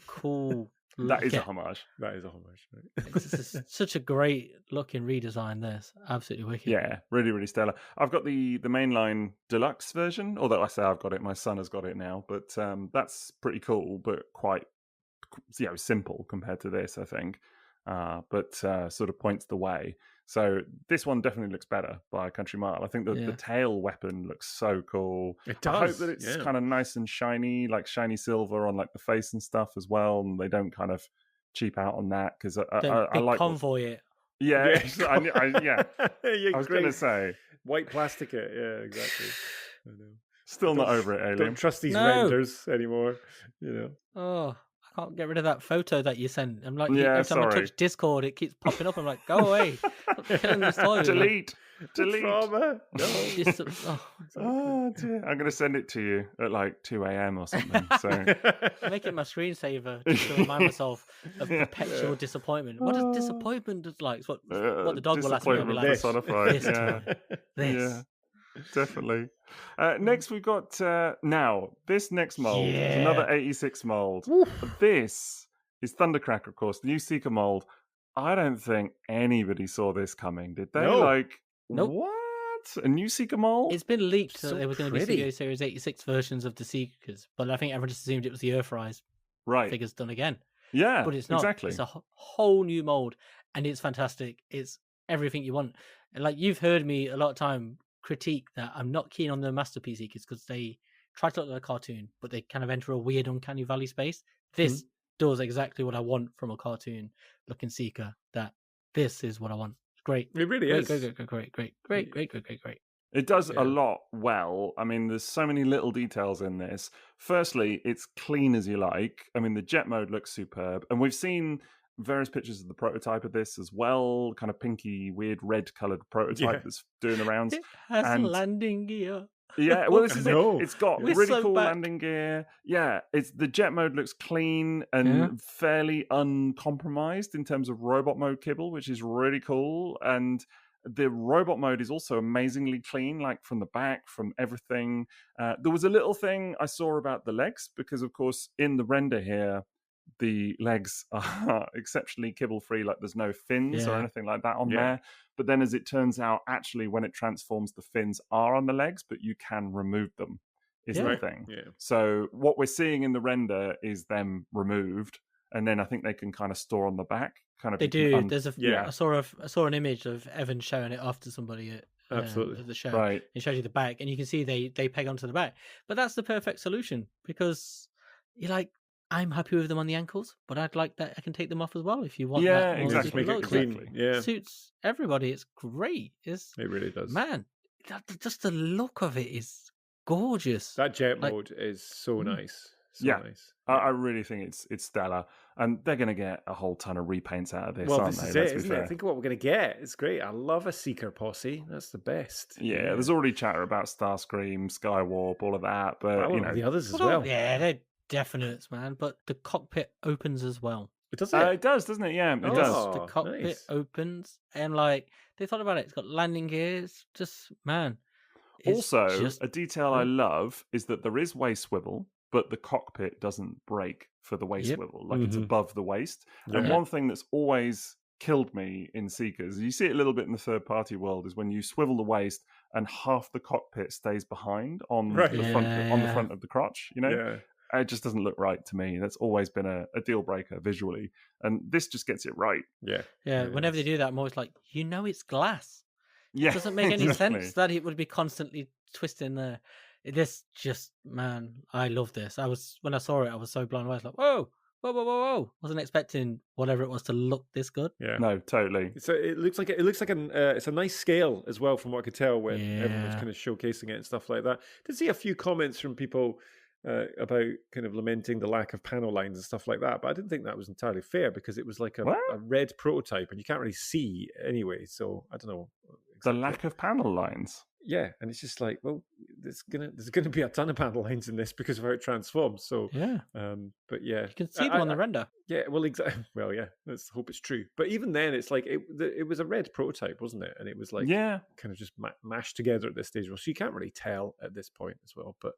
cool. That is a homage. That is a homage. Right? It's such a great looking redesign. This absolutely wicked. Yeah, really, really stellar. I've got the mainline Deluxe version, although I say I've got it. My son has got it now, but that's pretty cool, but quite simple compared to this, I think. But sort of points the way. So this one definitely looks better by a country mile. I think the tail weapon looks so cool. It does. I hope that it's kind of nice and shiny, like shiny silver on like the face and stuff as well, and they don't kind of cheap out on that because I like convoy it. Yeah, I was going to say white plastic it. Yeah, exactly. I know. Still not over it, Alien. Don't trust these renders anymore. Oh. I can't get rid of that photo that you sent. I'm like, every time I touch Discord, it keeps popping up. I'm like, go away. Killing this toy. Delete. Trauma. No. Dear. I'm going to send it to you at like 2 a.m. or something. So make it my screensaver just to remind myself of perpetual disappointment. What does disappointment look like? It's what the dog will ask me. Like, personified. This. Yeah. Definitely. Next, we've got this next mold is another 86 mold. Oof. This is Thundercracker, of course, the new Seeker mold. I don't think anybody saw this coming, did they? No. Nope. What? A new Seeker mold? It's been leaked that there were going to be Series 86 versions of the Seekers, but I think everyone just assumed it was the Earthrise figures done again. Yeah, but it's not. Exactly. It's a whole new mold, and it's fantastic. It's everything you want. And like you've heard me a lot of time critique that I'm not keen on the Masterpiece Seekers because they try to look like a cartoon, but they kind of enter a weird uncanny valley space. This does exactly what I want from a cartoon looking Seeker. That this is what I want. Great. It really is. Great. It does a lot well. I mean, there's so many little details in this. Firstly, it's clean as you like. I mean, the jet mode looks superb. And we've seen various pictures of the prototype of this as well, kind of pinky, weird red coloured prototype that's doing the rounds. It has landing gear. Yeah, well, this is it. It's got We're really so cool back. landing gear. Yeah, the jet mode looks clean and fairly uncompromised in terms of robot mode kibble, which is really cool. And the robot mode is also amazingly clean, like from the back, from everything. There was a little thing I saw about the legs, because of course in the render here, the legs are exceptionally kibble-free, like there's no fins or anything like that on there. But then as it turns out, actually when it transforms, the fins are on the legs, but you can remove them, is the thing. Yeah. So what we're seeing in the render is them removed, and then I think they can kind of store on the back. They do. There's I saw an image of Evan showing it off to somebody at the show. Right. It shows you the back, and you can see they peg onto the back. But that's the perfect solution, because you're like, I'm happy with them on the ankles, but I'd like that I can take them off as well if you want. Yeah, that exactly. Make it clean. Yeah, suits everybody. It's great. It really does. Man, just the look of it is gorgeous. That jet mode is so nice. So nice. Yeah. I really think it's stellar, and they're going to get a whole ton of repaints out of this. Well, aren't this they? is Let's it, be isn't fair. it? Think of what we're going to get. It's great. I love a Seeker posse. That's the best. Yeah, there's already chatter about Starscream, Skywarp, all of that, but the others as well. Yeah, they're definites, man. But the cockpit opens as well. It does. It does, doesn't it? Yeah, it does. The cockpit opens, and like they thought about it. It's got landing gears. Just man. Also, a detail I love is that there is waist swivel, but the cockpit doesn't break for the waist swivel. Like it's above the waist. Yeah. And one thing that's always killed me in Seekers, you see it a little bit in the third-party world, is when you swivel the waist and half the cockpit stays behind on the front of the crotch. You know. Yeah. It just doesn't look right to me. That's always been a deal breaker visually, and this just gets it right. Yeah. Whenever they do that, I'm always like, it's glass. Yeah, it doesn't make any sense that it would be constantly twisting there. This just, man, I love this. When I saw it, I was so blown away. I was like, whoa! Wasn't expecting whatever it was to look this good. Yeah, no, totally. So it looks like it's a nice scale as well, from what I could tell when everyone was kind of showcasing it and stuff like that. Did see a few comments from people about kind of lamenting the lack of panel lines and stuff like that, but I didn't think that was entirely fair because it was like a red prototype and you can't really see anyway. So I don't know exactly. The lack of panel lines. Yeah, and it's just like, well, there's gonna be a ton of panel lines in this because of how it transforms. So but yeah, you can see them on the render. Yeah, well, exactly. Well, yeah, let's hope it's true. But even then, it's like it was a red prototype, wasn't it? And it was like kind of just mashed together at this stage. Well, so you can't really tell at this point as well. But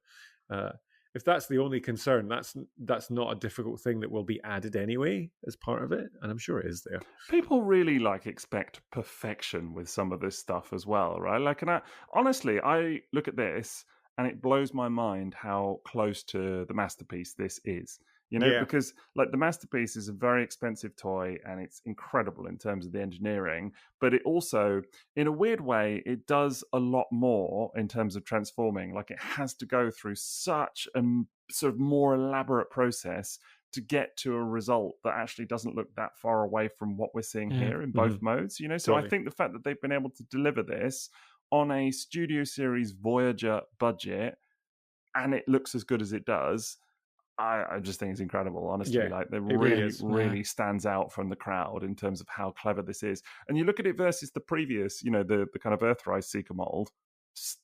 if that's the only concern, that's not a difficult thing that will be added anyway as part of it, and I'm sure it is there. People really expect perfection with some of this stuff as well, right? And honestly, I look at this and it blows my mind how close to the masterpiece this is. Because the masterpiece is a very expensive toy and it's incredible in terms of the engineering, but it also, in a weird way, it does a lot more in terms of transforming. Like it has to go through such a sort of more elaborate process to get to a result that actually doesn't look that far away from what we're seeing here in both modes. So totally. I think the fact that they've been able to deliver this on a Studio Series Voyager budget and it looks as good as it does, I just think it's incredible, honestly. It really stands out from the crowd in terms of how clever this is. And you look at it versus the previous, the kind of Earthrise Seeker mold,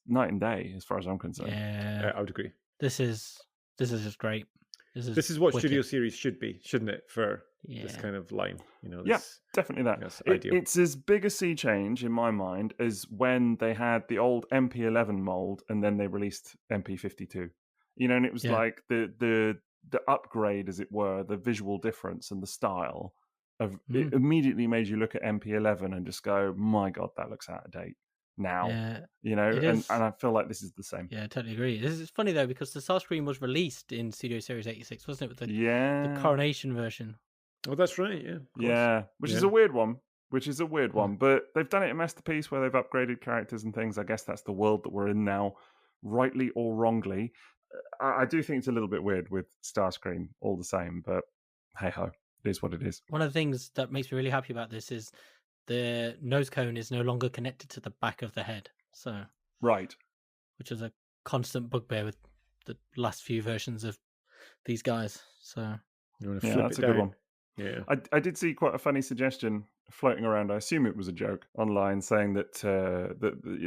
night and day as far as I'm concerned. Yeah, I would agree. This is just great. This is what wicked. Studio Series should be, shouldn't it? For this kind of line, definitely that. It's as big a sea change in my mind as when they had the old MP11 mold and then they released MP52. And it was like the upgrade, as it were, the visual difference and the style of it immediately made you look at MP11 and just go, my God, that looks out of date now. And I feel like this is the same. Yeah, I totally agree. This is funny though, because the Starscream was released in Studio Series 86, wasn't it? With the Coronation version. Oh, that's right. Yeah. Which is a weird one. But they've done it in Masterpiece where they've upgraded characters and things. I guess that's the world that we're in now, rightly or wrongly. I do think it's a little bit weird with Starscream all the same, but hey-ho, it is what it is. One of the things that makes me really happy about this is the nose cone is no longer connected to the back of the head. So right. Which is a constant bugbear with the last few versions of these guys. So you want to flip that's it down. A good one. Yeah. I did see quite a funny suggestion floating around. I assume it was a joke online saying that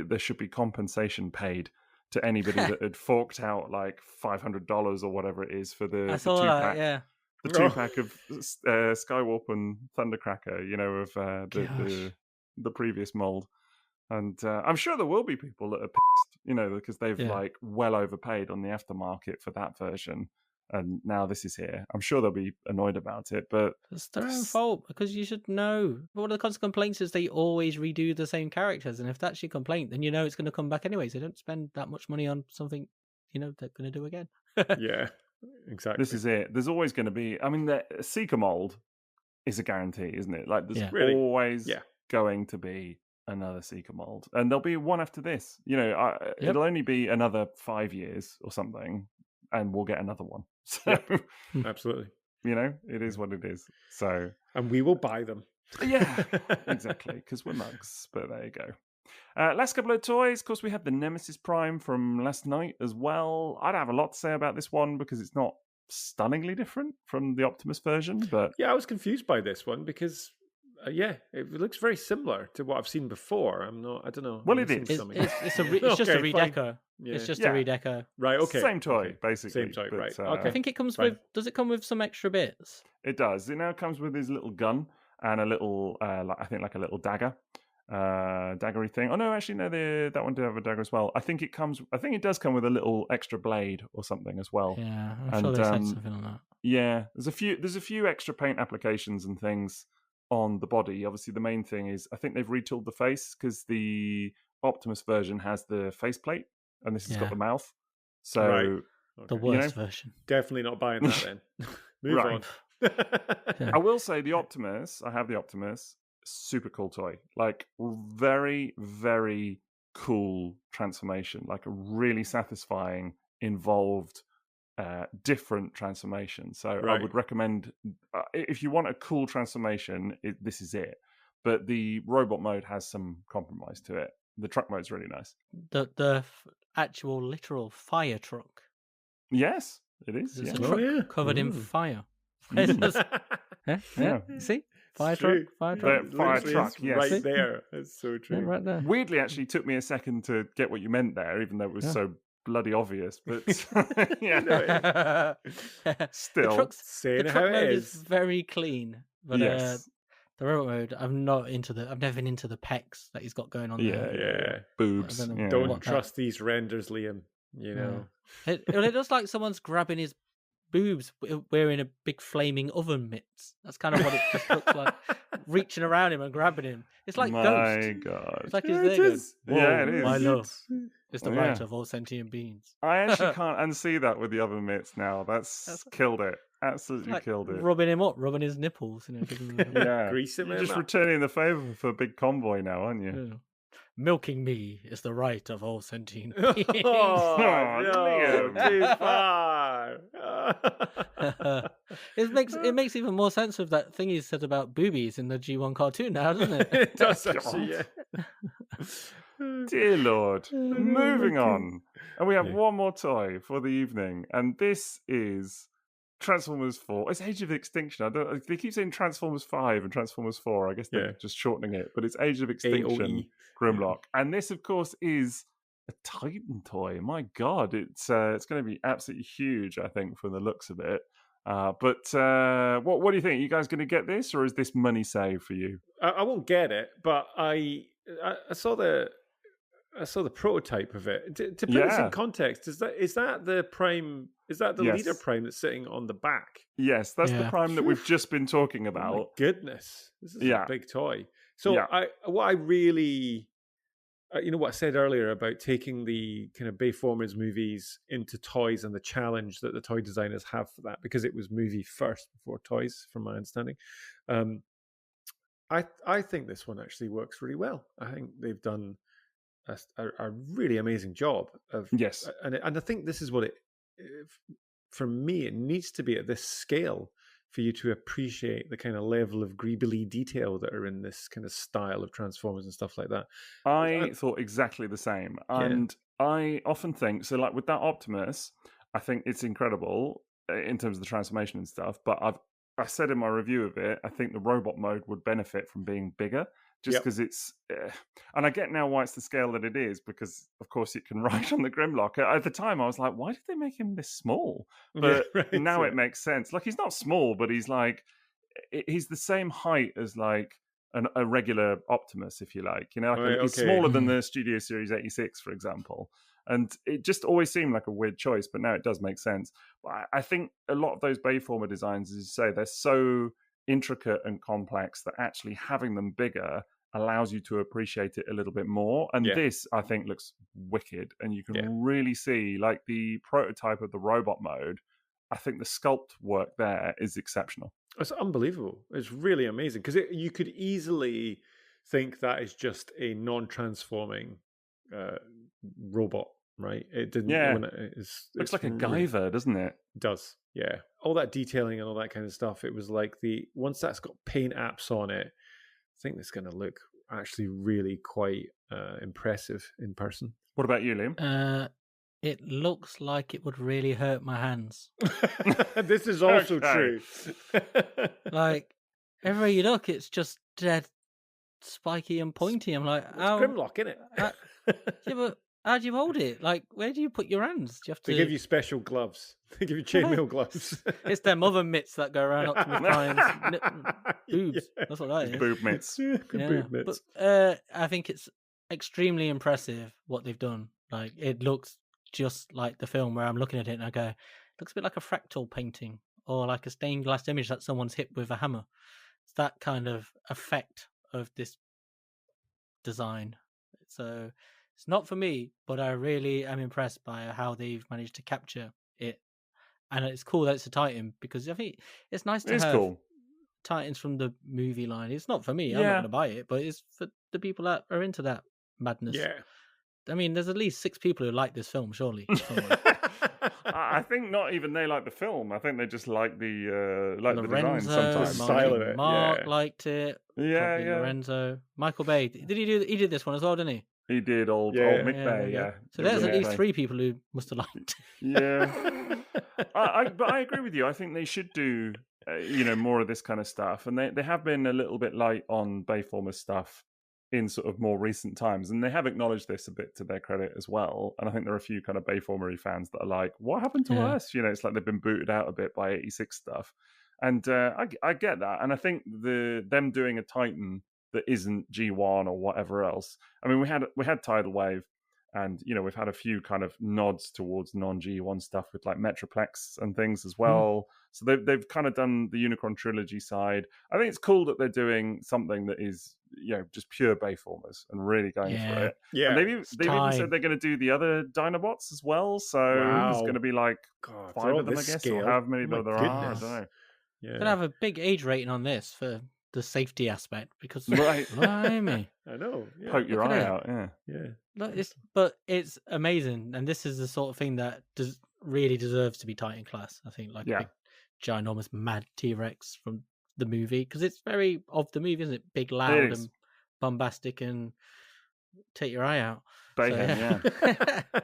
there should be compensation paid to anybody that had forked out like $500 or whatever it is for the two-pack. The two-pack of Skywarp and Thundercracker, of the previous mold. And I'm sure there will be people that are pissed, because they've well overpaid on the aftermarket for that version. And now this is here. I'm sure they'll be annoyed about it, but it's their own fault because you should know. One of the constant complaints is they always redo the same characters, and if that's your complaint, then it's going to come back anyway. So don't spend that much money on something they're going to do again. Yeah, exactly. This is it. There's always going to be. I mean, the Seeker mold is a guarantee, isn't it? Like there's always going to be another Seeker mold, and there'll be one after this. It'll only be another 5 years or something. And we'll get another one. So, absolutely. It is what it is. So, and we will buy them. Yeah, exactly. Because we're mugs. But there you go. Last couple of toys, of course, we had the Nemesis Prime from last night as well. I don't have a lot to say about this one because it's not stunningly different from the Optimus version. But yeah, I was confused by this one because it looks very similar to what I've seen before. I don't know. Well, it is. It's just a redeco. Yeah. It's just a redeco. Right. Okay. Same toy, basically. Same toy. But, right. Okay. I think it comes with. Does it come with some extra bits? It does. It now comes with his little gun and a little, I think, like a little dagger, daggery thing. Oh no, actually, no. That one did have a dagger as well. I think it does come with a little extra blade or something as well. Yeah, I'm sure they said something on that. Yeah, there's a few extra paint applications and things on the body. Obviously, the main thing is I think they've retooled the face because the Optimus version has the faceplate, and this has got the mouth. So okay. The worst version. Definitely not buying that then. Move on. I will say the Optimus. I have the Optimus. Super cool toy. Like very, very cool transformation. Like a really satisfying, involved, different transformation. So I would recommend if you want a cool transformation, this is it. But the robot mode has some compromise to it. The truck mode's really nice. The actual literal fire truck. Yes, it is. It's a truck covered in fire. Yeah. See? Fire truck. Yes. Right there. That's so true. Yeah, right there. Weirdly, actually took me a second to get what you meant there, even though it was so bloody obvious. But still, the truck mode is very clean. But the robot mode, I've never been into the pecs that he's got going on there. Yeah. Boobs. Don't trust these renders, Liam. You know. It looks like someone's grabbing his boobs wearing a big flaming oven mitts. That's kind of what it just looks like. Reaching around him and grabbing him. It's like Ghost. My God. It's like he's there. It is. My love. It's the right of all sentient beings. I actually can't unsee that with the oven mitts now. That's killed it. Absolutely killed it. Rubbing him up, rubbing his nipples. Grease him. You're just returning the favour for a big convoy now, aren't you? Yeah. Milking me is the right of all sentient beings. No, too far. It makes even more sense with that thing he said about boobies in the G1 cartoon now, doesn't it? It does actually, Dear Lord. Moving on. And we have one more toy for the evening. And this is Transformers 4. It's Age of Extinction. They keep saying Transformers 5 and Transformers 4. I guess they're just shortening it. But it's Age of Extinction AOE. Grimlock. And this, of course, is a Titan toy. My God. It's going to be absolutely huge, I think, from the looks of it. But what do you think? Are you guys going to get this, or is this money saved for you? I won't get it, but I saw the prototype of it. To put this in context, is that the Prime? Is that the leader Prime that's sitting on the back? Yes, that's the Prime that we've just been talking about. Oh my goodness, this is a big toy. So what I really, what I said earlier about taking the kind of Bayformers movies into toys and the challenge that the toy designers have for that, because it was movie first before toys, from my understanding. I think this one actually works really well. I think they've done a really amazing job of and I think this is what it, for me, it needs to be at this scale for you to appreciate the kind of level of greebly detail that are in this kind of style of Transformers and stuff like that. I thought exactly the same, and I often think so. Like with that Optimus, I think it's incredible in terms of the transformation and stuff. But I said in my review of it, I think the robot mode would benefit from being bigger. Just because it's, and I get now why it's the scale that it is, because of course it can ride on the Grimlock. At the time, I was like, why did they make him this small? But now it makes sense. Like, he's not small, but he's he's the same height as like a regular Optimus, if you like. He's smaller than the Studio Series 86, for example. And it just always seemed like a weird choice, but now it does make sense. But I think a lot of those Bayformer designs, as you say, they're so intricate and complex that actually having them bigger allows you to appreciate it a little bit more. And this, I think, looks wicked. And you can really see, like, the prototype of the robot mode, I think the sculpt work there is exceptional. It's unbelievable. It's really amazing. Because you could easily think that is just a non-transforming robot, right? It didn't. Yeah. Looks like a Guyver, doesn't it? It does. Yeah. All that detailing and all that kind of stuff. It was like once that's got paint apps on it, I think it's going to look actually really quite impressive in person. What about you, Liam? It looks like it would really hurt my hands. This is also true. Like, everywhere you look, it's just dead spiky and pointy. I'm like, it's Grimlock, isn't it? Yeah, but how do you hold it? Like, where do you put your hands? Do you have to... They give you special gloves. They give you chainmail gloves. It's them other mitts that go around Optimus Prime's boobs. Yeah. That's what that is. Boob mitts. Boob mitts. But I think it's extremely impressive what they've done. Like, it looks just like the film where I'm looking at it and I go, it looks a bit like a fractal painting or like a stained glass image that someone's hit with a hammer. It's that kind of effect of this design. So it's not for me, but I really am impressed by how they've managed to capture it. And it's cool that it's a Titan because I think it's nice to have Titans from the movie line. It's not for me. I'm not going to buy it, but it's for the people that are into that madness. Yeah. I mean, there's at least 6 people who like this film, surely. I think not even they like the film. I think they just like the design sometimes. The style of it. Mark liked it. Yeah, Lorenzo. Michael Bay. He did this one as well, didn't he? He did old Mick Bay, yeah. So there's at least 3 people who must have liked it. Yeah. But I agree with you. I think they should do, more of this kind of stuff. And they have been a little bit light on Bayformers stuff in sort of more recent times, and they have acknowledged this a bit to their credit as well. And I think there are a few kind of Bayformery fans that are like, what happened to us? It's like they've been booted out a bit by 86 stuff. And I get that. And I think them doing a Titan that isn't G1 or whatever else. I mean, we had Tidal Wave, and we've had a few kind of nods towards non-G1 stuff with like Metroplex and things as well. So they've kind of done the Unicron trilogy side. I think it's cool that they're doing something that is just pure Bayformers and really going for it. Yeah, and they've even said they're going to do the other Dinobots as well. So there's going to be like 5 of them, I guess, scale. or however many there are. I don't know. Yeah. Gonna have a big age rating on this for the safety aspect because right. I know. Yeah. Poke your eye out. Yeah. Look, but it's amazing, and this is the sort of thing that really deserves to be Titan class. I think, like a big, ginormous, mad T-Rex from the movie, because it's very of the movie, isn't it? Big, loud, and bombastic, and take your eye out. Bayhem,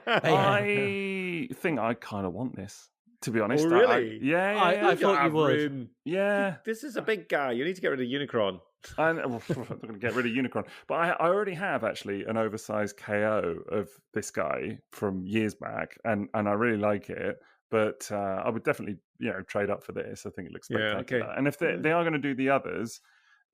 I think I kind of want this. To be honest, oh, really? I thought you would. Room. Yeah, this is a big guy. You need to get rid of Unicron. I'm going to get rid of Unicron, but I already have actually an oversized KO of this guy from years back, and I really like it. But I would definitely trade up for this. I think it looks spectacular. Okay. And if they are going to do the others,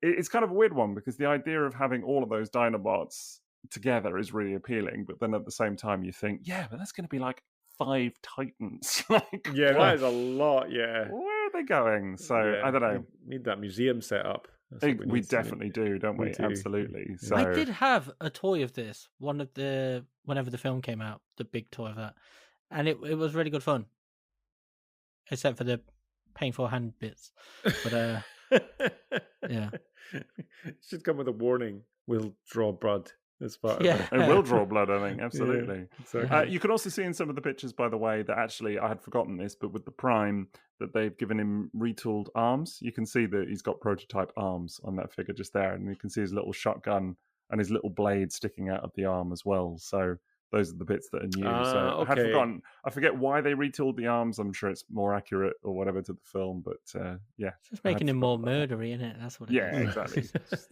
it's kind of a weird one because the idea of having all of those Dinobots together is really appealing. But then at the same time, you think, but that's going to be like 5 Titans. Like, that is a lot. Yeah, where are they going? So I don't know. We need that museum set up. We definitely do, don't we? Absolutely. So I did have a toy of this. Whenever the film came out, the big toy of that, and it was really good fun, except for the painful hand bits. But yeah, it should come with a warning. We'll draw blood. As part of it will draw blood, I think. Absolutely. Yeah, exactly. You can also see in some of the pictures, by the way, that actually, I had forgotten this, but with the Prime, that they've given him retooled arms. You can see that he's got prototype arms on that figure just there, and you can see his little shotgun and his little blade sticking out of the arm as well. So those are the bits that are new. So I had forgotten. I forget why they retooled the arms. I'm sure it's more accurate or whatever to the film, but it's just making him more murdery, isn't it? That's what it is. Yeah, exactly.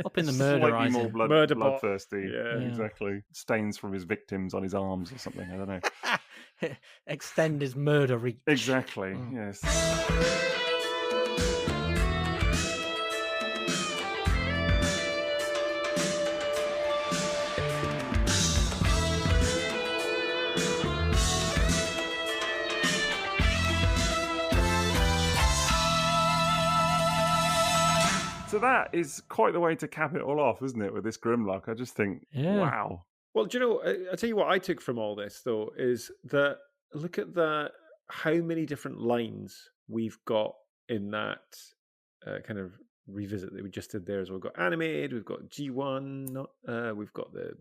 Up in the murderizing. Slightly more bloodthirsty. Yeah, exactly. Stains from his victims on his arms or something. I don't know. Extend his murder reach. Exactly. Yes. So that is quite the way to cap it all off, isn't it, with this Grimlock? I just think, wow. Well, do you know, I'll tell you what I took from all this, though, is that look at how many different lines we've got in that kind of revisit that we just did there. As well. We've got animated, we've got G1, we've got the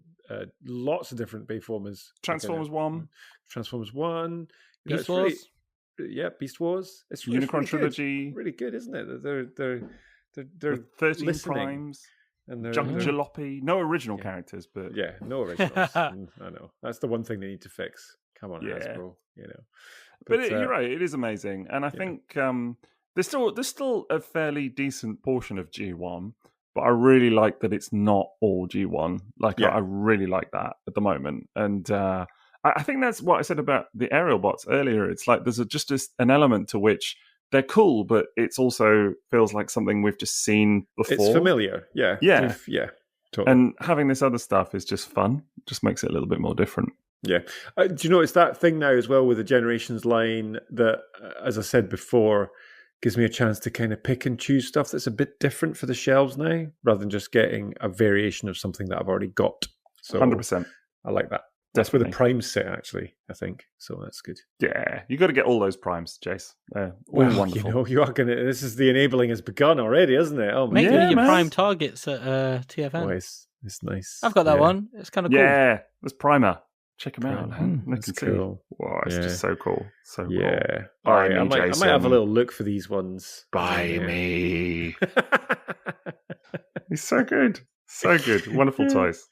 lots of different Bayformers. Transformers 1. Transformers 1. Beast Wars. Beast Wars. It's Unicron really trilogy. Good. Really good, isn't it? They're 13 listening. Primes. And Jalopy. No original characters, but no originals. I know that's the one thing they need to fix. Come on, Hasbro. But you're right. It is amazing, and I think there's still a fairly decent portion of G1. But I really like that it's not all G1. I really like that at the moment, and I think that's what I said about the aerial bots earlier. It's like there's just an element to which they're cool, but it's also feels like something we've just seen before. It's familiar, yeah, totally. And having this other stuff is just fun. Just makes it a little bit more different. Yeah. Do you know, it's that thing now as well with the Generations line that, as I said before, gives me a chance to kind of pick and choose stuff that's a bit different for the shelves now, rather than just getting a variation of something that I've already got. So 100%. I like that. That's where the primes sit, actually, I think. So that's good. Yeah, you got to get all those primes, Jace. Wonderful. You are going to... This is the enabling has begun already, hasn't it? Oh, make your prime targets at TFN. Oh, it's nice. I've got that one. It's kind of cool. Yeah, there's Primer. Check them out. That's cool. Wow, it's just so cool. So cool. All right, I might have a little look for these ones. Buy me. He's so good. So good. Wonderful toys.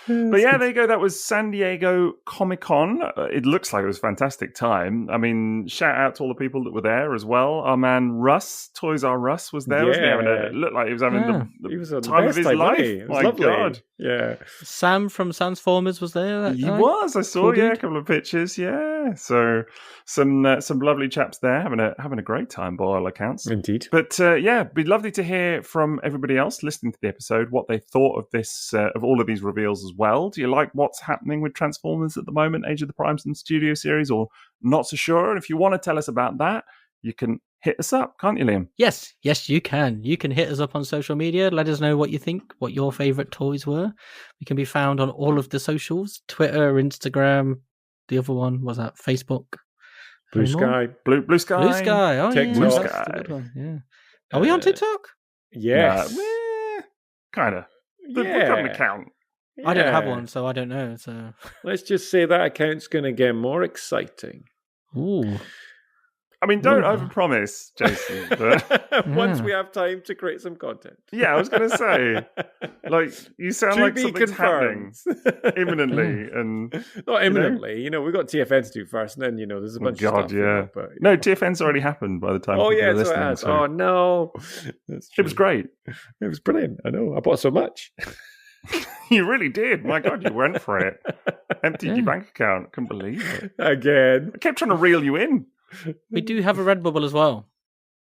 But there you go. That was San Diego Comic-Con. It looks like it was a fantastic time. I mean, shout out to all the people that were there as well. Our man Russ, Toys R Us, was there. Wasn't he? It looked like he was having the time of his life. It was My lovely. God. Yeah. Sam from Transformers was there. He was. I saw. A couple of pictures. Yeah. So some lovely chaps there having a great time by all accounts. Indeed. But it'd be lovely to hear from everybody else listening to the episode what they thought of this, of all of these reveals as well. Do you like what's happening with Transformers at the moment, Age of the Primes and Studio Series, or not so sure? And if you want to tell us about that, you can hit us up, can't you, Liam? Yes, you can. You can hit us up on social media. Let us know what you think, what your favourite toys were. We can be found on all of the socials, Twitter, Instagram. The other one was that Facebook. Blue Sky. Blue Sky. Blue Sky. Oh, TikTok. Blue Sky. That's a good one. Yeah. Are we on TikTok? Yes. Kind of. We've got an account. I don't have one, so I don't know. So let's just say that account's going to get more exciting. Ooh. I mean, don't overpromise, Jason. But once we have time to create some content. Yeah, I was going to say, you sound like something's happening imminently, and not imminently. We've got TFN to do first, and then there's a bunch of stuff. Yeah. But, no, TFN's already happened by the time. Oh yeah, so it has. So. Oh no, it was great. It was brilliant. I know. I bought so much. You really did. My God, you went for it. Emptied your bank account. Couldn't believe it. Again. I kept trying to reel you in. We do have a Redbubble as well.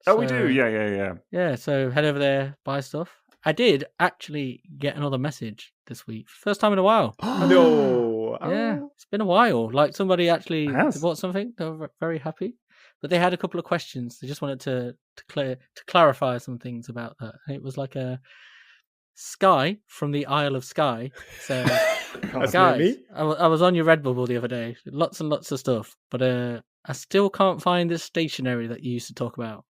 We do. Yeah. Yeah, so head over there, buy stuff. I did actually get another message this week. First time in a while. No. Yeah, it's been a while. Like somebody actually bought something. They were very happy. But they had a couple of questions. They just wanted to clarify some things about that. And it was like a Sky from the Isle of Skye. So, guys, I was on your Redbubble the other day. Lots and lots of stuff. But I still can't find this stationery that you used to talk about.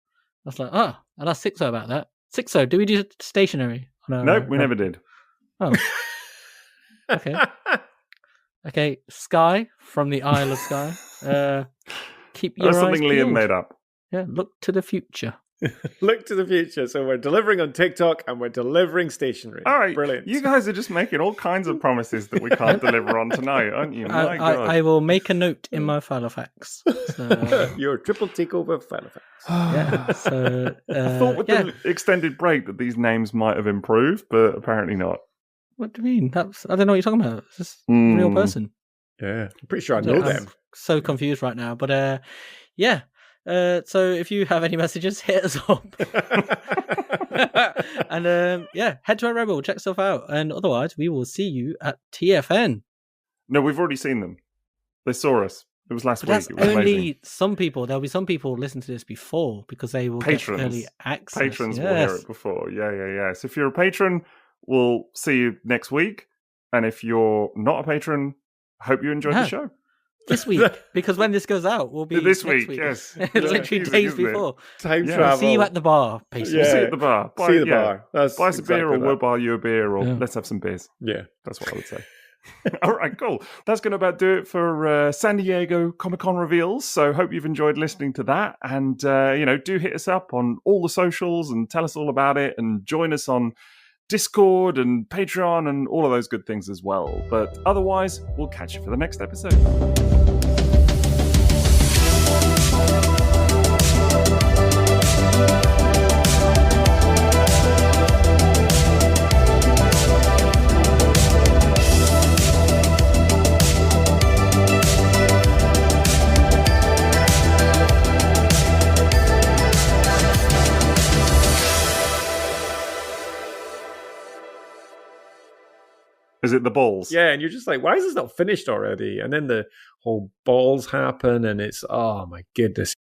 I was like, and asked Sixo about that. Sixo, do we do stationery? No, we never did. Oh. Okay. Okay, Sky from the Isle of Skye. Keep your eyes peeled. That's something Liam made up. Yeah, look to the future. Look to the future. So we're delivering on TikTok and we're delivering stationery. All right. Brilliant. You guys are just making all kinds of promises that we can't deliver on tonight, aren't you? My God. I will make a note in my file of facts. So, your triple takeover file of facts. Yeah. So, I thought with the extended break that these names might have improved, but apparently not. What do you mean? I don't know what you're talking about. It's just a real person. Yeah. I'm pretty sure I know them. So confused right now. But yeah. So if you have any messages, hit us up. And head to our Rebel, check stuff out. And otherwise, we will see you at TFN. No, we've already seen them. They saw us. It was last week. That's it was only amazing. Some people. There'll be some people listen to this before because they will get early access. Patrons will hear it before. Yeah. So if you're a patron, we'll see you next week. And if you're not a patron, hope you enjoyed the show. This week, because when this goes out, we'll be this next week. Yes, literally days before. Time travel. We'll see you at the bar, basically. We'll see you at the bar. See the bar. Buy us a beer, or we'll buy you a beer, or let's have some beers. Yeah, that's what I would say. All right, cool. That's going to about do it for San Diego Comic-Con reveals. So hope you've enjoyed listening to that, and do hit us up on all the socials and tell us all about it, and join us on Discord and Patreon and all of those good things as well. But otherwise, we'll catch you for the next episode. Is it the balls? Yeah, and you're just like, why is this not finished already? And then the whole balls happen, and it's, oh my goodness.